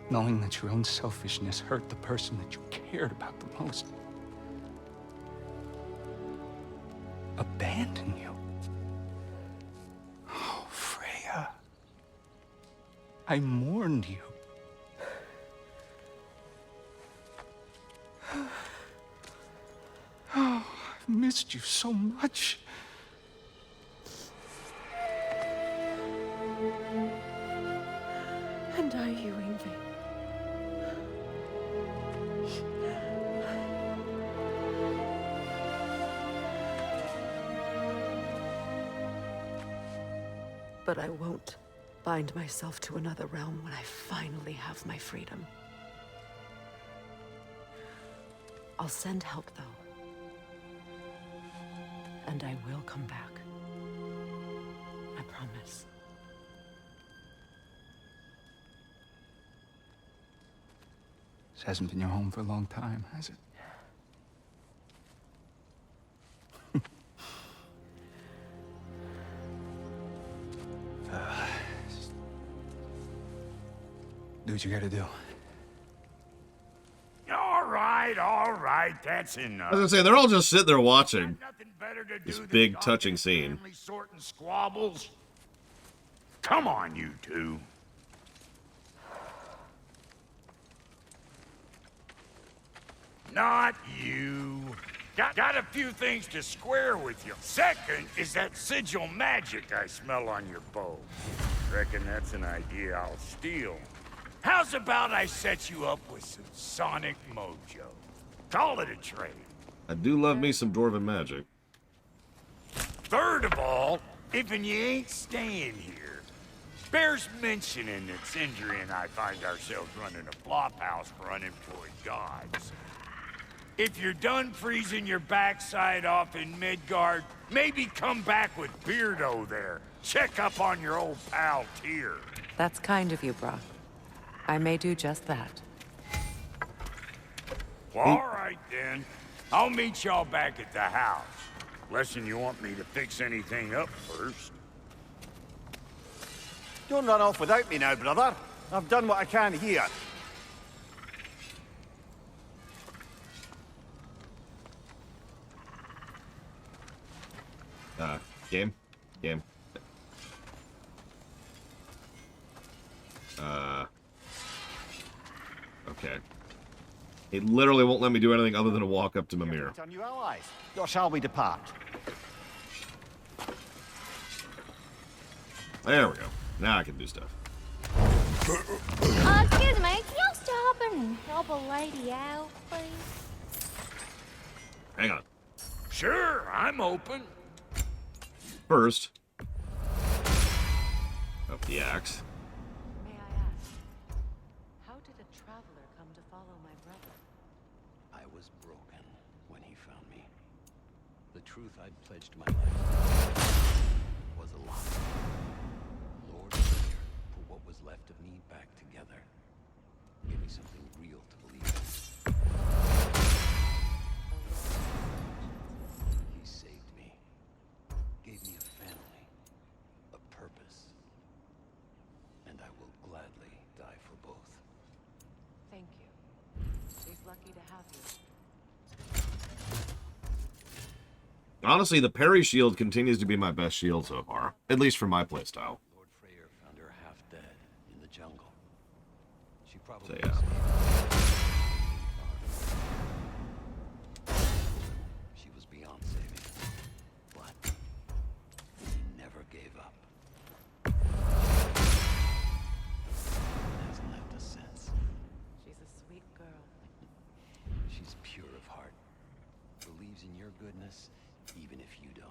Knowing that your own selfishness hurt the person that you cared about the most. Abandon you. Oh, Freya. I mourned you. Oh, I've missed you so much. And I you, Ingvi. But I won't bind myself to another realm when I finally have my freedom. I'll send help, though. And I will come back. I promise. This hasn't been your home for a long time, has it? Do what you gotta do. All right, that's enough. I was gonna say, they're all just sitting there watching Nothing better to do this than big, talk touching and scene. family sorting squabbles. Come on, you two. Not you. Got a few things to square with you. Second is that sigil magic I smell on your bow. Reckon that's an idea I'll steal. How's about I set you up with some sonic mojo? Call it a trade. I do love me some dwarven magic. Third of all, if you ain't staying here, bears mentioning that Sindri and I find ourselves running a flophouse for unemployed gods. If you're done freezing your backside off in Midgard, maybe come back with Beardo there. Check up on your old pal Tyr. That's kind of you, Brock. I may do just that. Well, all right then. I'll meet y'all back at the house. Unless you want me to fix anything up first. Don't run off without me now, brother. I've done what I can here. Game? Okay. It literally won't let me do anything other than to walk up to Mimir. Our new allies. Or shall we depart? There we go. Now I can do stuff. Excuse me, can you stop and help a lady out, please? Hang on. Sure, I'm open. First, up the axe. May I ask, how did a traveler come to follow my brother? I was broken when he found me. The truth I'd pledged my life was a lie. Lord Prayer put what was left of me back together. Give me something real to believe in. He saved me. Gave me a family. A purpose. And I will gladly die for both. Thank you. He's lucky to have you. Honestly, the parry shield continues to be my best shield so far. At least for my playstyle. Lord Freyr found her half dead in the jungle. She probably So, yeah. She was beyond saving. But he never gave up. Hasn't left us since. She's a sweet girl. She's pure of heart. Believes in your goodness, even if you don't.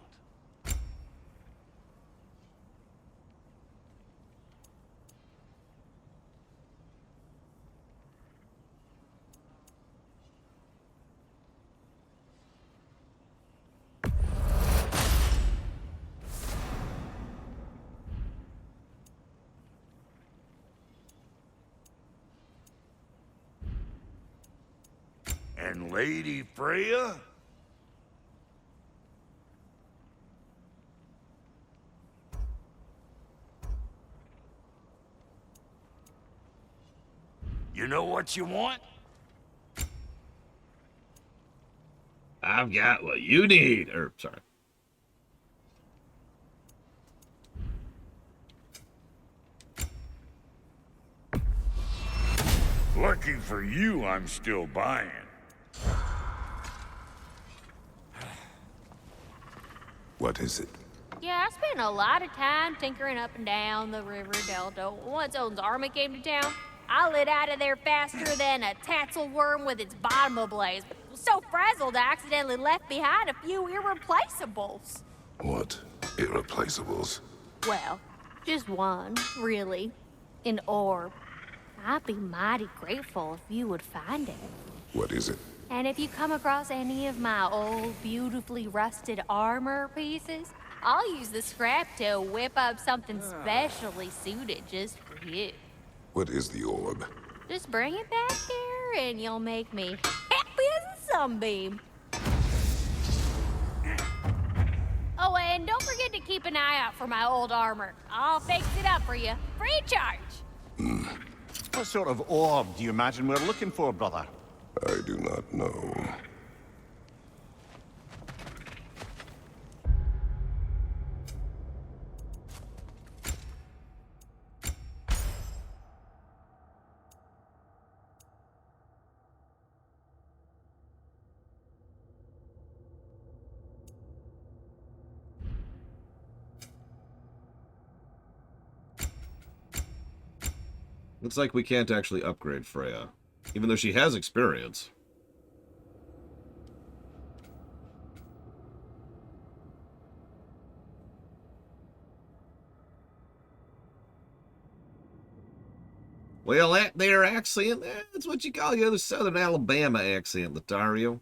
And Lady Freya? You know what you want? I've got what you need. Or, sorry. Lucky for you, I'm still buying. What is it? Yeah, I spent a lot of time tinkering up and down the river delta. Once Odin's army came to town, I lit out of there faster than a tassel worm with its bottom ablaze. But was so frazzled I accidentally left behind a few irreplaceables. What? Irreplaceables? Well, just one, really. An orb. I'd be mighty grateful if you would find it. What is it? And if you come across any of my old, beautifully rusted armor pieces, I'll use the scrap to whip up something specially suited just for you. What is the orb? Just bring it back here and you'll make me happy as a sunbeam. Oh, and don't forget to keep an eye out for my old armor. I'll fix it up for you, free charge. What sort of orb do you imagine we're looking for, brother? I do not know. Looks like we can't actually upgrade Freya, even though she has experience. Well, that there accent, that's what you call the other Southern Alabama accent, Lothario.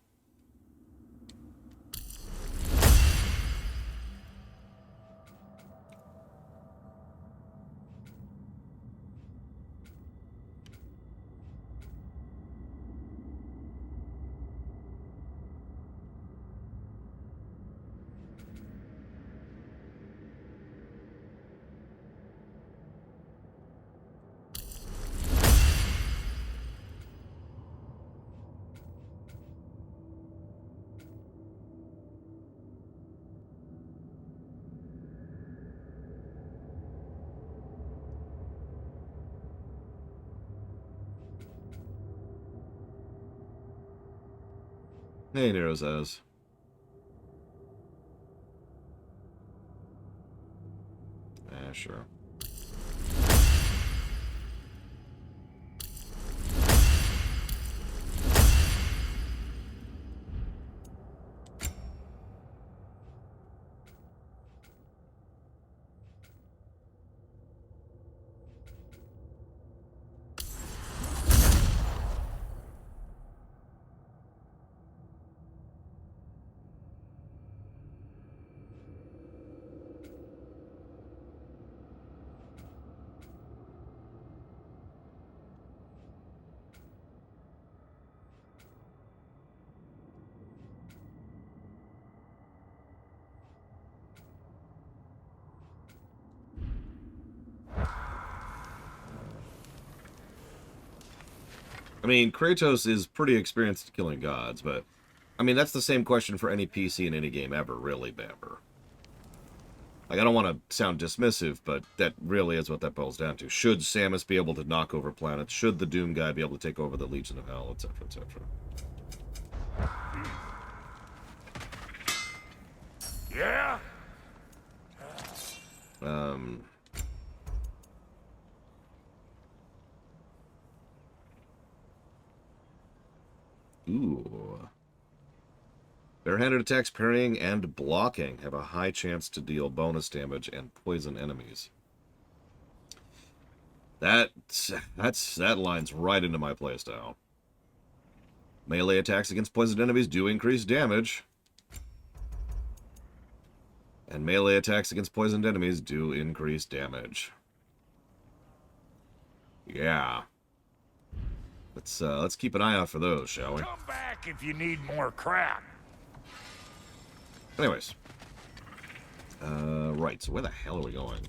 Hey, Nero's eyes. Sure. I mean, Kratos is pretty experienced at killing gods, but I mean, that's the same question for any PC in any game ever, really, Bamber. Like, I don't want to sound dismissive, but that really is what that boils down to. Should Samus be able to knock over planets? Should the Doom guy be able to take over the Legion of Hell, etc., etc.? Yeah? Ooh. Barehanded attacks, parrying, and blocking have a high chance to deal bonus damage and poison enemies. That lines right into my playstyle. Melee attacks against poisoned enemies do increase damage. And melee attacks against poisoned enemies do increase damage. Yeah. Let's keep an eye out for those, shall we? Come back if you need more crap. Anyways. Right, so where the hell are we going?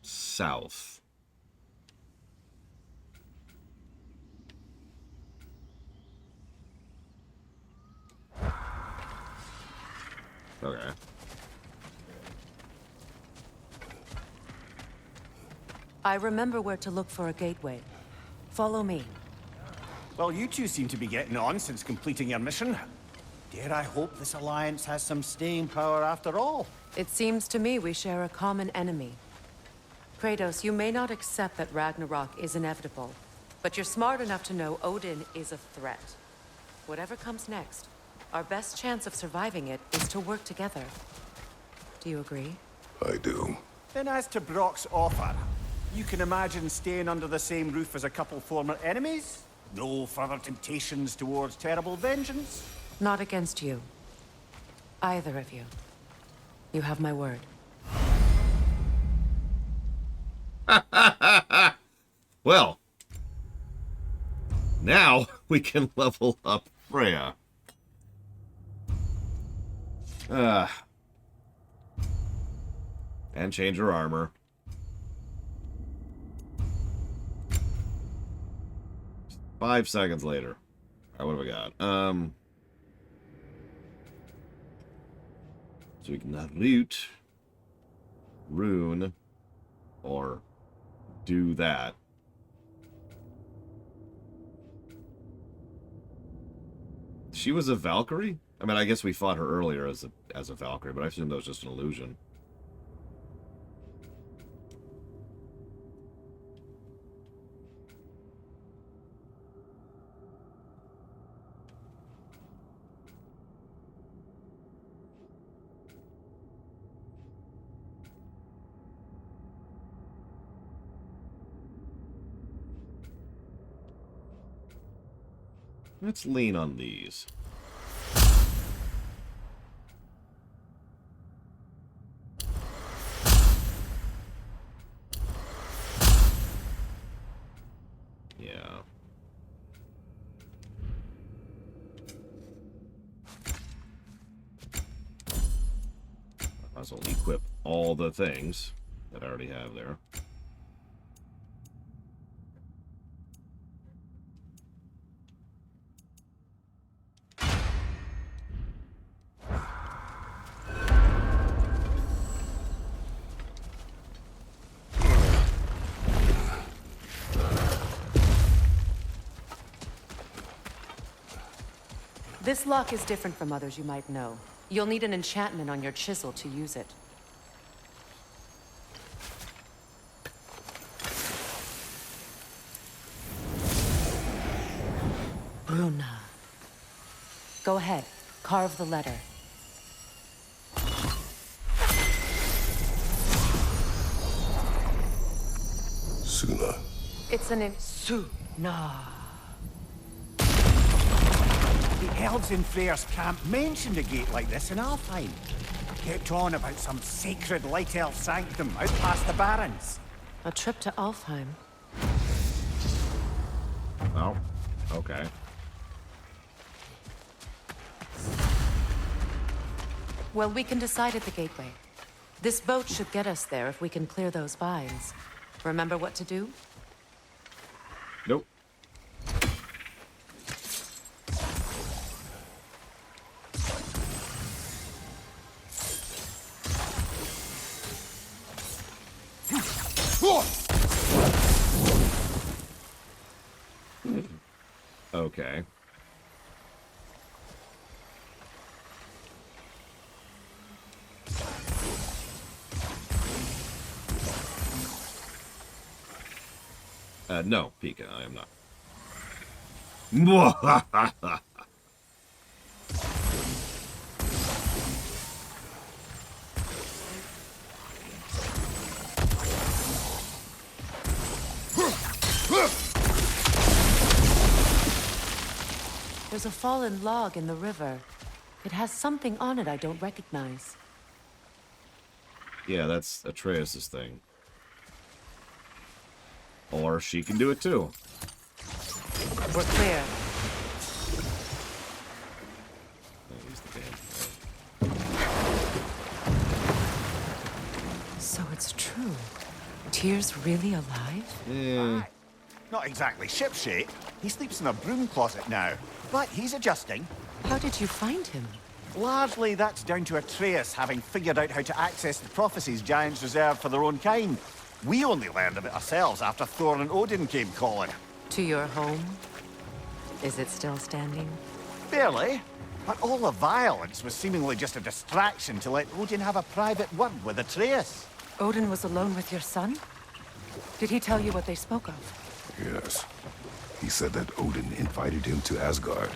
South. Okay. I remember where to look for a gateway. Follow me. Well, you two seem to be getting on since completing your mission. Dare I hope this alliance has some staying power after all? It seems to me we share a common enemy. Kratos, you may not accept that Ragnarok is inevitable, but you're smart enough to know Odin is a threat. Whatever comes next, our best chance of surviving it is to work together. Do you agree? I do. Then as to Brock's offer, you can imagine staying under the same roof as a couple former enemies? No further temptations towards terrible vengeance? Not against you. Either of you. You have my word. Well, now we can level up Freya. And change her armor. Five seconds later. Alright, what have we got? So we can root, rune, or do that. She was a Valkyrie? I mean, I guess we fought her earlier as a Valkyrie, but I assume that was just an illusion. Let's lean on these. Yeah. Might as well equip all the things that I already have there. This lock is different from others you might know. You'll need an enchantment on your chisel to use it. Bruna. Go ahead. Carve the letter. Suna. It's an Suna. The elves in Freyr's camp mentioned a gate like this in Alfheim. Kept on about some sacred light elf sanctum out past the barrens. A trip to Alfheim. Oh, okay. Well, we can decide at the gateway. This boat should get us there if we can clear those vines. Remember what to do? Nope. Okay. No, Pika, I am not. There's a fallen log in the river. It has something on it I don't recognize. Yeah, that's Atreus' thing. Or she can do it too. We're clear. So it's true. Tyr's really alive? Yeah. Not exactly shipshape. He sleeps in a broom closet now. But he's adjusting. How did you find him? Largely, that's down to Atreus having figured out how to access the prophecies giants reserve for their own kind. We only learned of it ourselves after Thor and Odin came calling. To your home? Is it still standing? Barely. But all the violence was seemingly just a distraction to let Odin have a private word with Atreus. Odin was alone with your son? Did he tell you what they spoke of? Yes. He said that Odin invited him to Asgard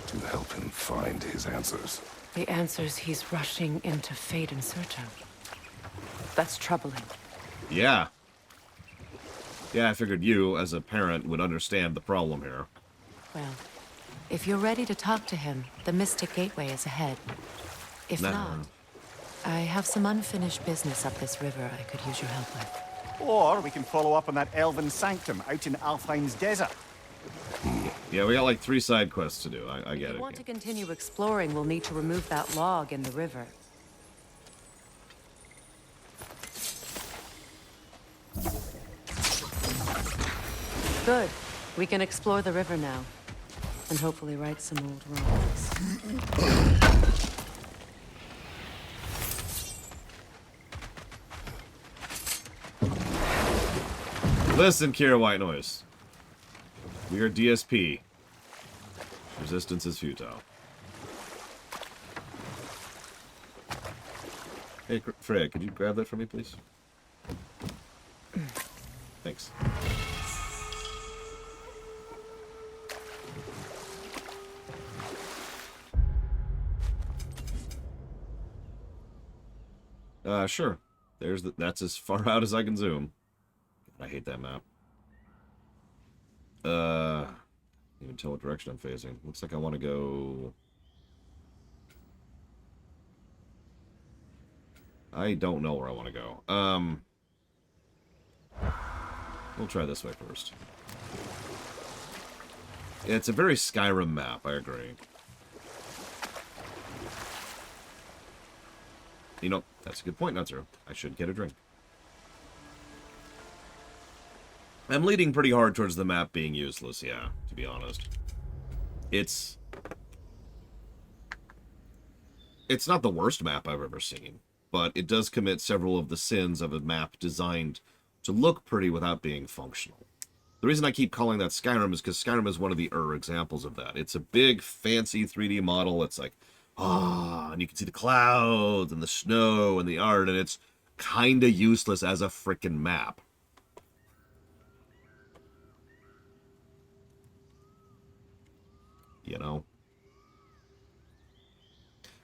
to help him find his answers. The answers he's rushing into fate in search of. That's troubling. Yeah. Yeah, I figured you, as a parent, would understand the problem here. Well, if you're ready to talk to him, the Mystic Gateway is ahead. If not, I have some unfinished business up this river I could use your help with. Or we can follow up on that elven sanctum out in Alfheim's desert. Yeah, we got like 3 side quests to do. I get If it. you want to continue exploring, we'll need to remove that log in the river. Good. We can explore the river now. And hopefully right some old wrongs. Listen, Kira White Noise. We are DSP. Resistance is futile. Hey, Freya, could you grab that for me, please? Thanks. Sure. That's as far out as I can zoom. I hate that map. Even tell what direction I'm facing. Looks like I want to go... I don't know where I want to go. We'll try this way first. Yeah, it's a very Skyrim map, I agree. You know, that's a good point, Nutzer. I should get a drink. I'm leading pretty hard towards the map being useless, yeah, to be honest. It's not the worst map I've ever seen, but it does commit several of the sins of a map designed to look pretty without being functional. The reason I keep calling that Skyrim is because Skyrim is one of the examples of that. It's a big, fancy 3D model. It's like, and you can see the clouds and the snow and the art, and it's kind of useless as a frickin' map. You know?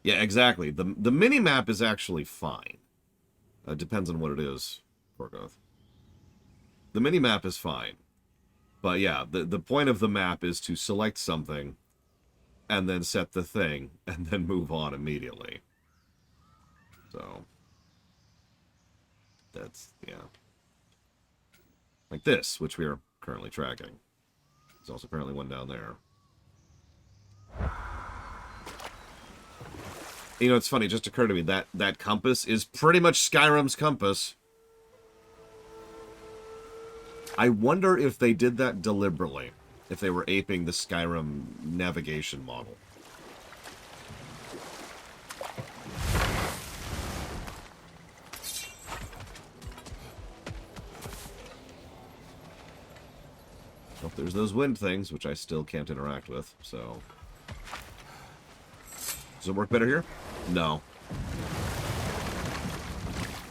Yeah, exactly. The mini-map is actually fine. Depends on what it is, Korgoth. The mini-map is fine. But yeah, the point of the map is to select something, and then set the thing, and then move on immediately. So, that's, yeah. Like this, which we are currently tracking. There's also apparently one down there. You know, it's funny, it just occurred to me, that compass is pretty much Skyrim's compass. I wonder if they did that deliberately, if they were aping the Skyrim navigation model. Well, there's those wind things, which I still can't interact with, so... Does it work better here? No.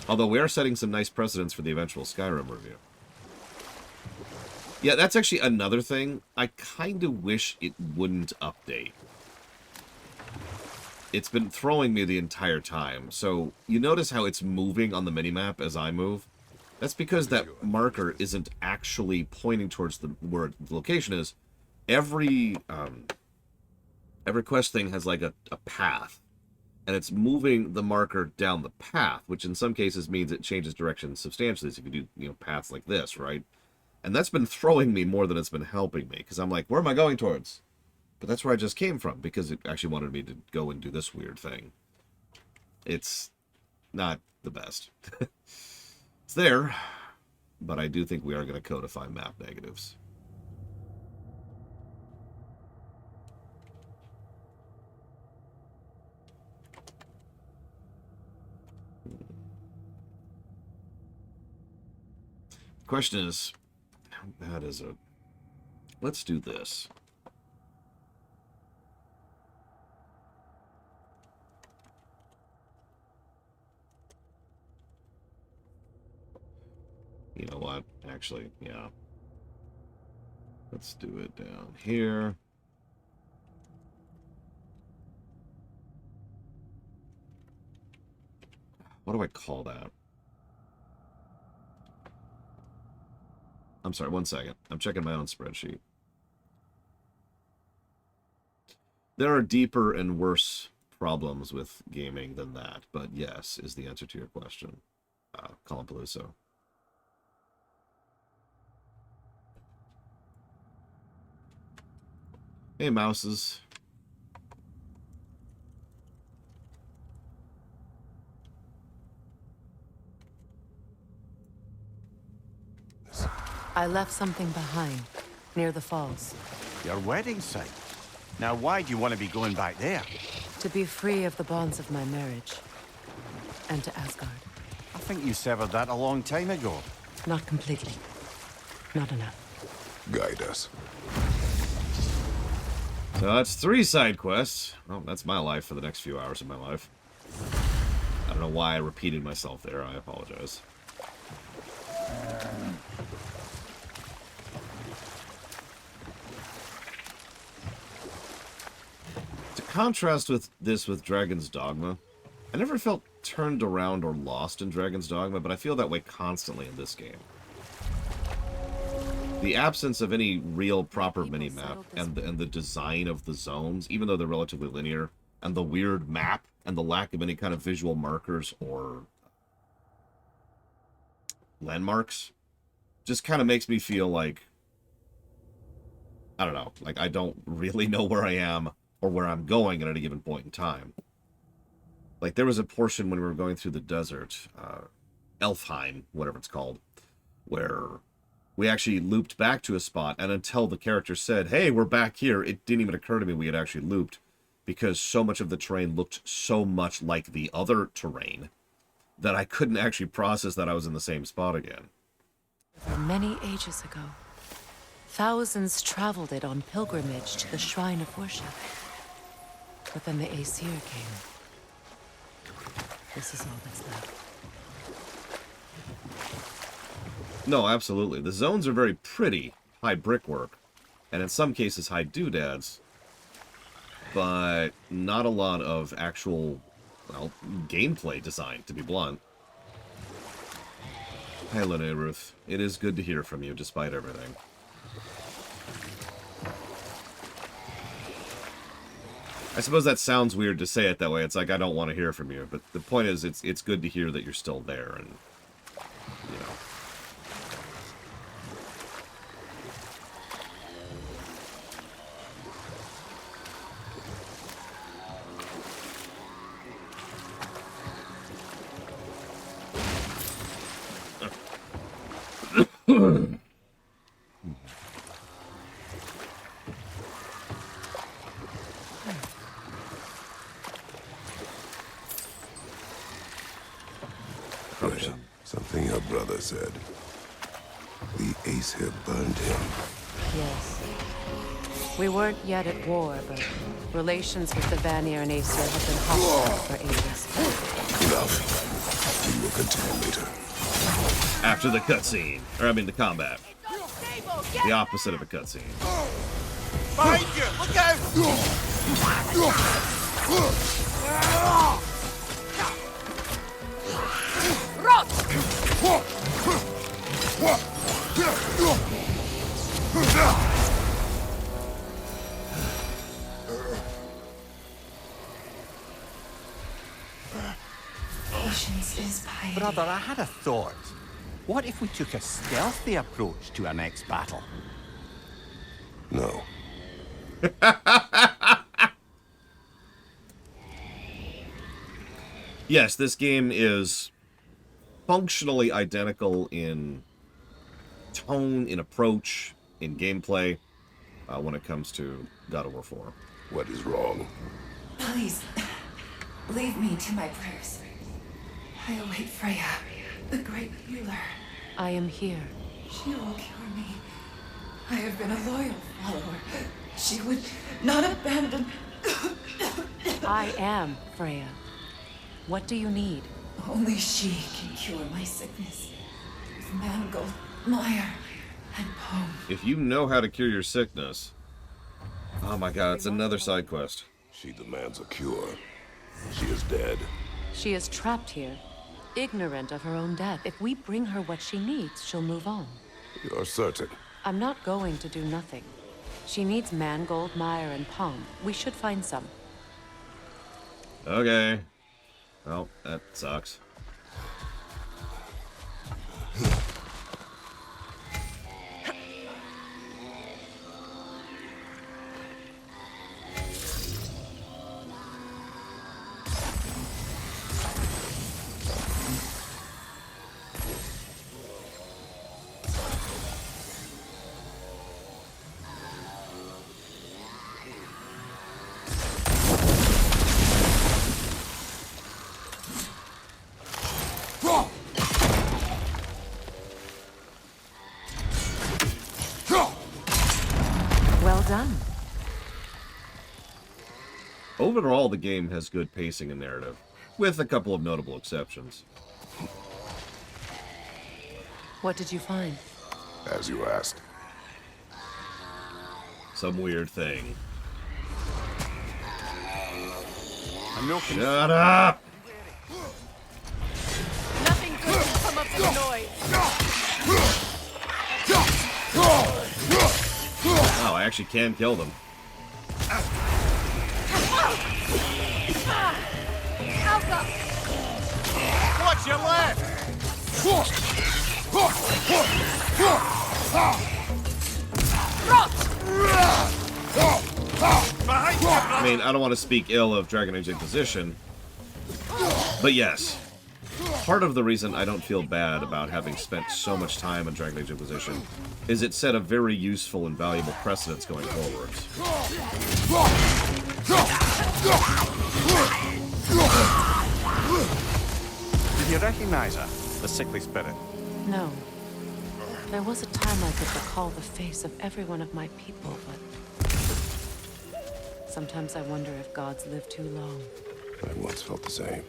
Although we are setting some nice precedents for the eventual Skyrim review. Yeah, that's actually another thing. I kind of wish it wouldn't update. It's been throwing me the entire time. So, you notice how it's moving on the minimap as I move? That's because that marker isn't actually pointing towards where the location is. Every quest thing has like a path. And it's moving the marker down the path, which in some cases means it changes direction substantially. So if you do, paths like this, right? And that's been throwing me more than it's been helping me. Because I'm like, where am I going towards? But that's where I just came from. Because it actually wanted me to go and do this weird thing. It's not the best. It's there. But I do think we are going to codify map negatives. Question is, how bad is it? Let's do this. You know what? Actually, yeah. Let's do it down here. What do I call that? I'm sorry, one second. I'm checking my own spreadsheet. There are deeper and worse problems with gaming than that, but yes, is the answer to your question. Colin Peluso. Hey, mouses. I left something behind, near the falls. Your wedding site. Now, why do you want to be going back there? To be free of the bonds of my marriage. And to Asgard. I think you severed that a long time ago. Not completely. Not enough. Guide us. So that's 3 side quests. Well, that's my life for the next few hours of my life. I don't know why I repeated myself there. I apologize. To contrast with Dragon's Dogma, I never felt turned around or lost in Dragon's Dogma, but I feel that way constantly in this game. the absence of any real proper mini-map and the design of the zones, even though they're relatively linear, and the weird map and the lack of any kind of visual markers or landmarks just kind of makes me feel like, I don't know, like I don't really know where I am or where I'm going at any given point in time. Like, there was a portion when we were going through the desert, Elfheim, whatever it's called, where we actually looped back to a spot, and until the character said, hey, we're back here, it didn't even occur to me we had actually looped, because so much of the terrain looked so much like the other terrain that I couldn't actually process that I was in the same spot again. Many ages ago, thousands traveled it on pilgrimage to the shrine of worship. But then the Aesir came. This is all that's left. No, absolutely. The zones are very pretty, high brickwork, and in some cases high doodads, but not a lot of actual, well, gameplay design, to be blunt. Hi, Lene Ruth. It is good to hear from you, despite everything. I suppose that sounds weird to say it that way. It's like, I don't want to hear from you, but the point is, it's good to hear that you're still there, and, you know. Something your brother said. The Aesir burned him. Yes. We weren't yet at war, but relations with the Vanir and Aesir have been hostile for ages. Enough. We will continue later. After the cutscene. Or, I mean, the combat. The opposite of a cutscene. Behind you! Look out! Rot! Patience is pain. Brother, I had a thought. What if we took a stealthy approach to our next battle? No. Yes, this game is functionally identical in tone, in approach, in gameplay, when it comes to God of War 4. What is wrong? Please, leave me to my prayers. I await Freya, the great healer. I am here. She will cure me. I have been a loyal follower. She would not abandon... I am Freya. What do you need? Only she can cure my sickness. With mangold, mire, and poem. If you know how to cure your sickness... Oh my god, it's another side quest. She demands a cure. She is dead. She is trapped here, ignorant of her own death. If we bring her what she needs, she'll move on. You're certain? I'm not going to do nothing. She needs mangold, mire, and palm. We should find some. Okay. Well, that sucks. Well done. Overall, the game has good pacing and narrative, with a couple of notable exceptions. What did you find? As you asked. Some weird thing. Shut up! Nothing good can come up with noise. I actually can kill them. What's your left? I mean, I don't want to speak ill of Dragon Age Inquisition, but yes, part of the reason I don't feel bad about having spent so much time on Dragon Age Inquisition is it set a very useful and valuable precedence going forwards. Did you recognize her? The sickly spirit? No. There was a time I could recall the face of every one of my people, but sometimes I wonder if gods live too long. I once felt the same.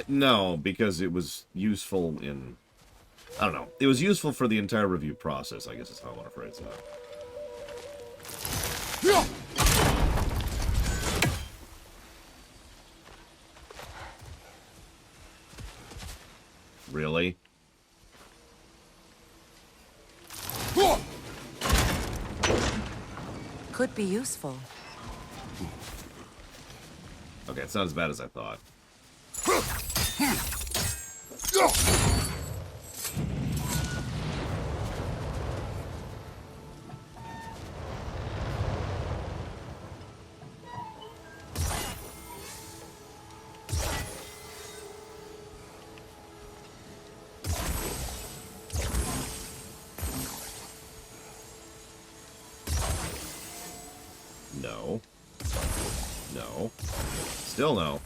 No, because it was useful in... I don't know. It was useful for the entire review process, I guess is how I want to phrase that. Really? Could be useful. Okay, it's not as bad as I thought. No. No. Still no.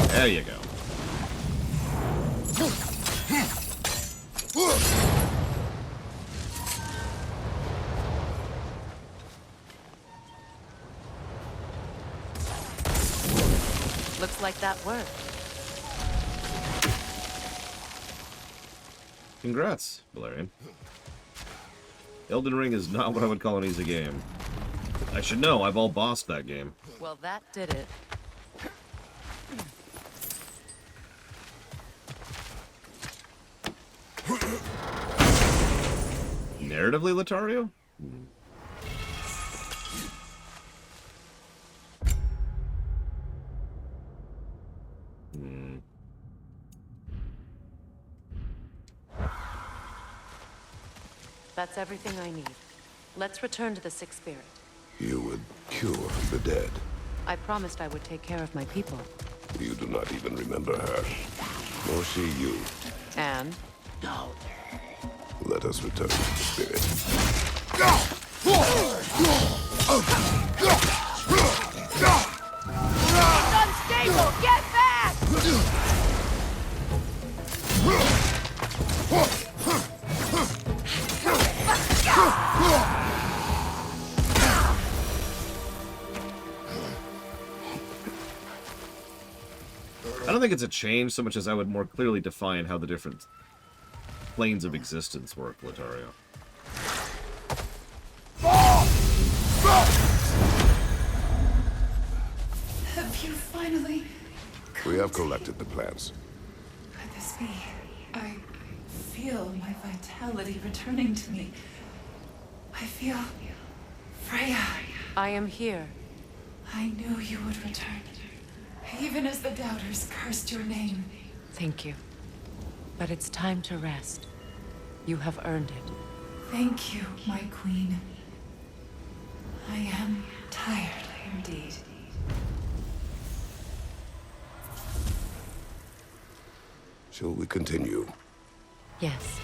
There you go. Looks like that worked. Congrats, Valerian. Elden Ring is not what I would call an easy game. I should know, I've all bossed that game. Well, that did it. Narratively, Lothario? That's everything I need. Let's return to the Sick Spirit. You would cure the dead. I promised I would take care of my people. You do not even remember her, nor she you. And? Let us return to the spirit. It's unstable! Get back! I don't think it's a change so much as I would more clearly define how the different planes of existence work, Lothario. Have you finally... We have collected the plans. Could this be? I feel my vitality returning to me. I feel... Freya. I am here. I knew you would return. Even as the doubters cursed your name. Thank you. But it's time to rest. You have earned it. Thank you, my queen. I am tired indeed. Shall we continue? Yes.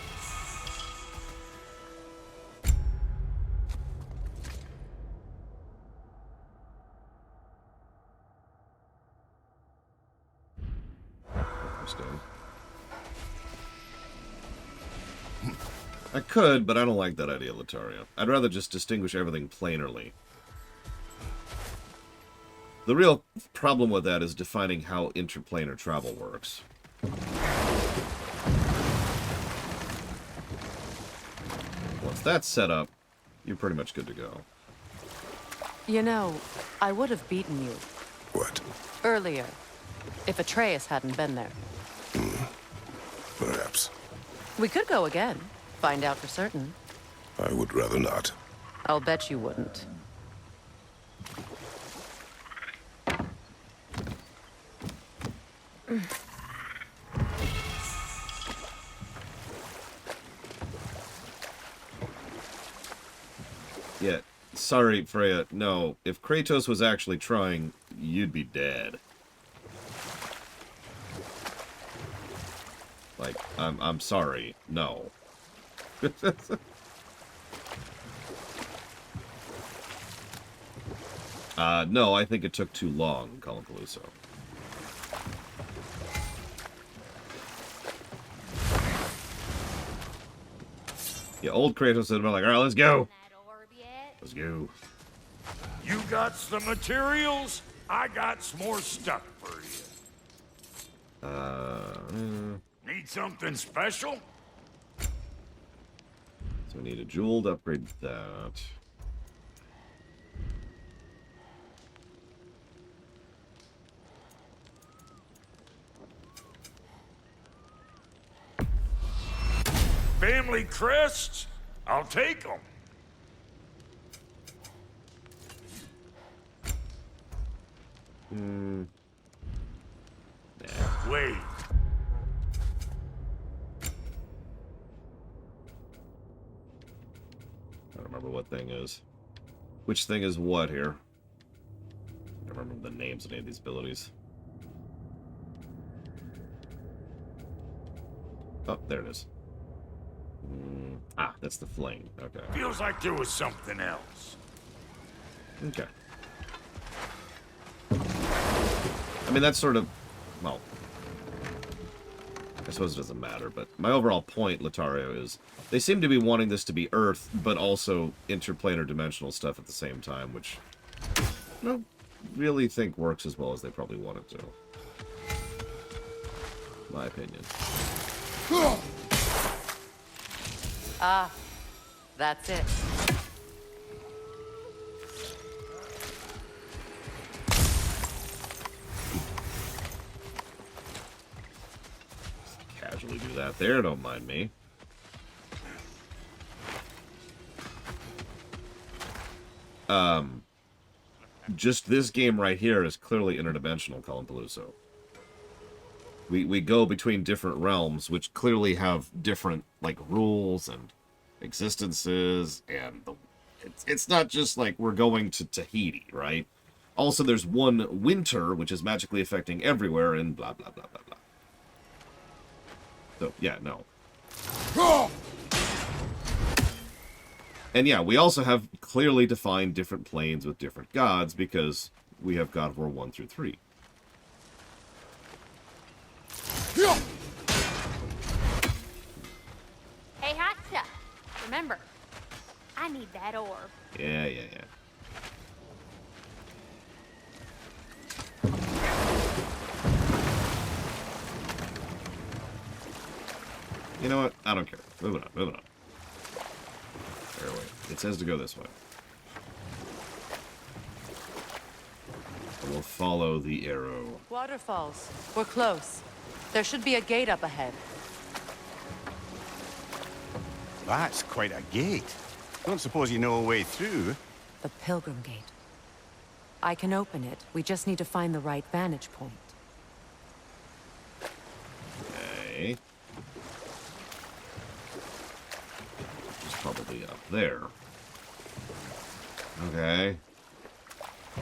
Interesting. I could, but I don't like that idea, Lothario. I'd rather just distinguish everything plainly. The real problem with that is defining how interplanar travel works. Once that's set up, you're pretty much good to go. You know, I would have beaten you. What? Earlier. If Atreus hadn't been there. Perhaps. We could go again. Find out for certain. I would rather not. I'll bet you wouldn't. Yeah, sorry, Freya. No, if Kratos was actually trying, you'd be dead. Like, I'm sorry. No. No, I think it took too long, Columpaluso. Yeah, old Kratos had been like, alright, let's go. Let's go. You got some materials, I got some more stuff for you. Need something special? So we need a jewel to upgrade that. Family crests? I'll take them. Wait. I don't remember what thing is. Which thing is what here? I don't remember the names of any of these abilities. Oh, there it is. That's the fling. Okay. Feels like there was something else. Okay. I mean, that's sort of... Well... I suppose it doesn't matter, but my overall point, Lothario, is they seem to be wanting this to be Earth, but also interplanar dimensional stuff at the same time, which I don't really think works as well as they probably want it to. My opinion. Ah, that's it. Casually do that there, don't mind me. Just this game right here is clearly interdimensional, Columpaluso. We go between different realms, which clearly have different, like, rules and existences, and it's not just like we're going to Tahiti, right? Also, there's one winter, which is magically affecting everywhere, and blah, blah, blah, blah, blah. So, yeah, no. And yeah, we also have clearly defined different planes with different gods, because we have God of War 1 through 3. Hey, Hotcha. Remember, I need that orb. Yeah. You know what? I don't care. Moving on. There, wait. It says to go this way. I will follow the arrow. Waterfalls. We're close. There should be a gate up ahead. That's quite a gate. Don't suppose you know a way through? The Pilgrim Gate. I can open it. We just need to find the right vantage point. Okay. It's probably up there. Okay.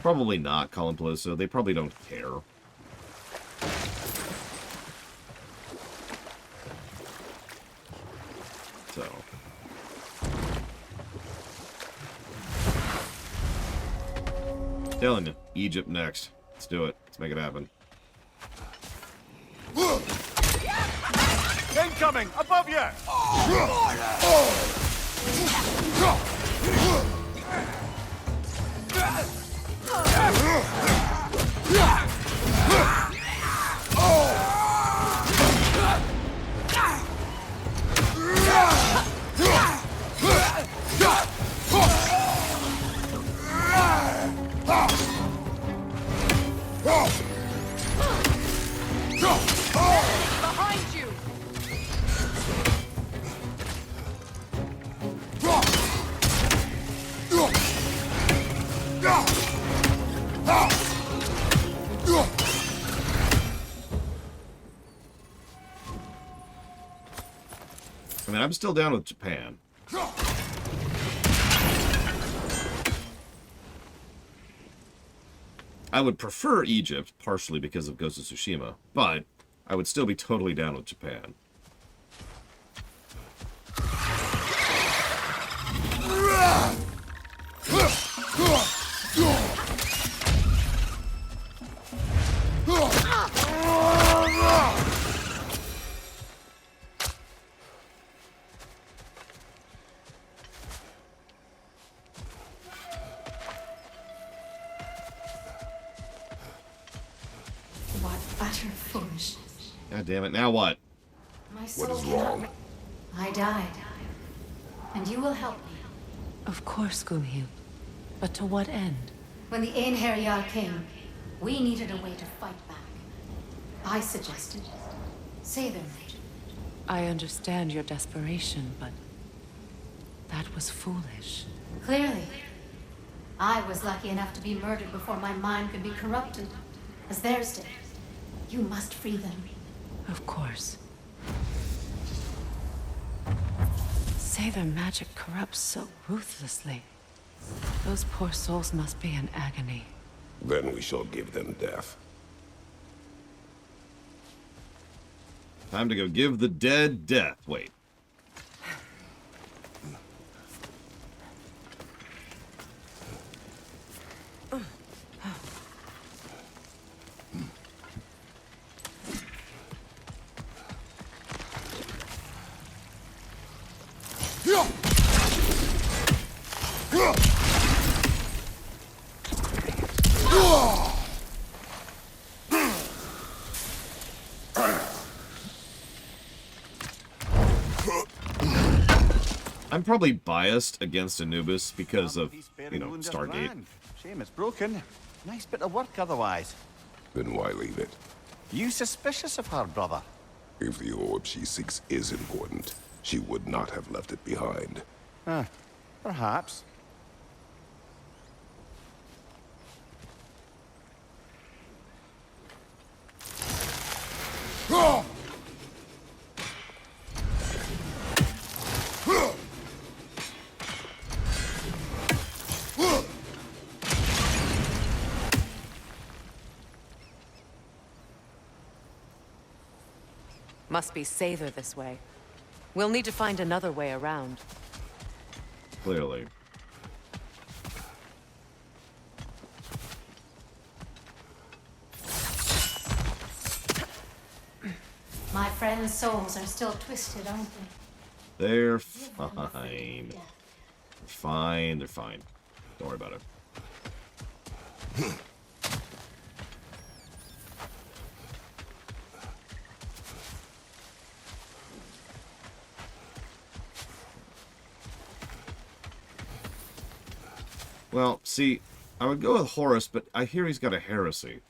Probably not, Columpaluso. They probably don't care. So. Telling you, Egypt next. Let's do it. Let's make it happen. Incoming! Above you! Behind you! I mean, I'm still down with Japan. I would prefer Egypt, partially because of Ghost of Tsushima, but I would still be totally down with Japan. What utter foolishness. God damn it, now what? My soul What is cannot wrong? I died. And you will help me. Of course, Gunhild. But to what end? When the Einherjar came, we needed a way to fight back. I suggested say their name. I understand your desperation, but that was foolish. Clearly. I was lucky enough to be murdered before my mind could be corrupted, as theirs did. You must free them. Of course. Say their magic corrupts so ruthlessly. Those poor souls must be in agony. Then we shall give them death. Time to go give the dead death. Wait. I'm probably biased against Anubis because of, you know, Stargate. Shame it's broken. Nice bit of work otherwise. Then why leave it? You suspicious of her, brother? If the orb she seeks is important, she would not have left it behind. Perhaps. Must be Sather this way. We'll need to find another way around. Clearly. My friends' souls are still twisted, aren't they? They're fine. Fine, they're fine. Don't worry about it. Well, see, I would go with Horus, but I hear he's got a heresy.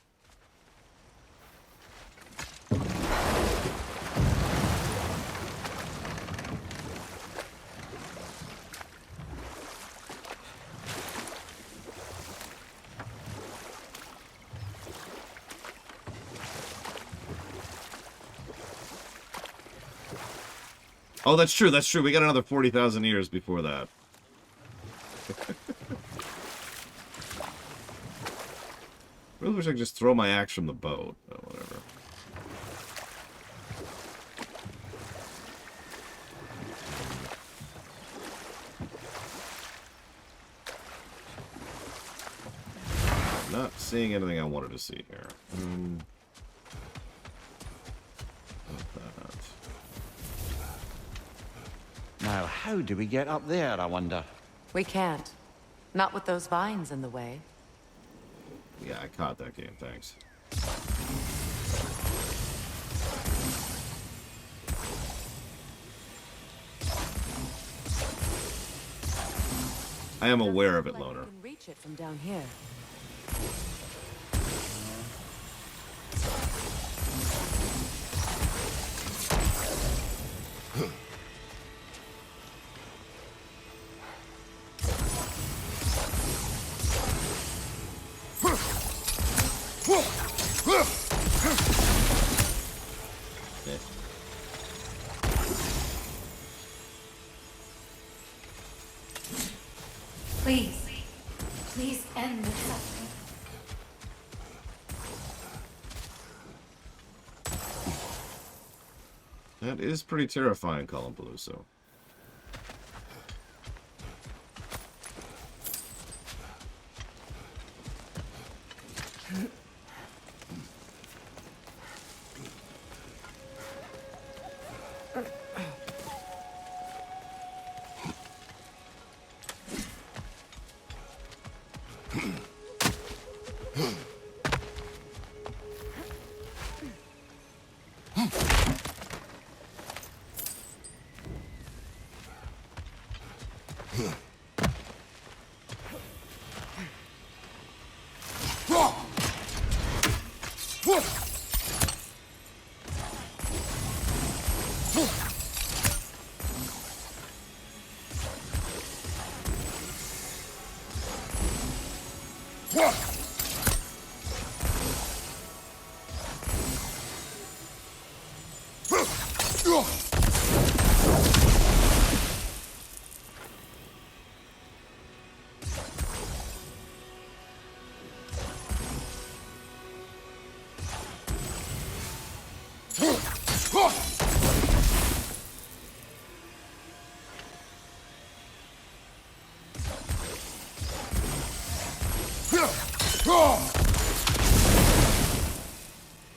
Oh, that's true, that's true. We got another 40,000 years before that. I really wish I could just throw my axe from the boat. Oh, whatever. Not seeing anything I wanted to see here. Now, how do we get up there, I wonder? We can't. Not with those vines in the way. Yeah, I caught that game, thanks. I am aware of it, Loner. You can reach it from down here. That is pretty terrifying, Colin Peluso.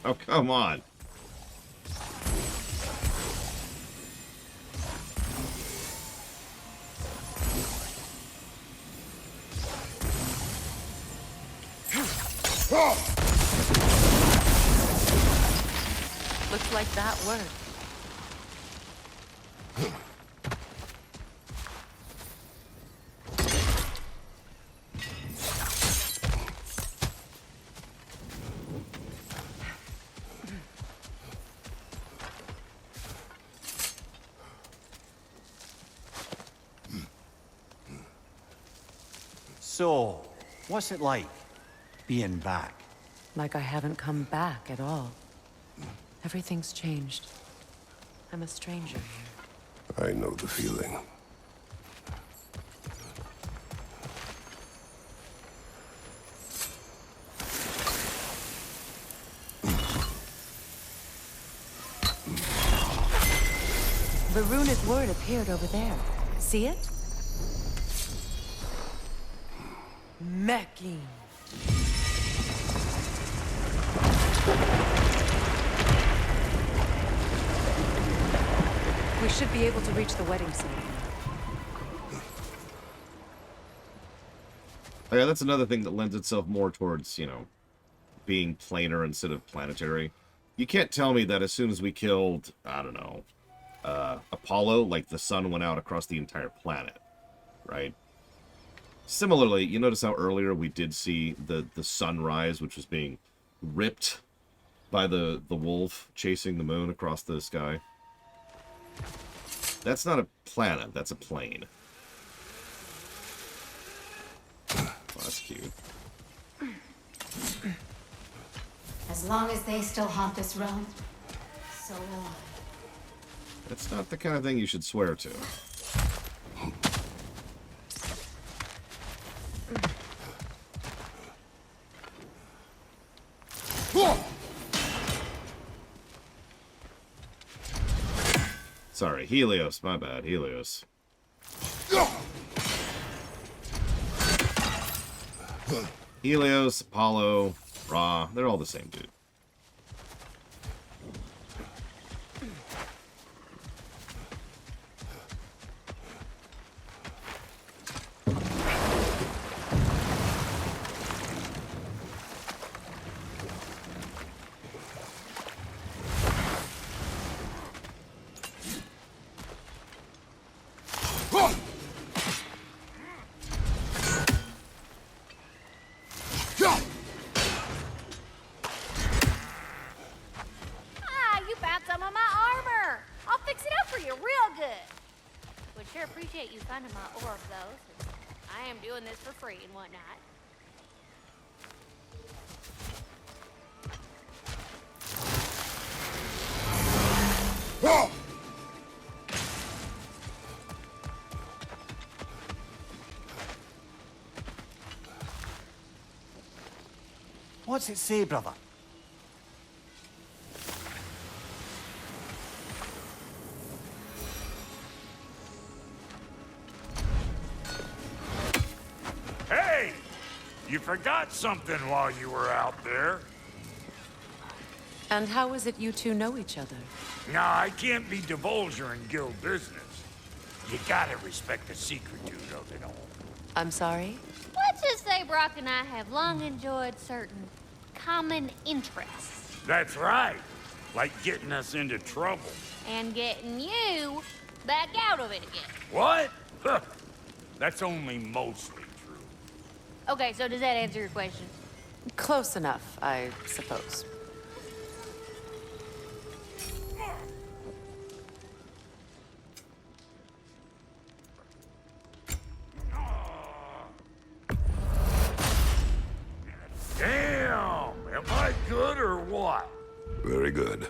Oh, come on. Looks like that worked. So, what's it like, being back? Like I haven't come back at all. Everything's changed. I'm a stranger here. I know the feeling. The runic word appeared over there. See it? Mecking. We should be able to reach the wedding site. Oh, yeah, that's another thing that lends itself more towards, you know, being planar instead of planetary. You can't tell me that as soon as we killed, I don't know, Apollo, like the sun went out across the entire planet, right? Similarly, you notice how earlier we did see the sunrise, which was being ripped by the wolf chasing the moon across the sky. That's not a planet, that's a plane. Oh, that's cute. As long as they still haunt this realm, so will I. That's not the kind of thing you should swear to. Sorry, Helios. My bad, Helios. Helios, Apollo, Ra, they're all the same dude. You found some of my armor. I'll fix it up for you real good. Would sure appreciate you finding my orb, though, since I am doing this for free and whatnot. What's it say, brother? You forgot something while you were out there. And how is it you two know each other? Nah, I can't be divulger in guild business. You gotta respect the secretude of it all. I'm sorry? Let's just say Brock and I have long enjoyed certain common interests. That's right. Like getting us into trouble. And getting you back out of it again. What? Huh. That's only mostly true. Okay, so does that answer your question? Close enough, I suppose. Damn! Am I good or what? Very good.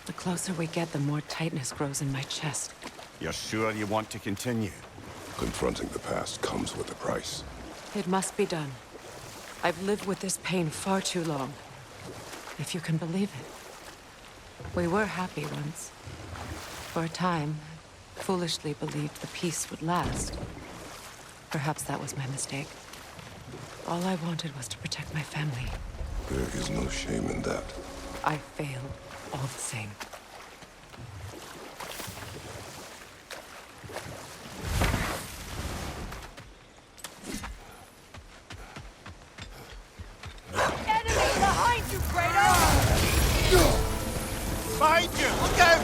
The closer we get, the more tightness grows in my chest. You're sure you want to continue? Confronting the past comes with a price. It must be done. I've lived with this pain far too long. If you can believe it. We were happy once. For a time, foolishly believed the peace would last. Perhaps that was my mistake. All I wanted was to protect my family. There is no shame in that. I failed all the same. Enemy behind you, Kratos! Behind you! Look out!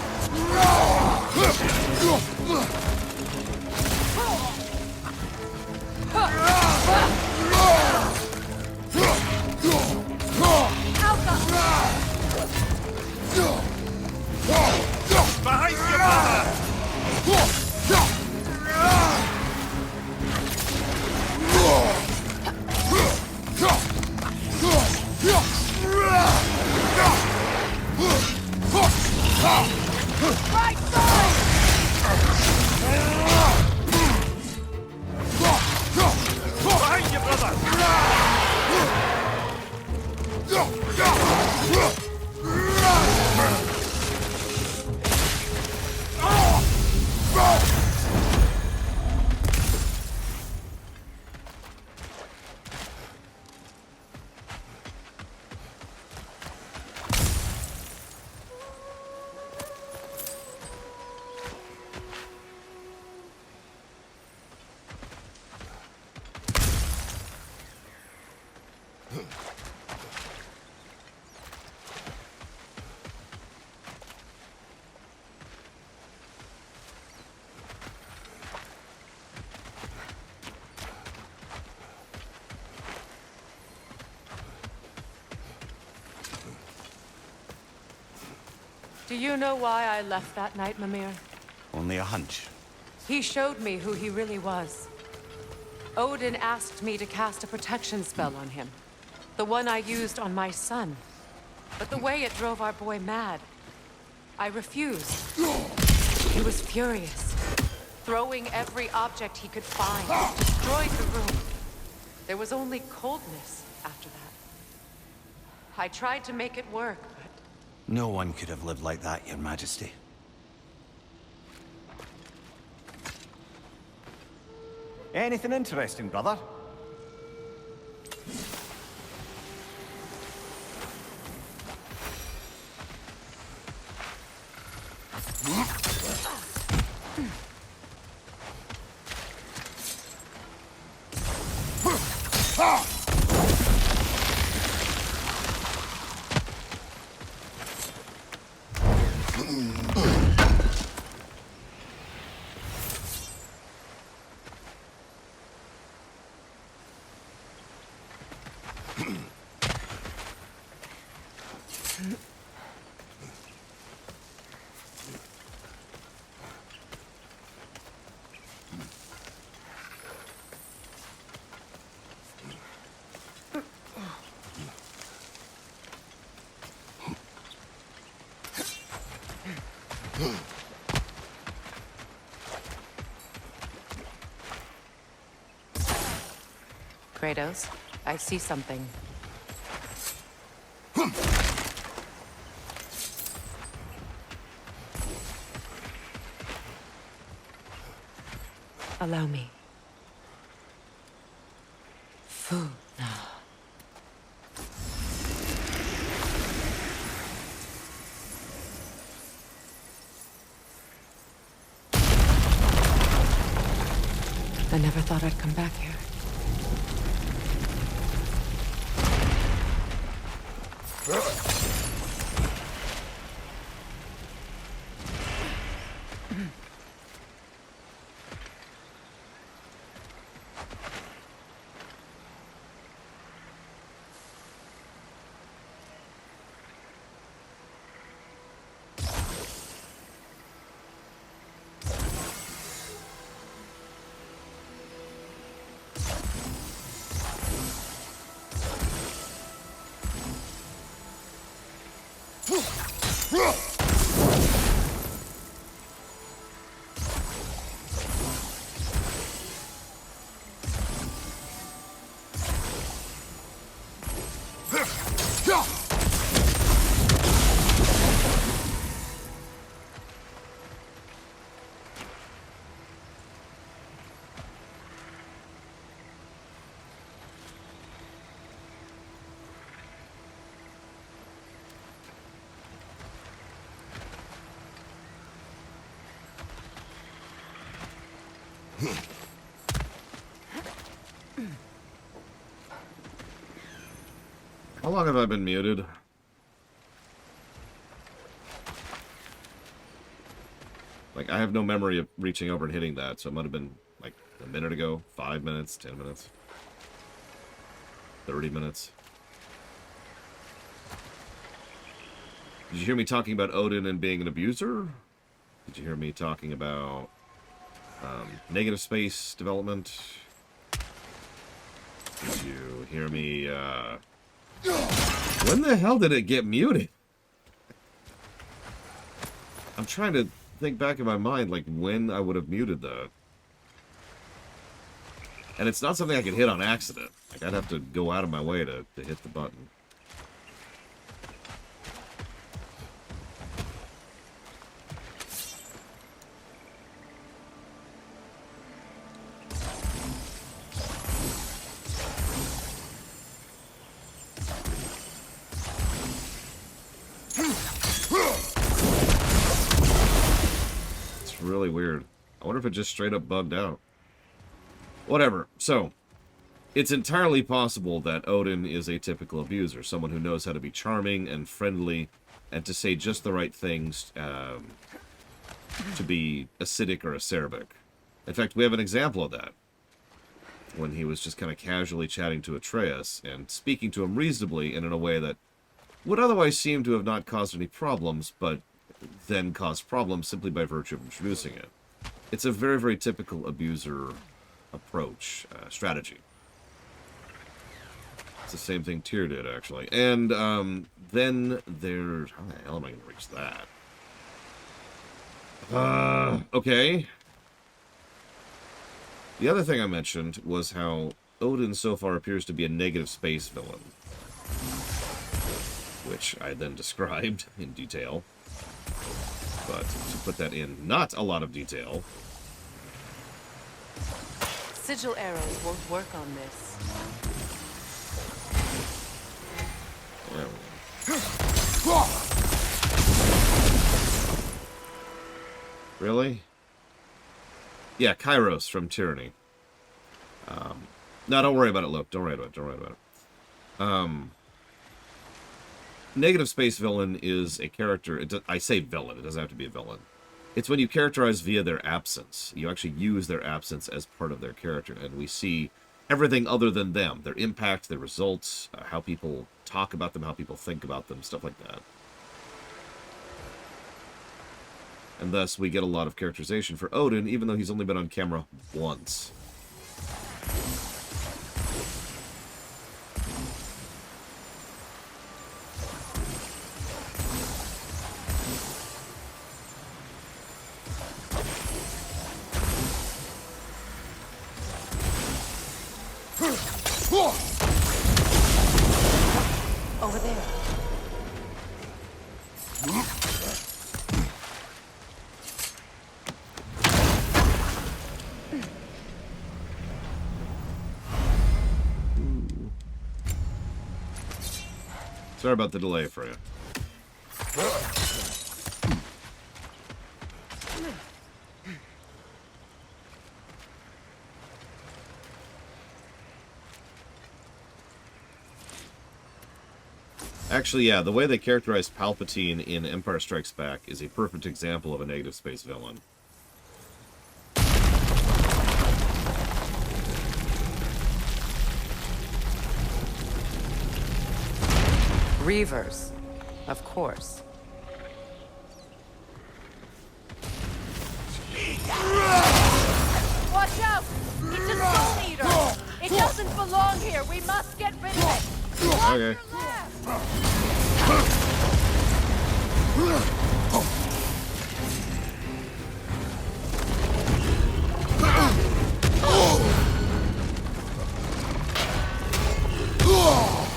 Behind you, brother! Right side! Behind you, Do you know why I left that night, Mimir? Only a hunch. He showed me who he really was. Odin asked me to cast a protection spell on him. The one I used on my son. But the way it drove our boy mad, I refused. He was furious, throwing every object he could find, destroyed the room. There was only coldness after that. I tried to make it work, but... No one could have lived like that, Your Majesty. Anything interesting, brother? Kratos, I see something. Allow me. Food. I never thought I'd come back here. How long have I been muted? Like, I have no memory of reaching over and hitting that, so it might have been, like, a minute ago, 5 minutes, 10 minutes, 30 minutes. Did you hear me talking about Odin and being an abuser? Did you hear me talking about negative space development? Did you hear me, when the hell did it get muted? I'm trying to think back in my mind, like, when I would have muted that. And it's not something I can hit on accident. Like, I'd have to go out of my way to hit the button. Really weird. I wonder if it just straight up bugged out. Whatever. So, it's entirely possible that Odin is a typical abuser, someone who knows how to be charming and friendly and to say just the right things to be acidic or acerbic. In fact, we have an example of that when he was just kind of casually chatting to Atreus and speaking to him reasonably and in a way that would otherwise seem to have not caused any problems, but then caused problems simply by virtue of introducing it. It's a very, very typical abuser approach, strategy. It's the same thing Tyr did, actually. And then there's... How the hell am I going to reach that? Okay. The other thing I mentioned was how Odin so far appears to be a negative space villain, which I then described in detail. But to put that in not a lot of detail... Sigil arrows won't work on this. Really? Yeah, Kairos from Tyranny. No, don't worry about it, Luke. Don't worry about it. Don't worry about it. Negative space villain is a character... I say villain. It doesn't have to be a villain. It's when you characterize via their absence. You actually use their absence as part of their character, and we see everything other than them. Their impact, their results, how people talk about them, how people think about them, stuff like that. And thus, we get a lot of characterization for Odin, even though he's only been on camera once. Over there. Sorry about the delay for you. Actually, yeah, the way they characterized Palpatine in Empire Strikes Back is a perfect example of a negative space villain. Reavers, of course. Watch out! It's a soul eater! It doesn't belong here! We must get rid of it! Watch Okay. your left!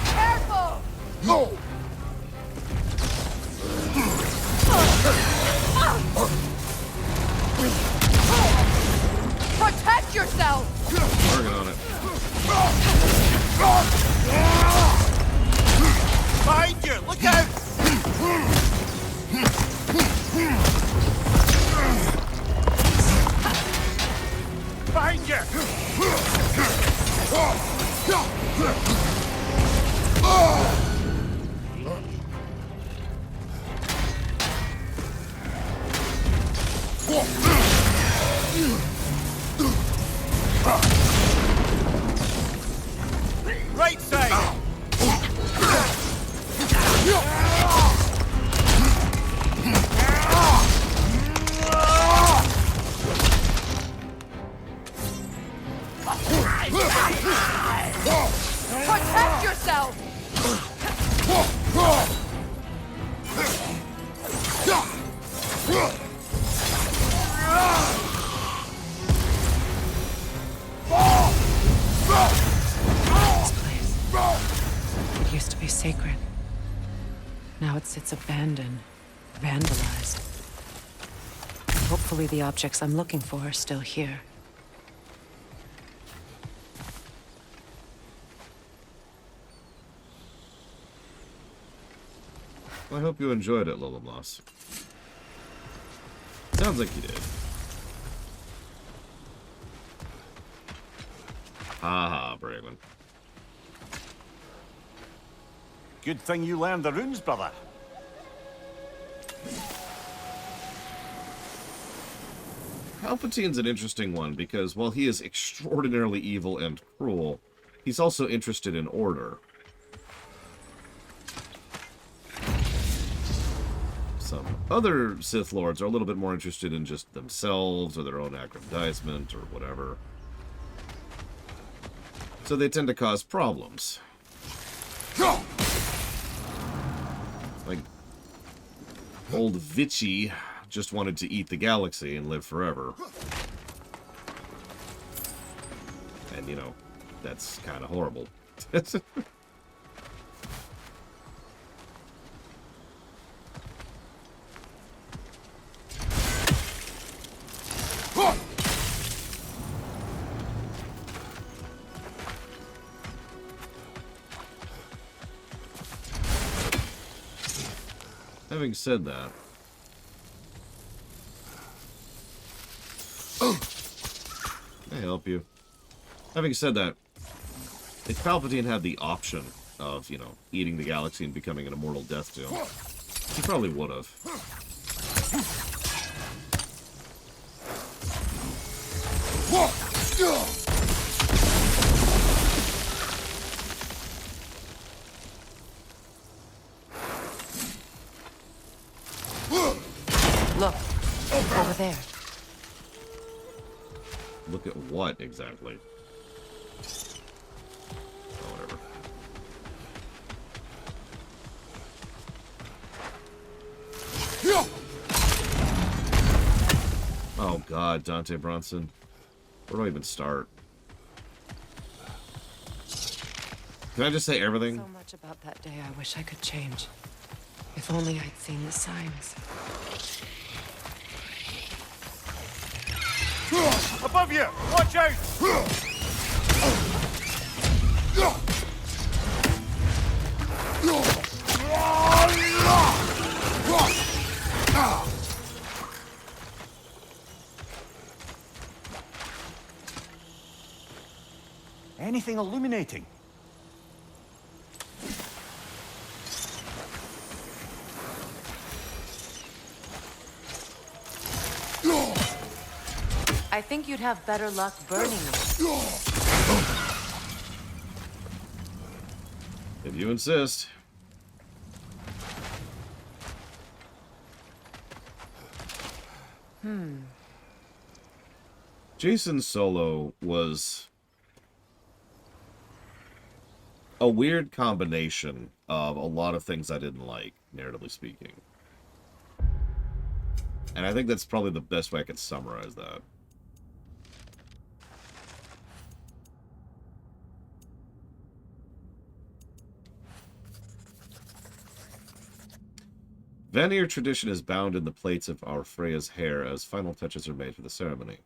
Careful! Protect yourself! Working on it. Behind you! Look out! Behind you! Right side! Protect yourself! This place. It used to be sacred. Now it sits abandoned, vandalized. Hopefully the objects I'm looking for are still here. Well, I hope you enjoyed it, Liliblos. Sounds like you did. Haha, Braylon. Good thing you learned the runes, brother. Palpatine's an interesting one because while he is extraordinarily evil and cruel, he's also interested in order. Some other Sith Lords are a little bit more interested in just themselves or their own aggrandizement or whatever. So they tend to cause problems. Like, old Vichy just wanted to eat the galaxy and live forever. And, you know, that's kind of horrible. Having said that, can I help you? Having said that, if Palpatine had the option of, you know, eating the galaxy and becoming an immortal death deal, he probably would have. Look, over there. Look at what exactly? Oh, whatever. Oh God, Dante Bronson. Where do I even start? Can I just say everything? So much about that day I wish I could change. If only I'd seen the signs. Above you! Watch out! Anything illuminating? I think you'd have better luck burning it. If you insist. Jason Solo was a weird combination of a lot of things I didn't like, narratively speaking. And I think that's probably the best way I could summarize that. Vanir tradition is bound in the plaits of our Freya's hair as final touches are made for the ceremony.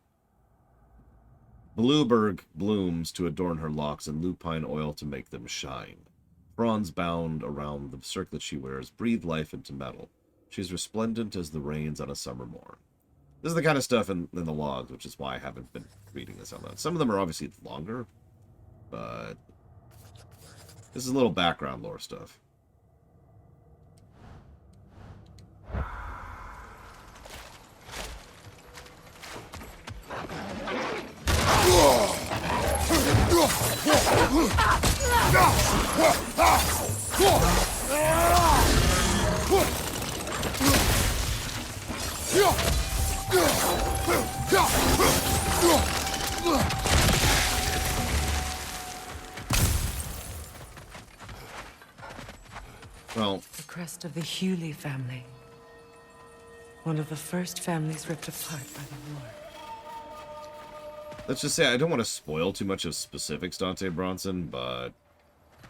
Blueberg blooms to adorn her locks and lupine oil to make them shine. Bronze bound around the circlet she wears breathe life into metal. She's resplendent as the rains on a summer morn. This is the kind of stuff in the logs, which is why I haven't been reading this out loud. Some of them are obviously longer, but this is a little background lore stuff. Well, the crest of the Hewley family. One of the first families ripped apart by the war. Let's just say I don't want to spoil too much of specifics, Dante Bronson, but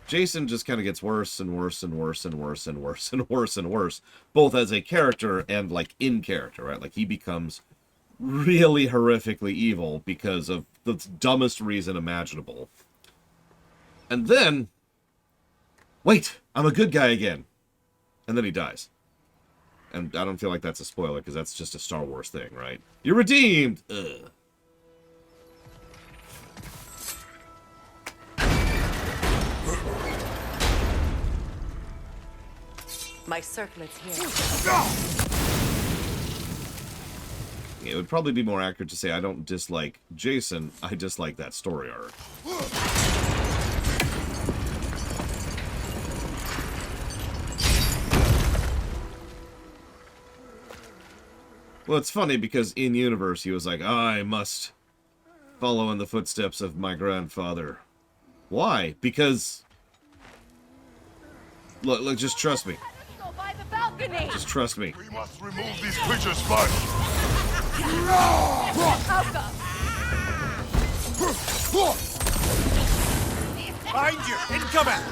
Jason just kind of gets worse and worse and worse and worse and worse and worse and worse, both as a character and, like, in character, right? Like, he becomes really horrifically evil because of the dumbest reason imaginable. And then, wait, I'm a good guy again. And then he dies. And I don't feel like that's a spoiler, because that's just a Star Wars thing, right? You're redeemed! Ugh. My circlet's here. It would probably be more accurate to say I don't dislike Jason, I dislike that story arc. Well, it's funny because in universe he was like, I must follow in the footsteps of my grandfather. Why? Because look, just trust me. Go by the balcony. Just trust me. We must remove these creatures first. Behind you! Incoming!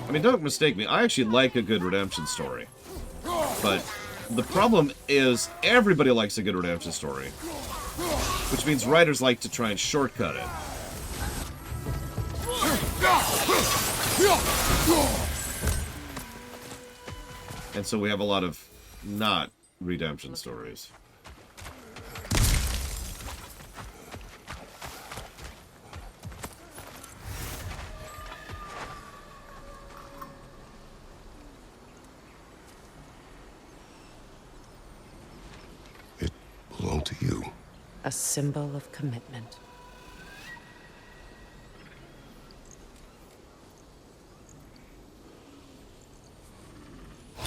I mean, don't mistake me. I actually like a good redemption story. But the problem is everybody likes a good redemption story. Which means writers like to try and shortcut it. And so we have a lot of not redemption stories. Belong to you. A symbol of commitment.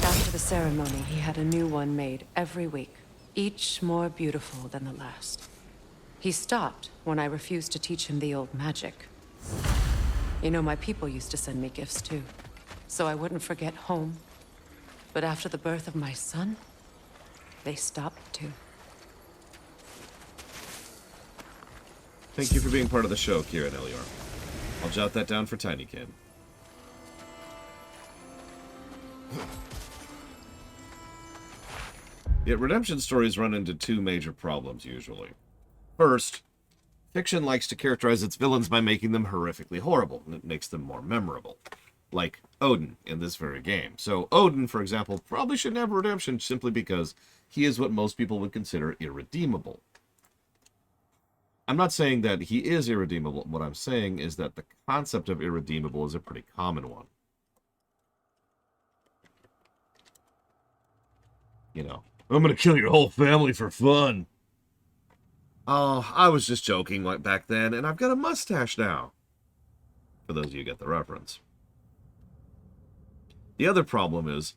After the ceremony, he had a new one made every week, each more beautiful than the last. He stopped when I refused to teach him the old magic. You know, my people used to send me gifts too, so I wouldn't forget home. But after the birth of my son, they stopped too. Thank you for being part of the show, Kira and Elior. I'll jot that down for Tiny Kid. Yet redemption stories run into two major problems, usually. First, fiction likes to characterize its villains by making them horrifically horrible, and it makes them more memorable. Like Odin in this very game. So Odin, for example, probably shouldn't have redemption simply because he is what most people would consider irredeemable. I'm not saying that he is irredeemable. What I'm saying is that the concept of irredeemable is a pretty common one. You know, I'm gonna kill your whole family for fun. Oh, I was just joking like back then, and I've got a mustache now. For those of you who get the reference. The other problem is,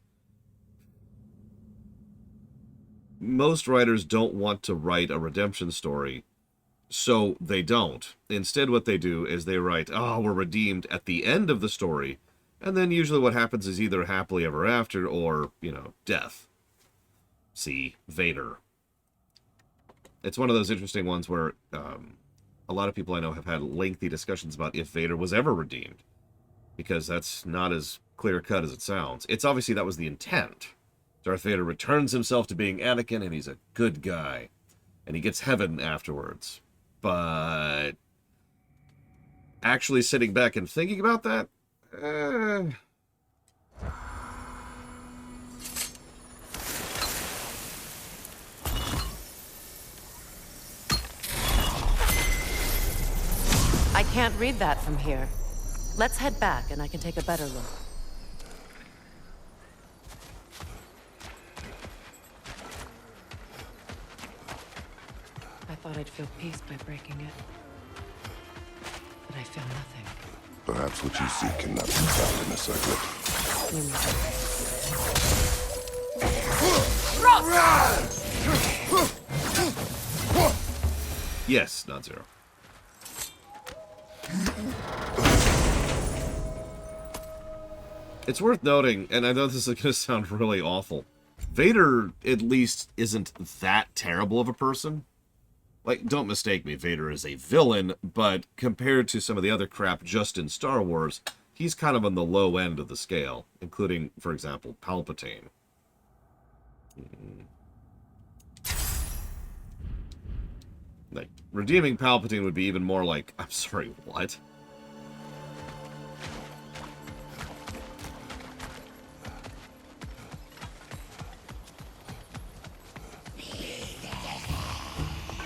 most writers don't want to write a redemption story, so they don't. Instead, what they do is they write, oh, we're redeemed at the end of the story, and then usually what happens is either happily ever after or, you know, death. See Vader. It's one of those interesting ones where a lot of people I know have had lengthy discussions about if Vader was ever redeemed, because that's not as clear-cut as it sounds. It's obviously that was the intent. Darth Vader returns himself to being Anakin, and he's a good guy, and he gets heaven afterwards. But actually sitting back and thinking about that, I can't read that from here. Let's head back and I can take a better look. I thought I'd feel peace by breaking it. But I feel nothing. Perhaps what you seek cannot be found in a circlet. yes, not zero. It's worth noting, and I know this is going to sound really awful, Vader, at least, isn't that terrible of a person. Like, don't mistake me, Vader is a villain, but compared to some of the other crap just in Star Wars, he's kind of on the low end of the scale, including, for example, Palpatine. Like, redeeming Palpatine would be even more like, I'm sorry, what?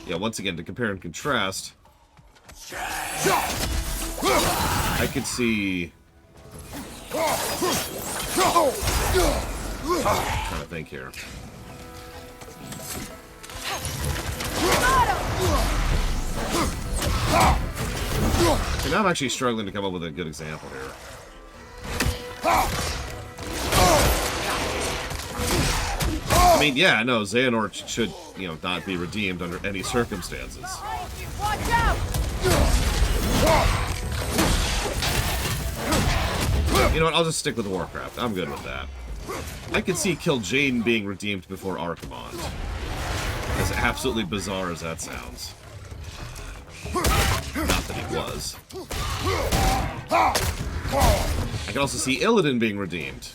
Yeah, once again, to compare and contrast, I could see... I'm trying to think here. And I'm actually struggling to come up with a good example here. I mean, yeah, no, Xehanort should, you know, not be redeemed under any circumstances. Watch out! You know what, I'll just stick with Warcraft. I'm good with that. I could see Kil'jaeden being redeemed before Archimonde. As absolutely bizarre as that sounds. Not that he was. I can also see Illidan being redeemed.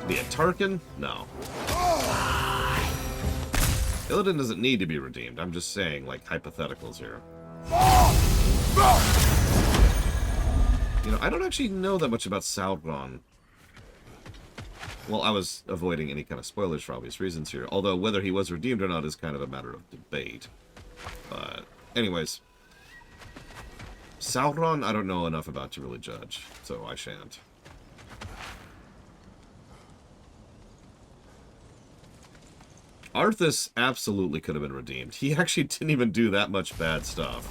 Be a Tarkin? No. Illidan doesn't need to be redeemed. I'm just saying, like, hypotheticals here. You know, I don't actually know that much about Sauron. Well, I was avoiding any kind of spoilers for obvious reasons here. Although, whether he was redeemed or not is kind of a matter of debate. But, anyways. Sauron, I don't know enough about to really judge, so I shan't. Arthas absolutely could have been redeemed. He actually didn't even do that much bad stuff.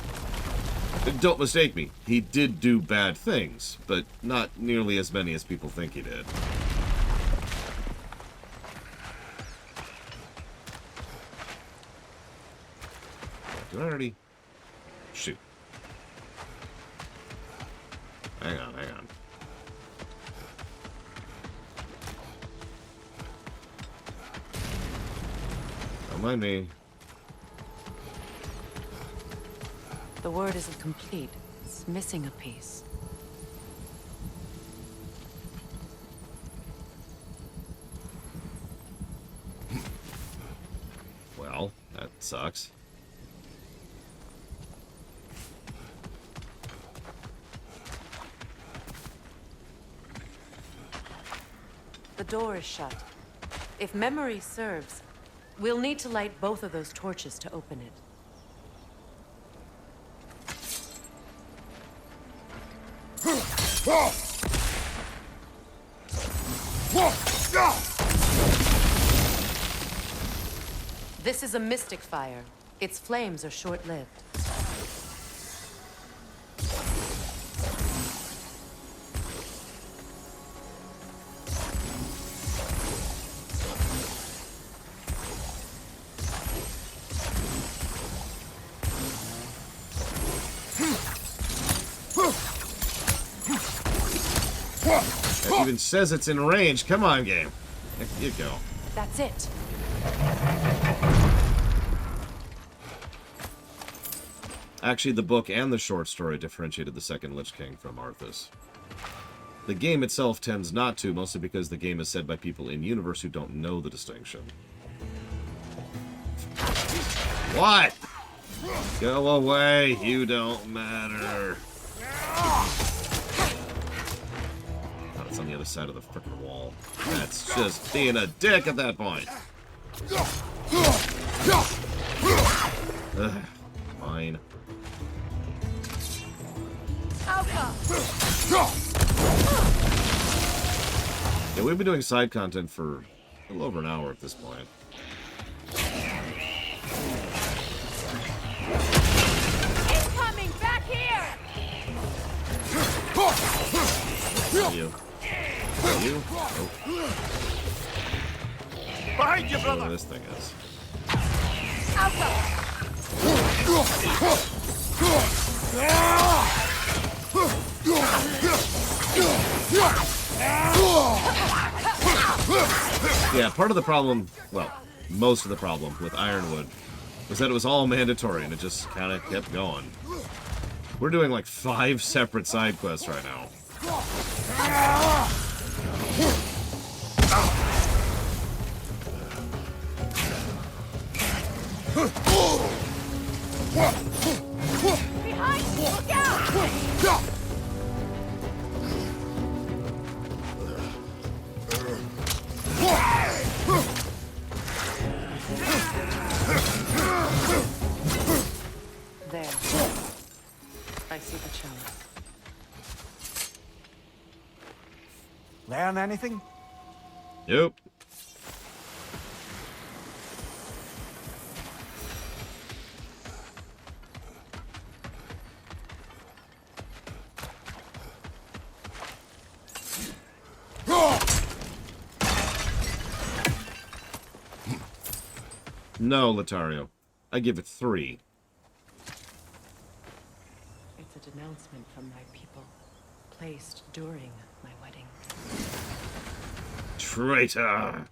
Don't mistake me, he did do bad things, but not nearly as many as people think he did. Did I already... Shoot. Hang on, hang on. Don't mind me. The word isn't complete. It's missing a piece. Well, that sucks. The door is shut. If memory serves, we'll need to light both of those torches to open it. This is a mystic fire. Its flames are short-lived. It even says it's in range. Come on, game. There you go. That's it. Actually, the book and the short story differentiated the second Lich King from Arthas. The game itself tends not to, mostly because the game is said by people in-universe who don't know the distinction. What? Go away, you don't matter. Oh, it's on the other side of the frickin' wall. That's just being a dick at that point. Ugh, fine. Yeah, we've been doing side content for a little over an hour at this point. Incoming! Back here! You. You? Oh. Behind you, I don't know where this thing is. Yeah, part of the problem, well, most of the problem with Ironwood was that it was all mandatory and it just kind of kept going. We're doing like 5 separate side quests right now. Behind! Look out! There. I see the chalice. Learn anything? Yep. No, Latario. I give it 3. It's a denouncement from my people, placed during my wedding. Traitor!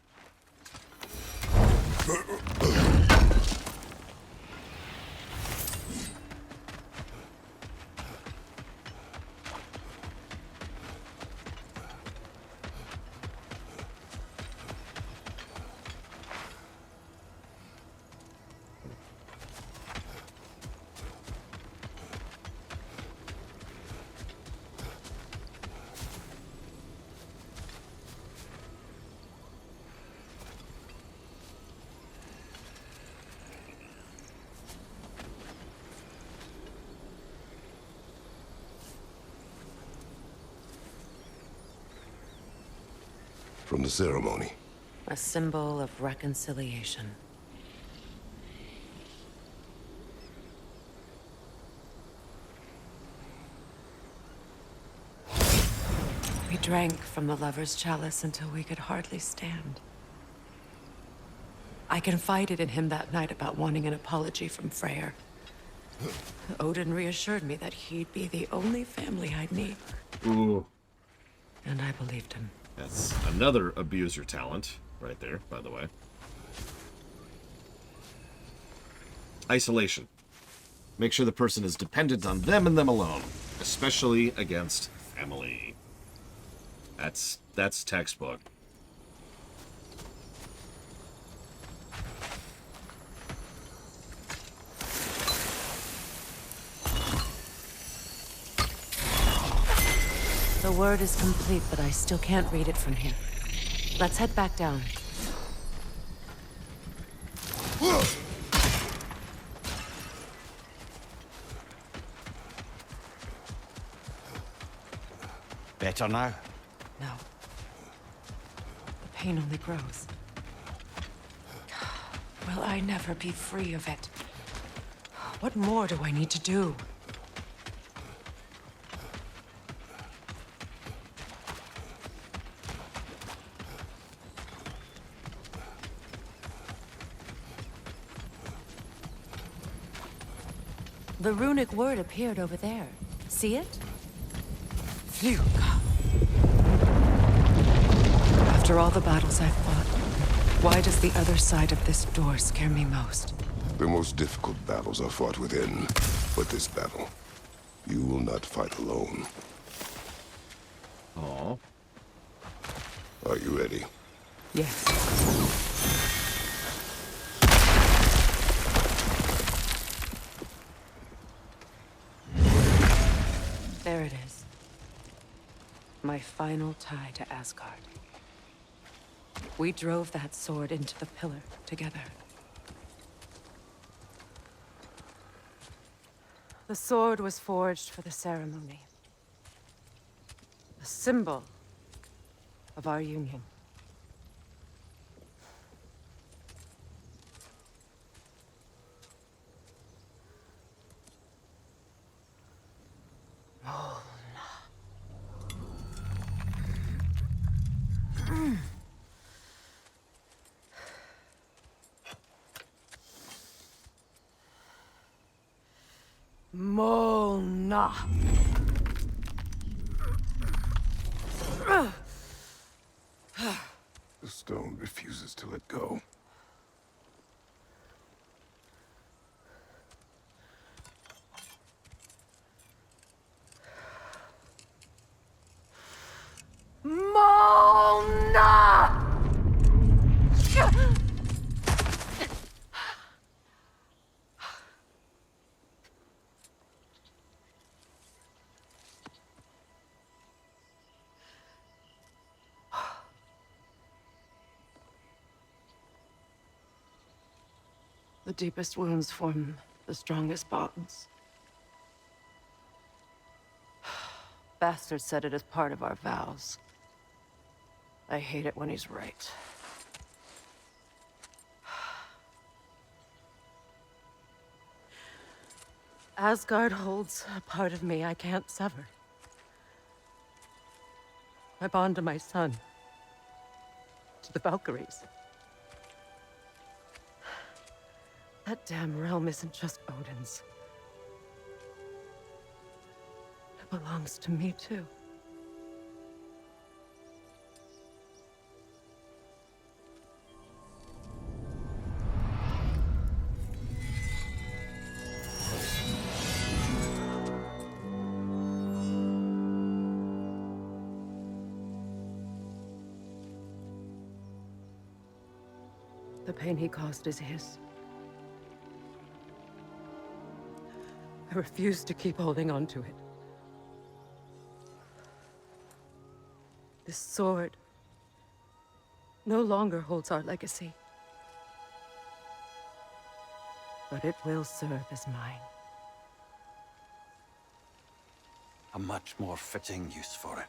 From the ceremony. A symbol of reconciliation. drank from the lover's chalice until we could hardly stand. I confided in him that night about wanting an apology from Freyr. Odin reassured me that he'd be the only family I'd need. Ooh. And I believed him. That's another abuser talent right there, by the way. Isolation. Make sure the person is dependent on them and them alone, especially against family. That's textbook. The word is complete, but I still can't read it from here. Let's head back down. Better now? No. The pain only grows. Will I never be free of it? What more do I need to do? The runic word appeared over there. See it? Phew. After all the battles I've fought, why does the other side of this door scare me most? The most difficult battles are fought within, but this battle, you will not fight alone. Aww. Are you ready? Yes. There it is. My final tie to Asgard. We drove that sword into the pillar together. The sword was forged for the ceremony. A symbol of our union. Molna. The stone refuses to let go. Molna! The deepest wounds form the strongest bonds. Bastard said it as part of our vows. I hate it when he's right. Asgard holds a part of me I can't sever. I bond to my son. To the Valkyries. That damn realm isn't just Odin's. It belongs to me, too. The pain he caused is his. I refuse to keep holding on to it. This sword no longer holds our legacy. But it will serve as mine. A much more fitting use for it.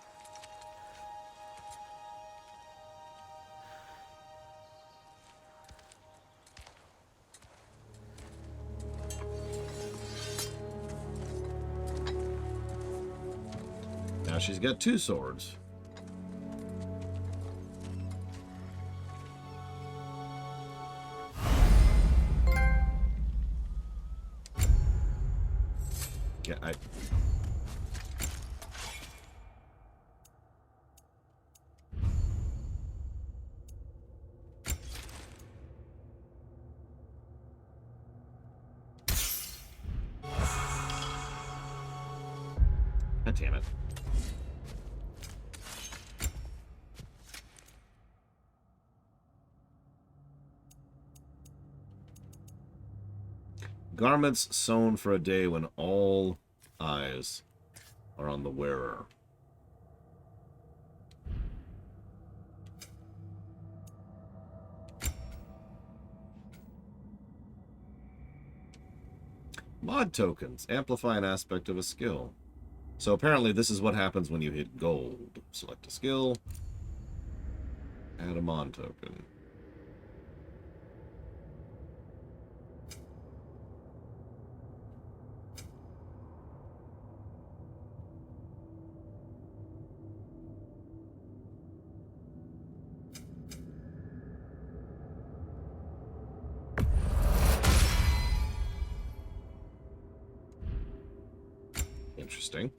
Now she's got two swords. Yeah, God damn it. Garments sewn for a day when all eyes are on the wearer. Mod tokens amplify an aspect of a skill. So apparently this is what happens when you hit gold. Select a skill, add a mod token. Interesting.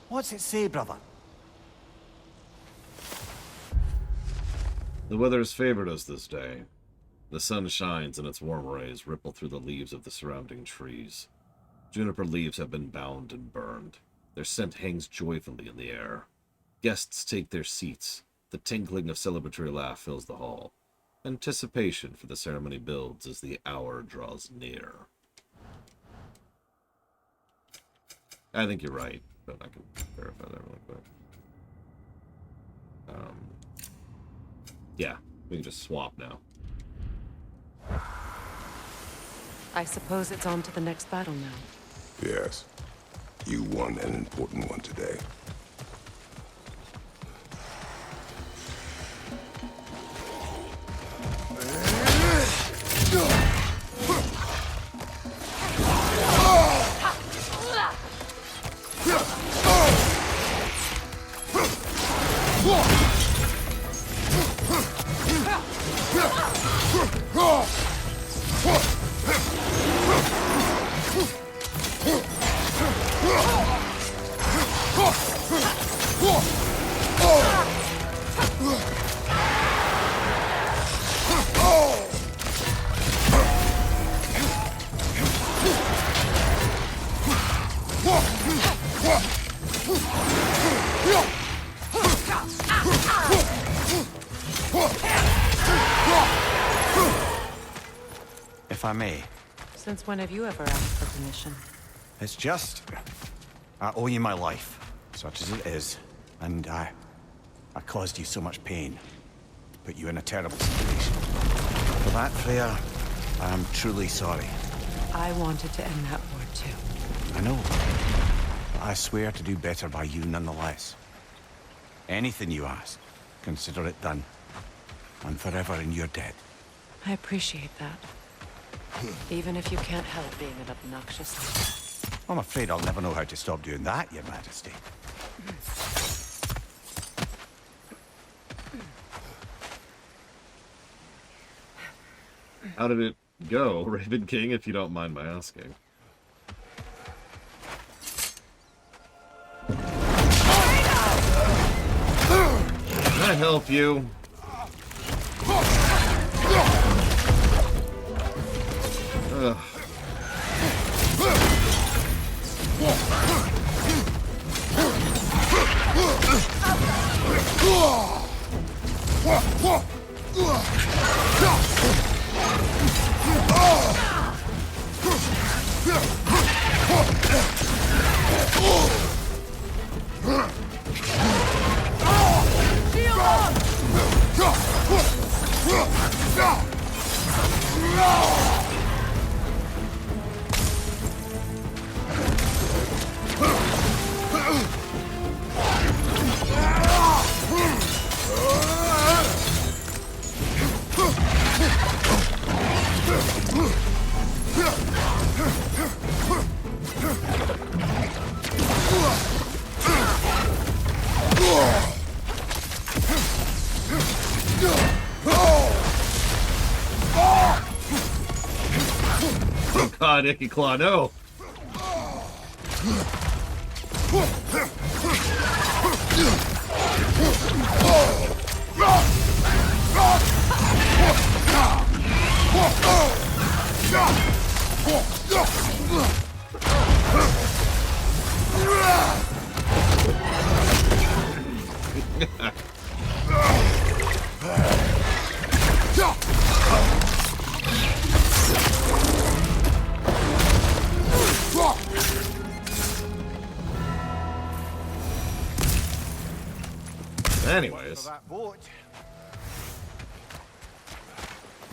What's it say, brother? The weather has favored us this day. The sun shines and its warm rays ripple through the leaves of the surrounding trees. Juniper leaves have been bound and burned. Their scent hangs joyfully in the air. Guests take their seats. The tinkling of celebratory laugh fills the hall. Anticipation for the ceremony builds as the hour draws near. I think you're right, but I can verify that really quick. Yeah, we can just swap now. I suppose it's on to the next battle now. Yes. You won an important one today. If I may. Since when have you ever asked for permission? It's just... I owe you my life, such as it is. And I caused you so much pain. Put you in a terrible situation. For that, Freya, I am truly sorry. I wanted to end that war too. I know. But I swear to do better by you nonetheless. Anything you ask, consider it done. I'm forever in your debt. I appreciate that. Even if you can't help being an obnoxious... I'm afraid I'll never know how to stop doing that, Your Majesty. How did it go, Raven King, if you don't mind my asking? Can I help you? Ugh. God, Icky Claw, no! Anyways.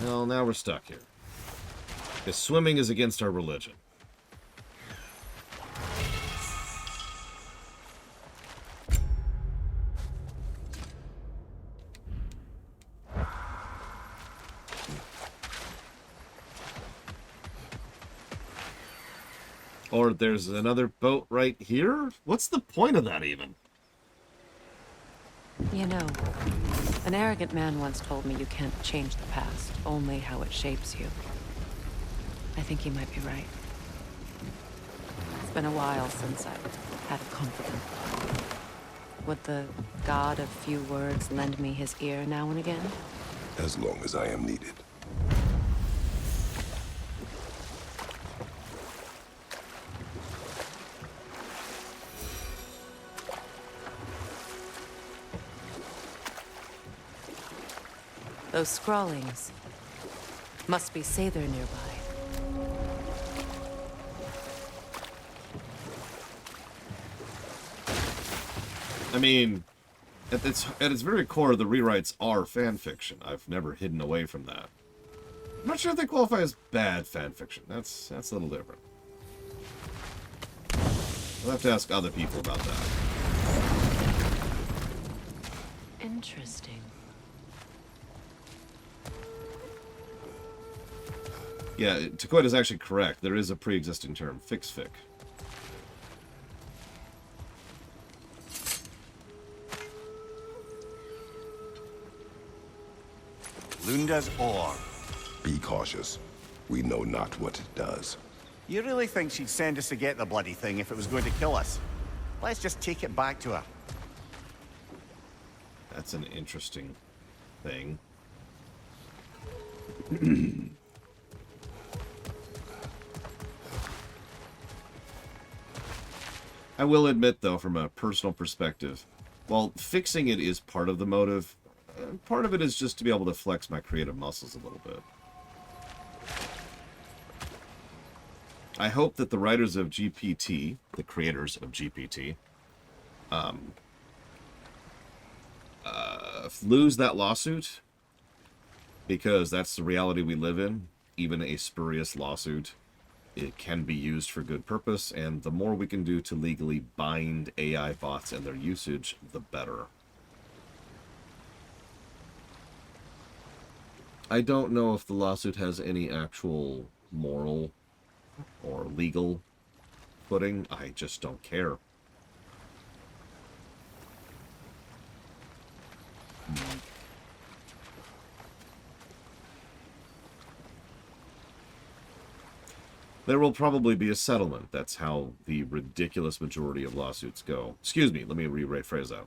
Well, now we're stuck here. Because swimming is against our religion. Or there's another boat right here? What's the point of that even? You know, an arrogant man once told me you can't change the past, only how it shapes you. I think he might be right. It's been a while since I've had a confidant. Would the god of few words lend me his ear now and again? As long as I am needed. Those scrawlings must be Sather nearby. I mean, at its very core, the rewrites are fan fiction. I've never hidden away from that. I'm not sure if they qualify as bad fan fiction. That's a little different. We'll have to ask other people about that. Interesting. Yeah, Takoid is actually correct. There is a pre-existing term, fix-fic. Lunda's ore. Be cautious. We know not what it does. You really think she'd send us to get the bloody thing if it was going to kill us? Let's just take it back to her. That's an interesting thing. I will admit, though, from a personal perspective, while fixing it is part of the motive, part of it is just to be able to flex my creative muscles a little bit. I hope that the writers of GPT, the creators of GPT, lose that lawsuit, because that's the reality we live in. Even a spurious lawsuit, it can be used for good purpose, and the more we can do to legally bind AI bots and their usage, the better. I don't know if the lawsuit has any actual moral or legal footing. I just don't care. There will probably be a settlement. That's how the ridiculous majority of lawsuits go. Excuse me, let me rephrase that.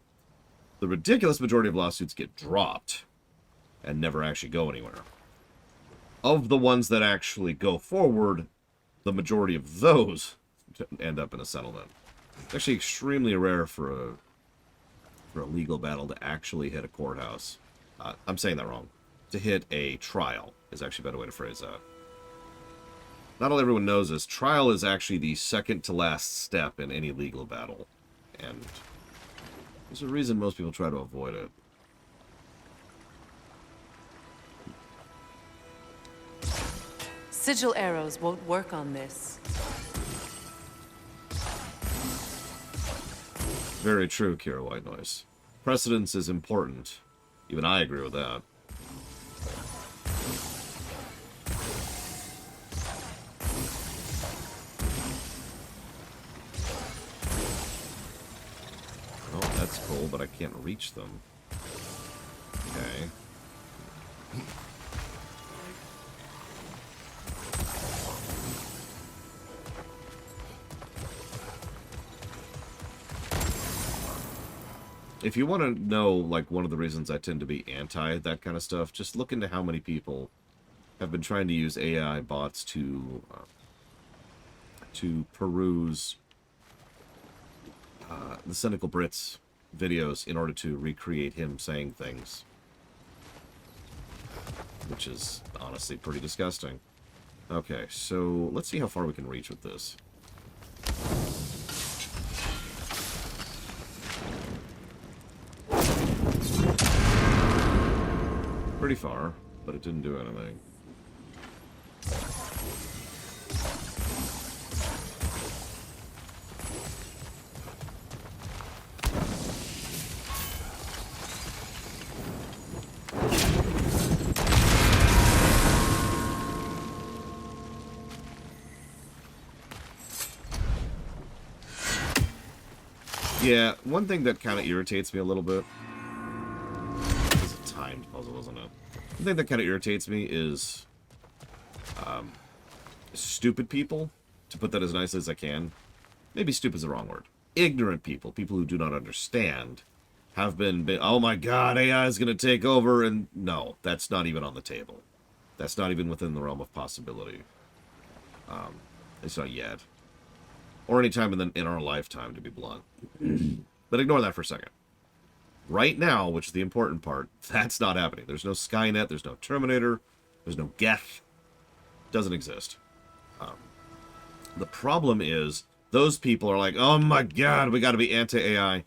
The ridiculous majority of lawsuits get dropped and never actually go anywhere. Of the ones that actually go forward, the majority of those end up in a settlement. It's actually extremely rare for a legal battle to actually hit a courthouse. I'm saying that wrong. To hit a trial is actually a better way to phrase that. Not all everyone knows this. Trial is actually the second to last step in any legal battle. And there's a reason most people try to avoid it. Sigil arrows won't work on this. Very true, Kira White Noise. Precedence is important. Even I agree with that. Oh, that's cool, but I can't reach them. Okay. if you want to know, like, one of the reasons I tend to be anti that kind of stuff, just look into how many people have been trying to use AI bots to peruse the Cynical Brits videos in order to recreate him saying things. Which is honestly pretty disgusting. Okay, so let's see how far we can reach with this. Pretty far, but it didn't do anything. Yeah, one thing that kind of irritates me a little bit. This is a timed puzzle, isn't it? One thing that kind of irritates me is stupid people, to put that as nicely as I can. Maybe stupid is the wrong word. Ignorant people, people who do not understand, have been, oh my god, AI is going to take over, and no, that's not even on the table. That's not even within the realm of possibility. It's not yet. Or any time in our lifetime, to be blunt. But ignore that for a second. Right now, which is the important part, that's not happening. There's no Skynet, there's no Terminator, there's no Geth. Doesn't exist. The problem is, those people are like, oh my god, we gotta be anti-AI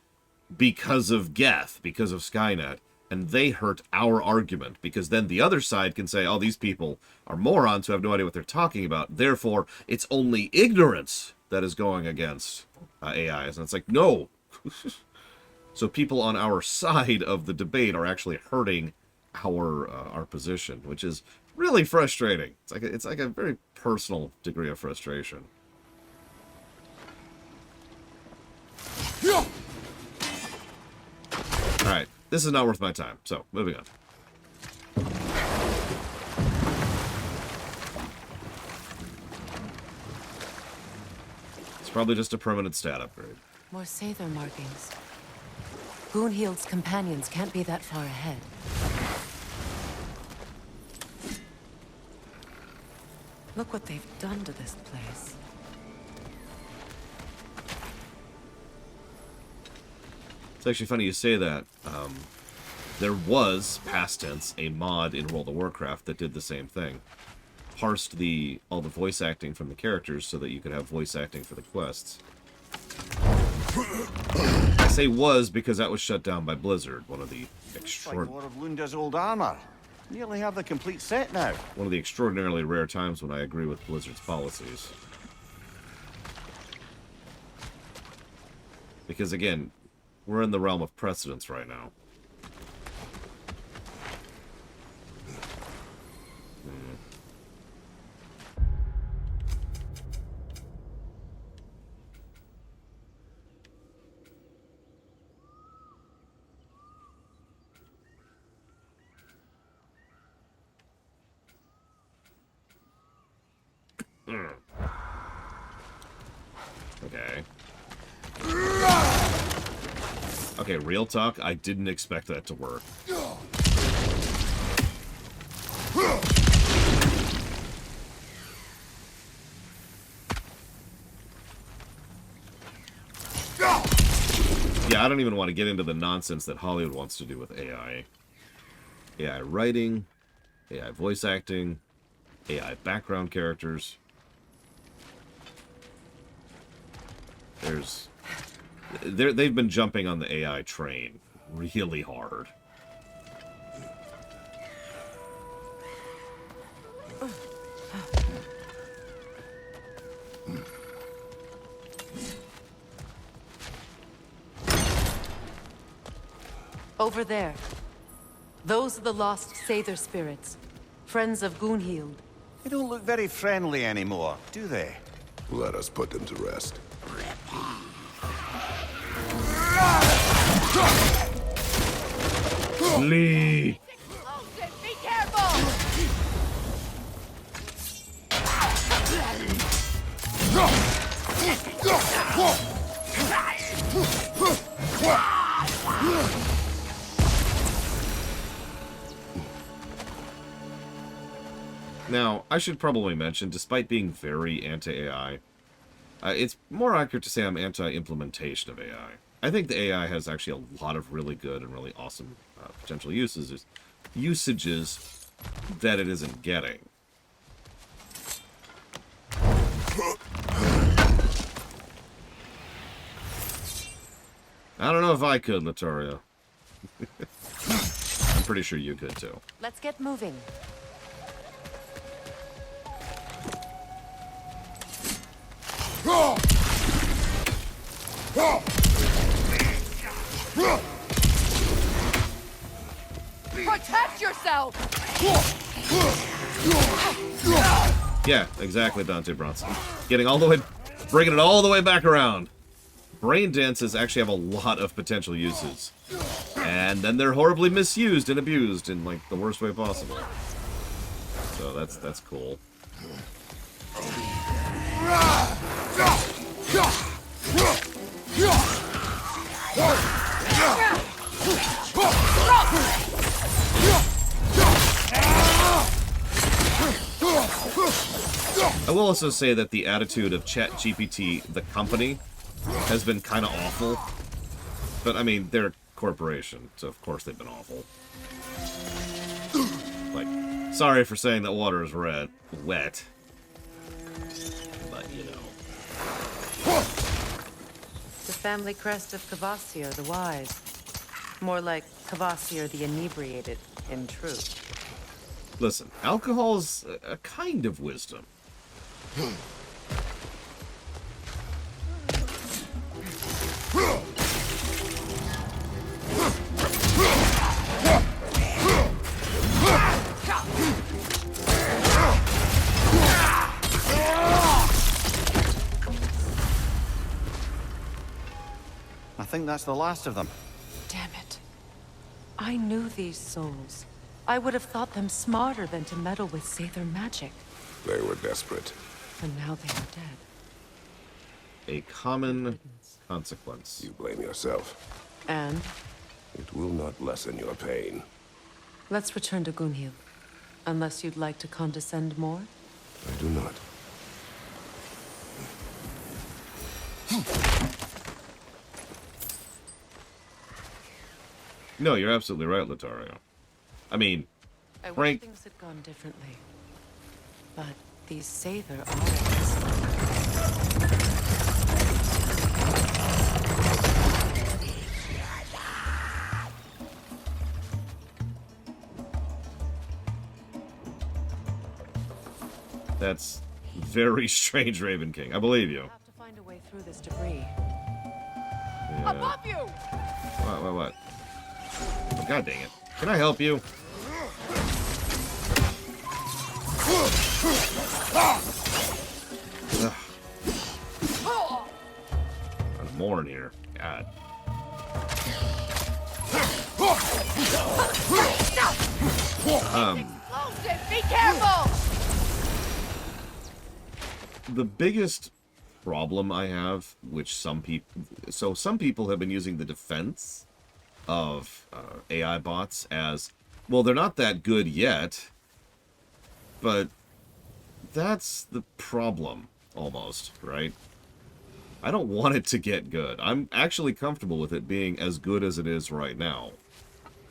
because of Geth, because of Skynet. And they hurt our argument, because then the other side can say, oh, these people are morons who have no idea what they're talking about. Therefore, it's only ignorance that is going against AIs. And it's like, no. So people on our side of the debate are actually hurting our position, which is really frustrating. It's like a very personal degree of frustration. Alright, this is not worth my time, so moving on. It's probably just a permanent stat upgrade. More Sather markings. Goonhield's companions can't be that far ahead. Look what they've done to this place. It's actually funny you say that. There was, past tense, a mod in World of Warcraft that did the same thing. Parsed all the voice acting from the characters so that you could have voice acting for the quests. I say was because that was shut down by Blizzard, one of the Like Lord of Lunda's old armor. Nearly have the complete set now. One of the extraordinarily rare times when I agree with Blizzard's policies. Because again, we're in the realm of precedence right now. Okay. Okay, real talk, I didn't expect that to work. Yeah, I don't even want to get into the nonsense that Hollywood wants to do with AI. AI writing, AI voice acting, AI background characters. They've been jumping on the AI train really hard. Over there. Those are the lost Sather spirits. Friends of Goonhield. They don't look very friendly anymore, do they? Let us put them to rest. Lee! Be careful! Now, I should probably mention, despite being very anti-AI, it's more accurate to say I'm anti-implementation of AI. I think the AI has actually a lot of really good and really awesome potential usages that it isn't getting. I don't know if I could, Latoria. I'm pretty sure you could, too. Let's get moving. Protect yourself! Yeah, exactly, Dante Bronson. Getting all the way... Bringing it all the way back around. Brain dances actually have a lot of potential uses. And then they're horribly misused and abused in, like, the worst way possible. So that's cool. I will also say that the attitude of ChatGPT, the company, has been kind of awful. But, I mean, they're a corporation, so of course they've been awful. Like, sorry for saying that water is wet. But, you know. The family crest of Kvasir the Wise. More like Kvasir the Inebriated, in truth. Listen, alcohol's a kind of wisdom. I think that's the last of them. Damn it. I knew these souls. I would have thought them smarter than to meddle with Sather magic. They were desperate. And now they are dead. A common consequence. You blame yourself. And? It will not lessen your pain. Let's return to Gunhild. Unless you'd like to condescend more? I do not. No, you're absolutely right, Latario. I mean, I wish Frank... things had gone differently. But these Sather are... That's very strange, Raven King. I believe you. Have to find a way through this debris. Yeah. Above you! What? Oh, God dang it. Can I help you? Ugh. There's more in here. God. Be careful! The biggest problem I have, which some people have been using the defense of AI bots as, well, they're not that good yet, but that's the problem, almost, right? I don't want it to get good. I'm actually comfortable with it being as good as it is right now.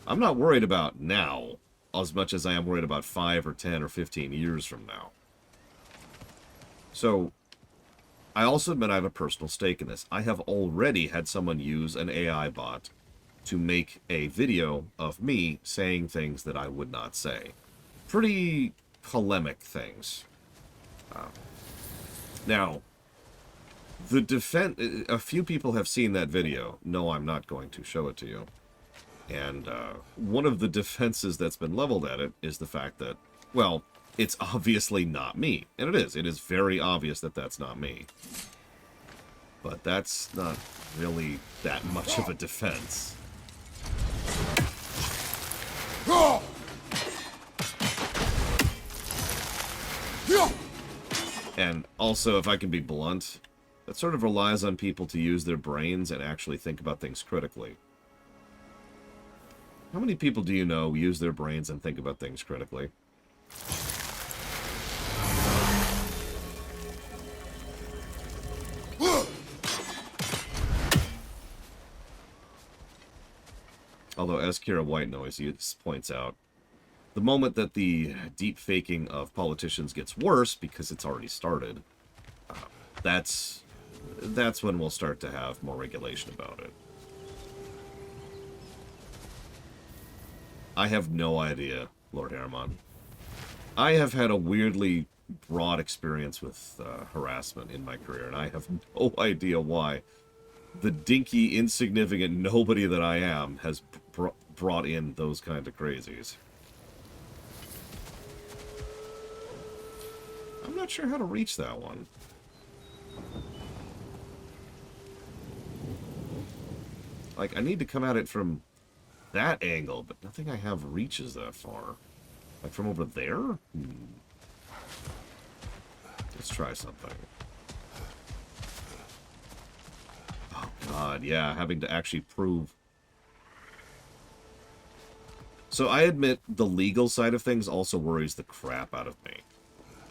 I'm not worried about now as much as I am worried about 5 or 10 or 15 years from now. So, I also admit I have a personal stake in this. I have already had someone use an AI bot to make a video of me saying things that I would not say. Pretty polemic things. Now, the defense... A few people have seen that video. No, I'm not going to show it to you. And one of the defenses that's been leveled at it is the fact that, well, it's obviously not me. And it is. It is very obvious that that's not me. But that's not really that much of a defense. And also, if I can be blunt, that sort of relies on people to use their brains and actually think about things critically. How many people do you know use their brains and think about things critically? Although, as Kira White Noise points out, the moment that the deep faking of politicians gets worse, because it's already started, that's when we'll start to have more regulation about it. I have no idea, Lord Harriman. I have had a weirdly broad experience with harassment in my career, and I have no idea why the dinky, insignificant nobody that I am has brought in those kind of crazies. I'm not sure how to reach that one. Like, I need to come at it from that angle, but nothing I have reaches that far. Like, from over there? Let's try something. Oh, God, yeah, having to actually prove. So I admit the legal side of things also worries the crap out of me.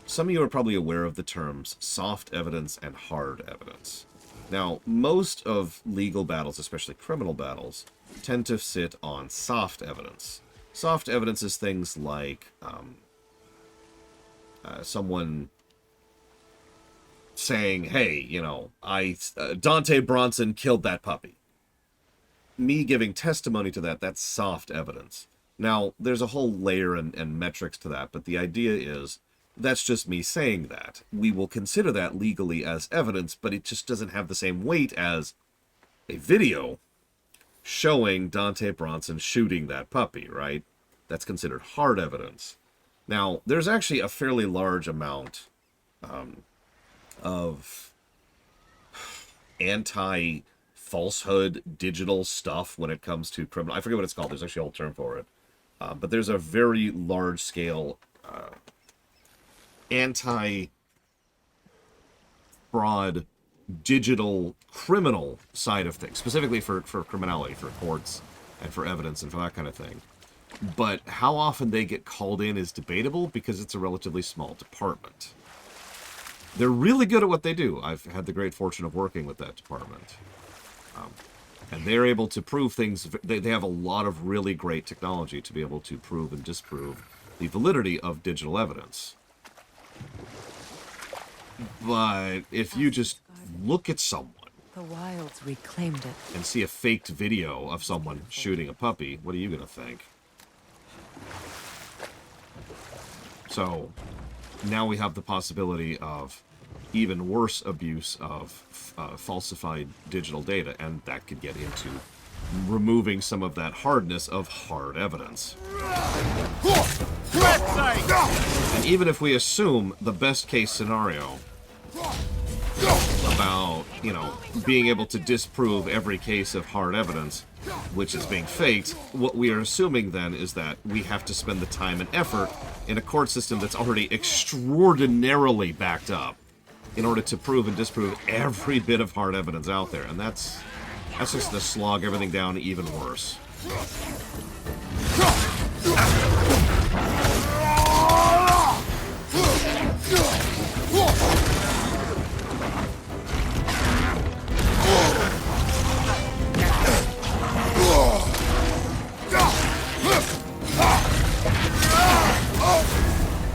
Some of you are probably aware of the terms soft evidence and hard evidence. Now, most of legal battles, especially criminal battles, tend to sit on soft evidence. Soft evidence is things like someone saying, hey, you know, Dante Bronson killed that puppy. Me giving testimony to that, that's soft evidence. Now, there's a whole layer and metrics to that, but the idea is that's just me saying that. We will consider that legally as evidence, but it just doesn't have the same weight as a video showing Dante Bronson shooting that puppy, right? That's considered hard evidence. Now, there's actually a fairly large amount of anti-falsehood digital stuff when it comes to criminal. I forget what it's called. There's actually a whole term for it. But there's a very large-scale anti-fraud digital criminal side of things, specifically for criminality, for courts, and for evidence, and for that kind of thing. But how often they get called in is debatable because it's a relatively small department. They're really good at what they do. I've had the great fortune of working with that department. And they're able to prove things. They have a lot of really great technology to be able to prove and disprove the validity of digital evidence. But if you just look at someone, the wilds reclaimed it, and see a faked video of someone shooting a puppy, what are you going to think? So now we have the possibility of even worse abuse of falsified digital data, and that could get into removing some of that hardness of hard evidence. And even if we assume the best case scenario about, you know, being able to disprove every case of hard evidence, which is being faked, what we are assuming then is that we have to spend the time and effort in a court system that's already extraordinarily backed up in order to prove and disprove every bit of hard evidence out there. And that's just to slog everything down even worse.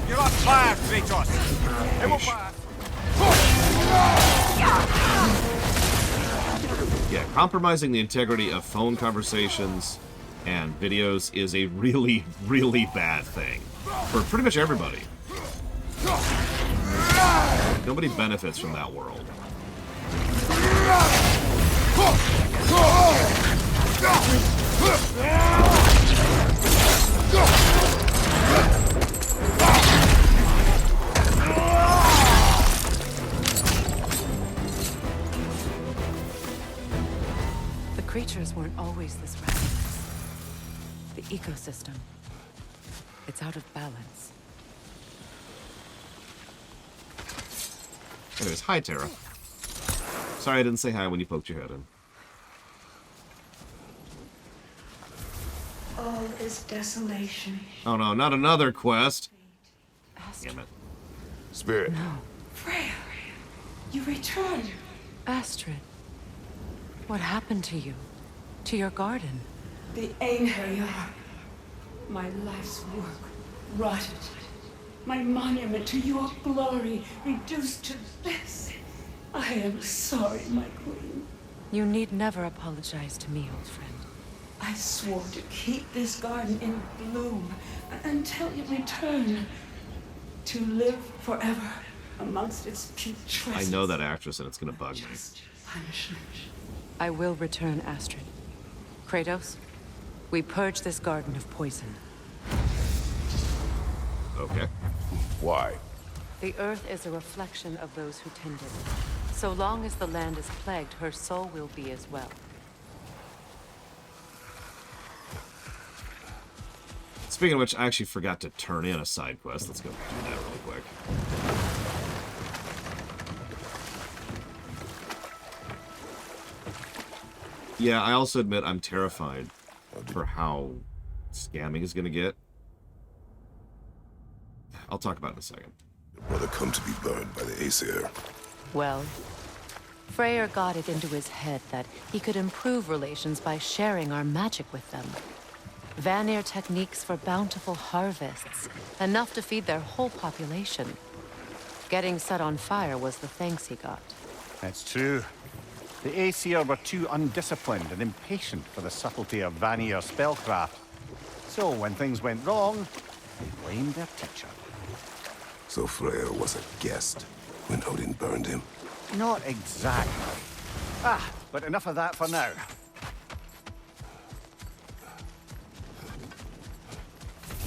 You're on fire, Kratos! It will fire! Yeah, compromising the integrity of phone conversations and videos is a really, really bad thing for pretty much everybody. Nobody benefits from that world. The creatures weren't always this ravenous. The ecosystem, it's out of balance. Anyways, hi, Tara. Sorry I didn't say hi when you poked your head in. all is desolation. Oh no, not another quest. Damn it. Spirit. No. Freya, you returned. Astrid, what happened to you? To your garden? The anger, my life's work rotted. My monument to your glory reduced to this. I am sorry, my queen. You need never apologize to me, old friend. I swore to keep this garden in bloom until you return. To live forever amongst its putrescence. I know that actress and it's gonna bug me. Punishment. I will return, Astrid. Kratos, we purge this garden of poison. Okay. Why? The earth is a reflection of those who tend it. So long as the land is plagued, her soul will be as well. Speaking of which, I actually forgot to turn in a side quest. Let's go do that really quick. Yeah, I also admit I'm terrified for how scamming is going to get. I'll talk about it in a second. Your brother come to be burned by the Aesir. Well, Freyr got it into his head that he could improve relations by sharing our magic with them. Vanir techniques for bountiful harvests, enough to feed their whole population. Getting set on fire was the thanks he got. That's true. The Aesir were too undisciplined and impatient for the subtlety of Vanir spellcraft. So when things went wrong, they blamed their teacher. So Freya was a guest when Odin burned him? Not exactly. But enough of that for now.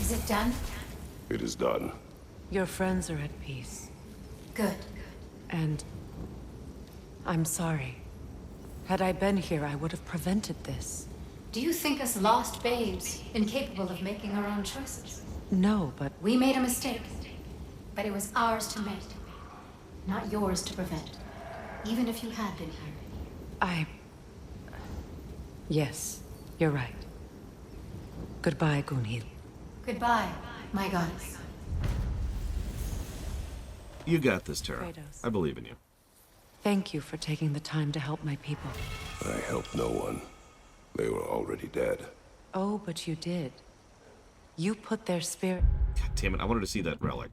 Is it done? It is done. Your friends are at peace. Good. And I'm sorry. Had I been here, I would have prevented this. Do you think us lost babes, incapable of making our own choices? No, but We made a mistake. But it was ours to make. Not yours to prevent. Even if you had been here. Yes, you're right. Goodbye, Gunhild. Goodbye, my goddess. You got this, Tara. Kratos. I believe in you. Thank you for taking the time to help my people. I helped no one. They were already dead. Oh, but you did. You put their spirit... God damn it, I wanted to see that relic.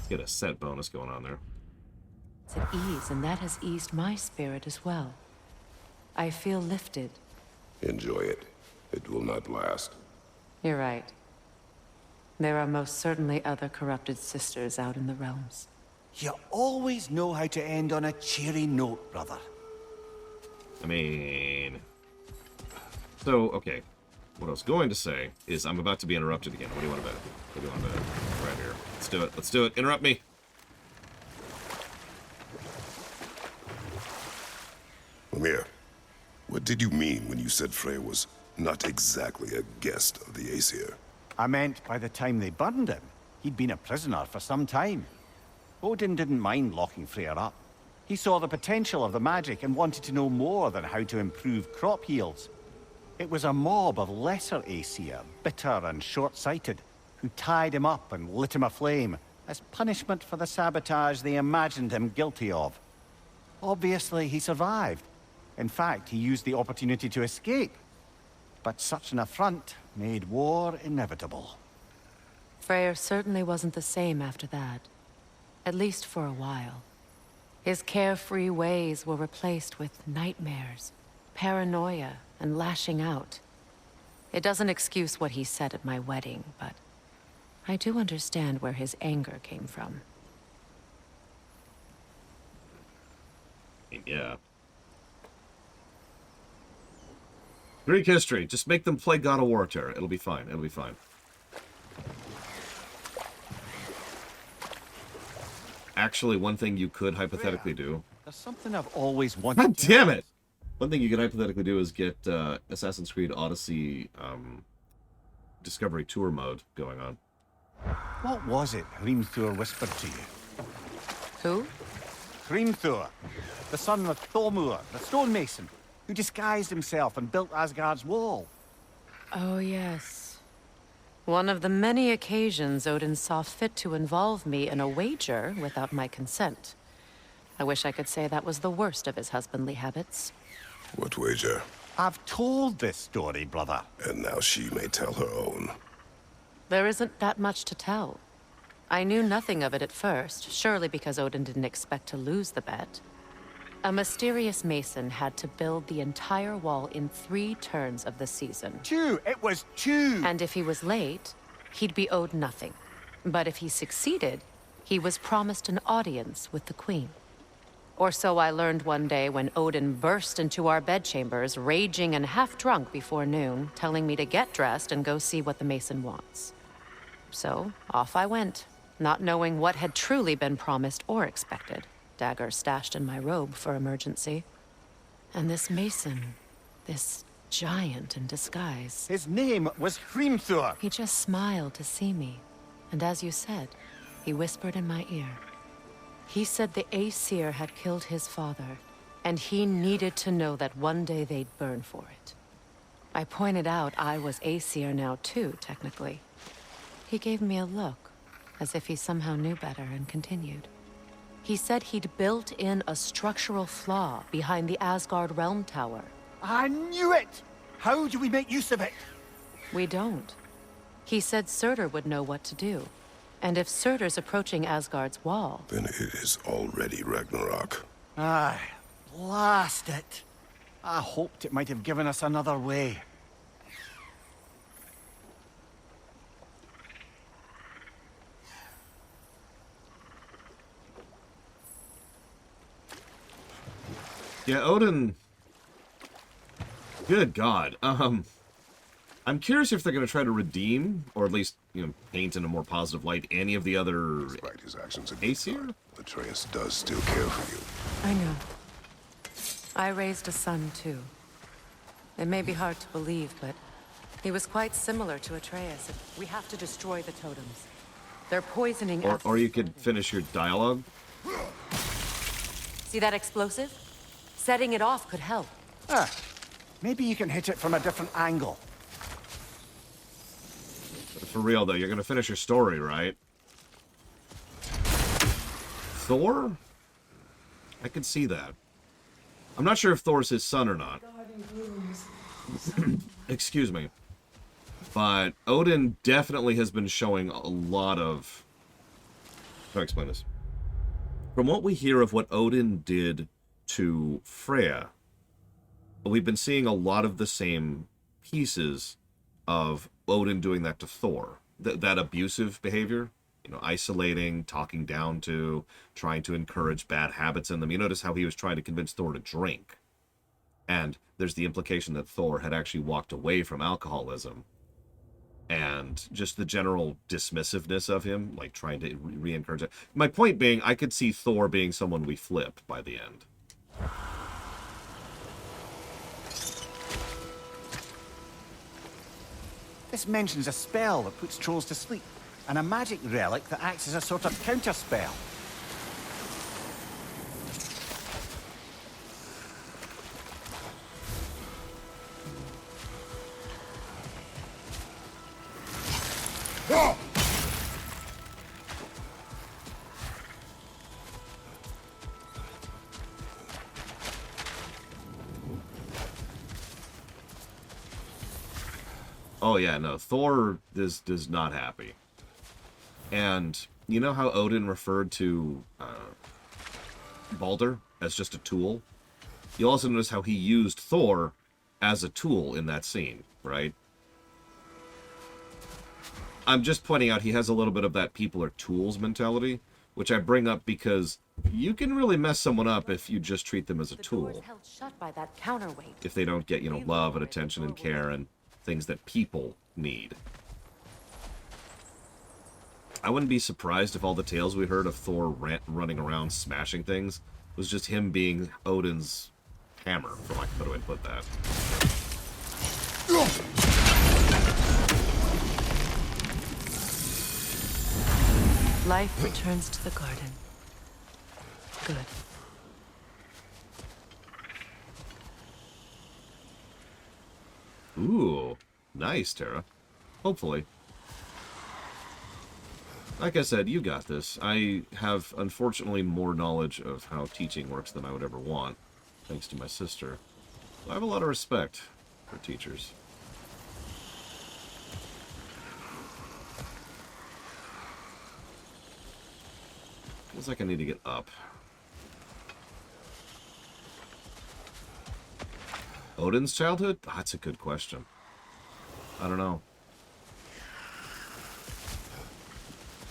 Get a set bonus going on there. It's at ease, and that has eased my spirit as well. I feel lifted. Enjoy it. It will not last. You're right. There are most certainly other corrupted sisters out in the realms. You always know how to end on a cheery note, brother. I mean... So, okay. What I was going to say is I'm about to be interrupted again. What do you want to bet? What do you want to bet? Right here. Let's do it. Let's do it. Interrupt me. Mimir, what did you mean when you said Freya was not exactly a guest of the Aesir? I meant by the time they burned him, he'd been a prisoner for some time. Odin didn't mind locking Freya up. He saw the potential of the magic and wanted to know more than how to improve crop yields. It was a mob of lesser Aesir, bitter and short-sighted, who tied him up and lit him aflame as punishment for the sabotage they imagined him guilty of. Obviously, he survived. In fact, he used the opportunity to escape. But such an affront made war inevitable. Freyr certainly wasn't the same after that. At least for a while. His carefree ways were replaced with nightmares, paranoia, and lashing out. It doesn't excuse what he said at my wedding, but I do understand where his anger came from. Yeah. Greek history. Just make them play God of War, Tara. It'll be fine. It'll be fine. Actually, one thing you could hypothetically do. There's something I've always wanted God to damn know. it! One thing you could hypothetically do is get Assassin's Creed Odyssey Discovery Tour mode going on. What was it Hrimthur whispered to you? Who? Hrimthur, the son of Thormur, the stonemason, who disguised himself and built Asgard's wall. Oh, yes. One of the many occasions Odin saw fit to involve me in a wager without my consent. I wish I could say that was the worst of his husbandly habits. What wager? I've told this story, brother. And now she may tell her own. There isn't that much to tell. I knew nothing of it at first, surely because Odin didn't expect to lose the bet. A mysterious mason had to build the entire wall in 3 turns of the season. 2! It was 2! And if he was late, he'd be owed nothing. But if he succeeded, he was promised an audience with the queen. Or so I learned one day when Odin burst into our bedchambers, raging and half-drunk before noon, telling me to get dressed and go see what the mason wants. So, off I went, not knowing what had truly been promised or expected, dagger stashed in my robe for emergency. And this mason, this giant in disguise... His name was Hrimthur! He just smiled to see me, and as you said, he whispered in my ear. He said the Aesir had killed his father, and he needed to know that one day they'd burn for it. I pointed out I was Aesir now too, technically. He gave me a look, as if he somehow knew better, and continued. He said he'd built in a structural flaw behind the Asgard Realm Tower. I knew it! How do we make use of it? We don't. He said Surtur would know what to do. And if Surtur's approaching Asgard's wall... Then it is already Ragnarok. Aye, blast it. I hoped it might have given us another way. Yeah, Odin... Good God. I'm curious if they're going to try to redeem, or at least, you know, paint in a more positive light, any of the other Despite his actions Aesir? Atreus does still care for you. I know. I raised a son, too. It may be hard to believe, but he was quite similar to Atreus. We have to destroy the totems. They're poisoning... Or you could finish your dialogue. See that explosive? Setting it off could help. Ah, maybe you can hit it from a different angle. For real, though, you're going to finish your story, right? Thor? I could see that. I'm not sure if Thor's his son or not. Excuse me. But Odin definitely has been showing a lot of... How do I explain this? From what we hear of what Odin did to Freya, we've been seeing a lot of the same pieces of Odin doing that to Thor. That abusive behavior, you know, isolating, talking down to, trying to encourage bad habits in them. You notice how he was trying to convince Thor to drink. And there's the implication that Thor had actually walked away from alcoholism. And just the general dismissiveness of him, like trying to re-encourage it. My point being, I could see Thor being someone we flip by the end. This mentions a spell that puts trolls to sleep, and a magic relic that acts as a sort of counterspell. Oh yeah, no, Thor is not happy. And you know how Odin referred to Baldur as just a tool? You also notice how he used Thor as a tool in that scene, right? I'm just pointing out he has a little bit of that people are tools mentality, which I bring up because you can really mess someone up if you just treat them as a tool. Held shut by that counterweight. If they don't get, you know, love and attention and care and things that people need. I wouldn't be surprised if all the tales we heard of Thor running around smashing things was just him being Odin's hammer, for lack of a better way to put that. Life returns to the garden. Good. Ooh, nice, Tara. Hopefully. Like I said, you got this. I have, unfortunately, more knowledge of how teaching works than I would ever want, thanks to my sister. I have a lot of respect for teachers. Feels like I need to get up. Odin's childhood? Oh, that's a good question. I don't know.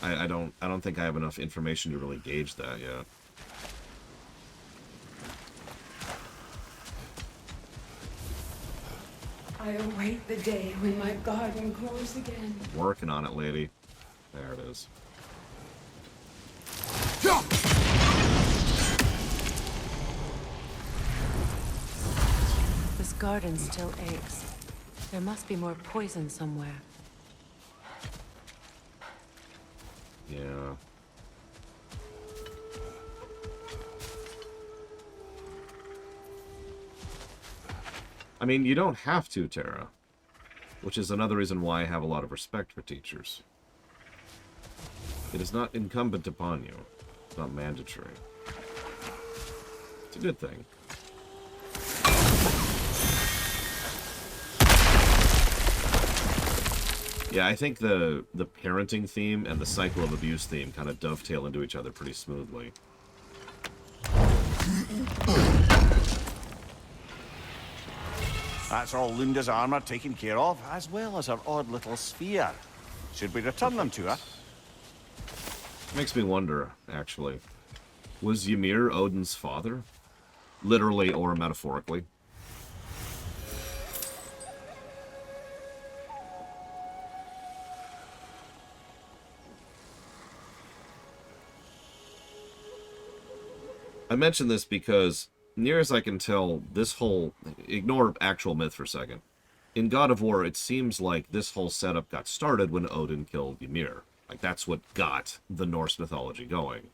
I don't think I have enough information to really gauge that yet. I await the day when my garden grows again. Working on it, lady. There it is. This garden still aches. There must be more poison somewhere. Yeah. I mean, you don't have to, Tara. Which is another reason why I have a lot of respect for teachers. It is not incumbent upon you. It's not mandatory. It's a good thing. Yeah, I think the parenting theme and the cycle of abuse theme kind of dovetail into each other pretty smoothly. That's all Lunda's armor taken care of, as well as her odd little sphere. Should we return them to her? Makes me wonder, actually. Was Ymir Odin's father? Literally or metaphorically? I mention this because, near as I can tell, this whole... Ignore actual myth for a second. In God of War, it seems like this whole setup got started when Odin killed Ymir. Like, that's what got the Norse mythology going.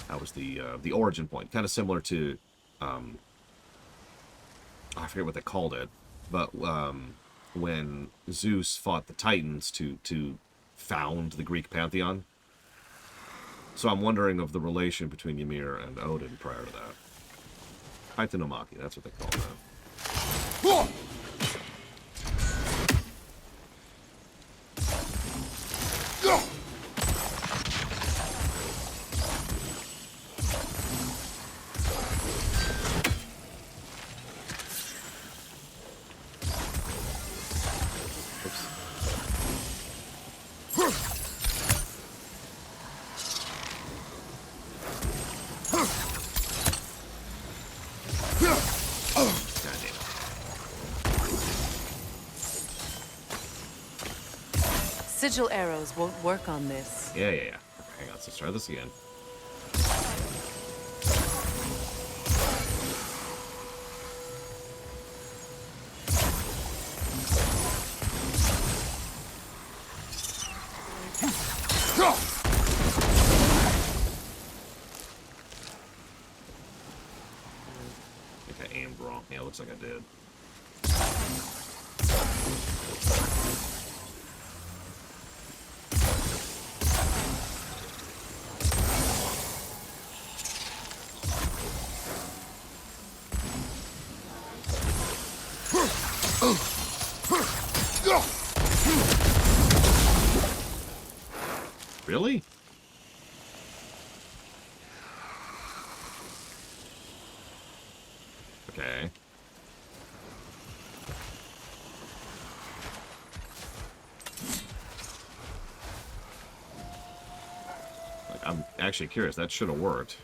That was the origin point. Kind of similar to... I forget what they called it. But when Zeus fought the Titans to found the Greek pantheon. So I'm wondering of the relation between Ymir and Odin prior to that. Haitanomaki, that's what they call that. Sigil arrows won't work on this. Yeah. Okay, hang on, let's try this again. I think I aimed wrong. Yeah, looks like I did. Really? Okay. Like, I'm actually curious. That should have worked.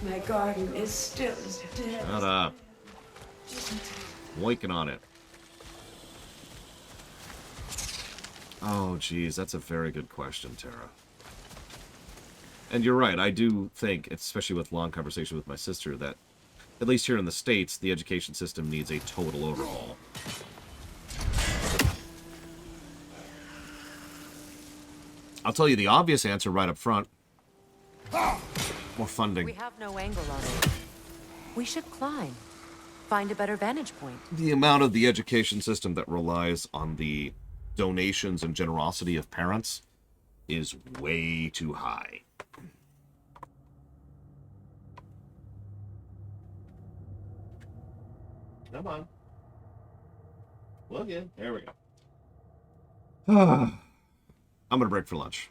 My garden is still dead. Shut up. I'm working on it. Oh, geez, that's a very good question, Tara. And you're right. I do think, especially with long conversation with my sister, that at least here in the States, the education system needs a total overhaul. I'll tell you the obvious answer right up front. More funding. We have no angle on it. We should climb. Find a better vantage point. The amount of the education system that relies on the donations and generosity of parents is way too high. Come on. Plug in. There we go. I'm going to break for lunch.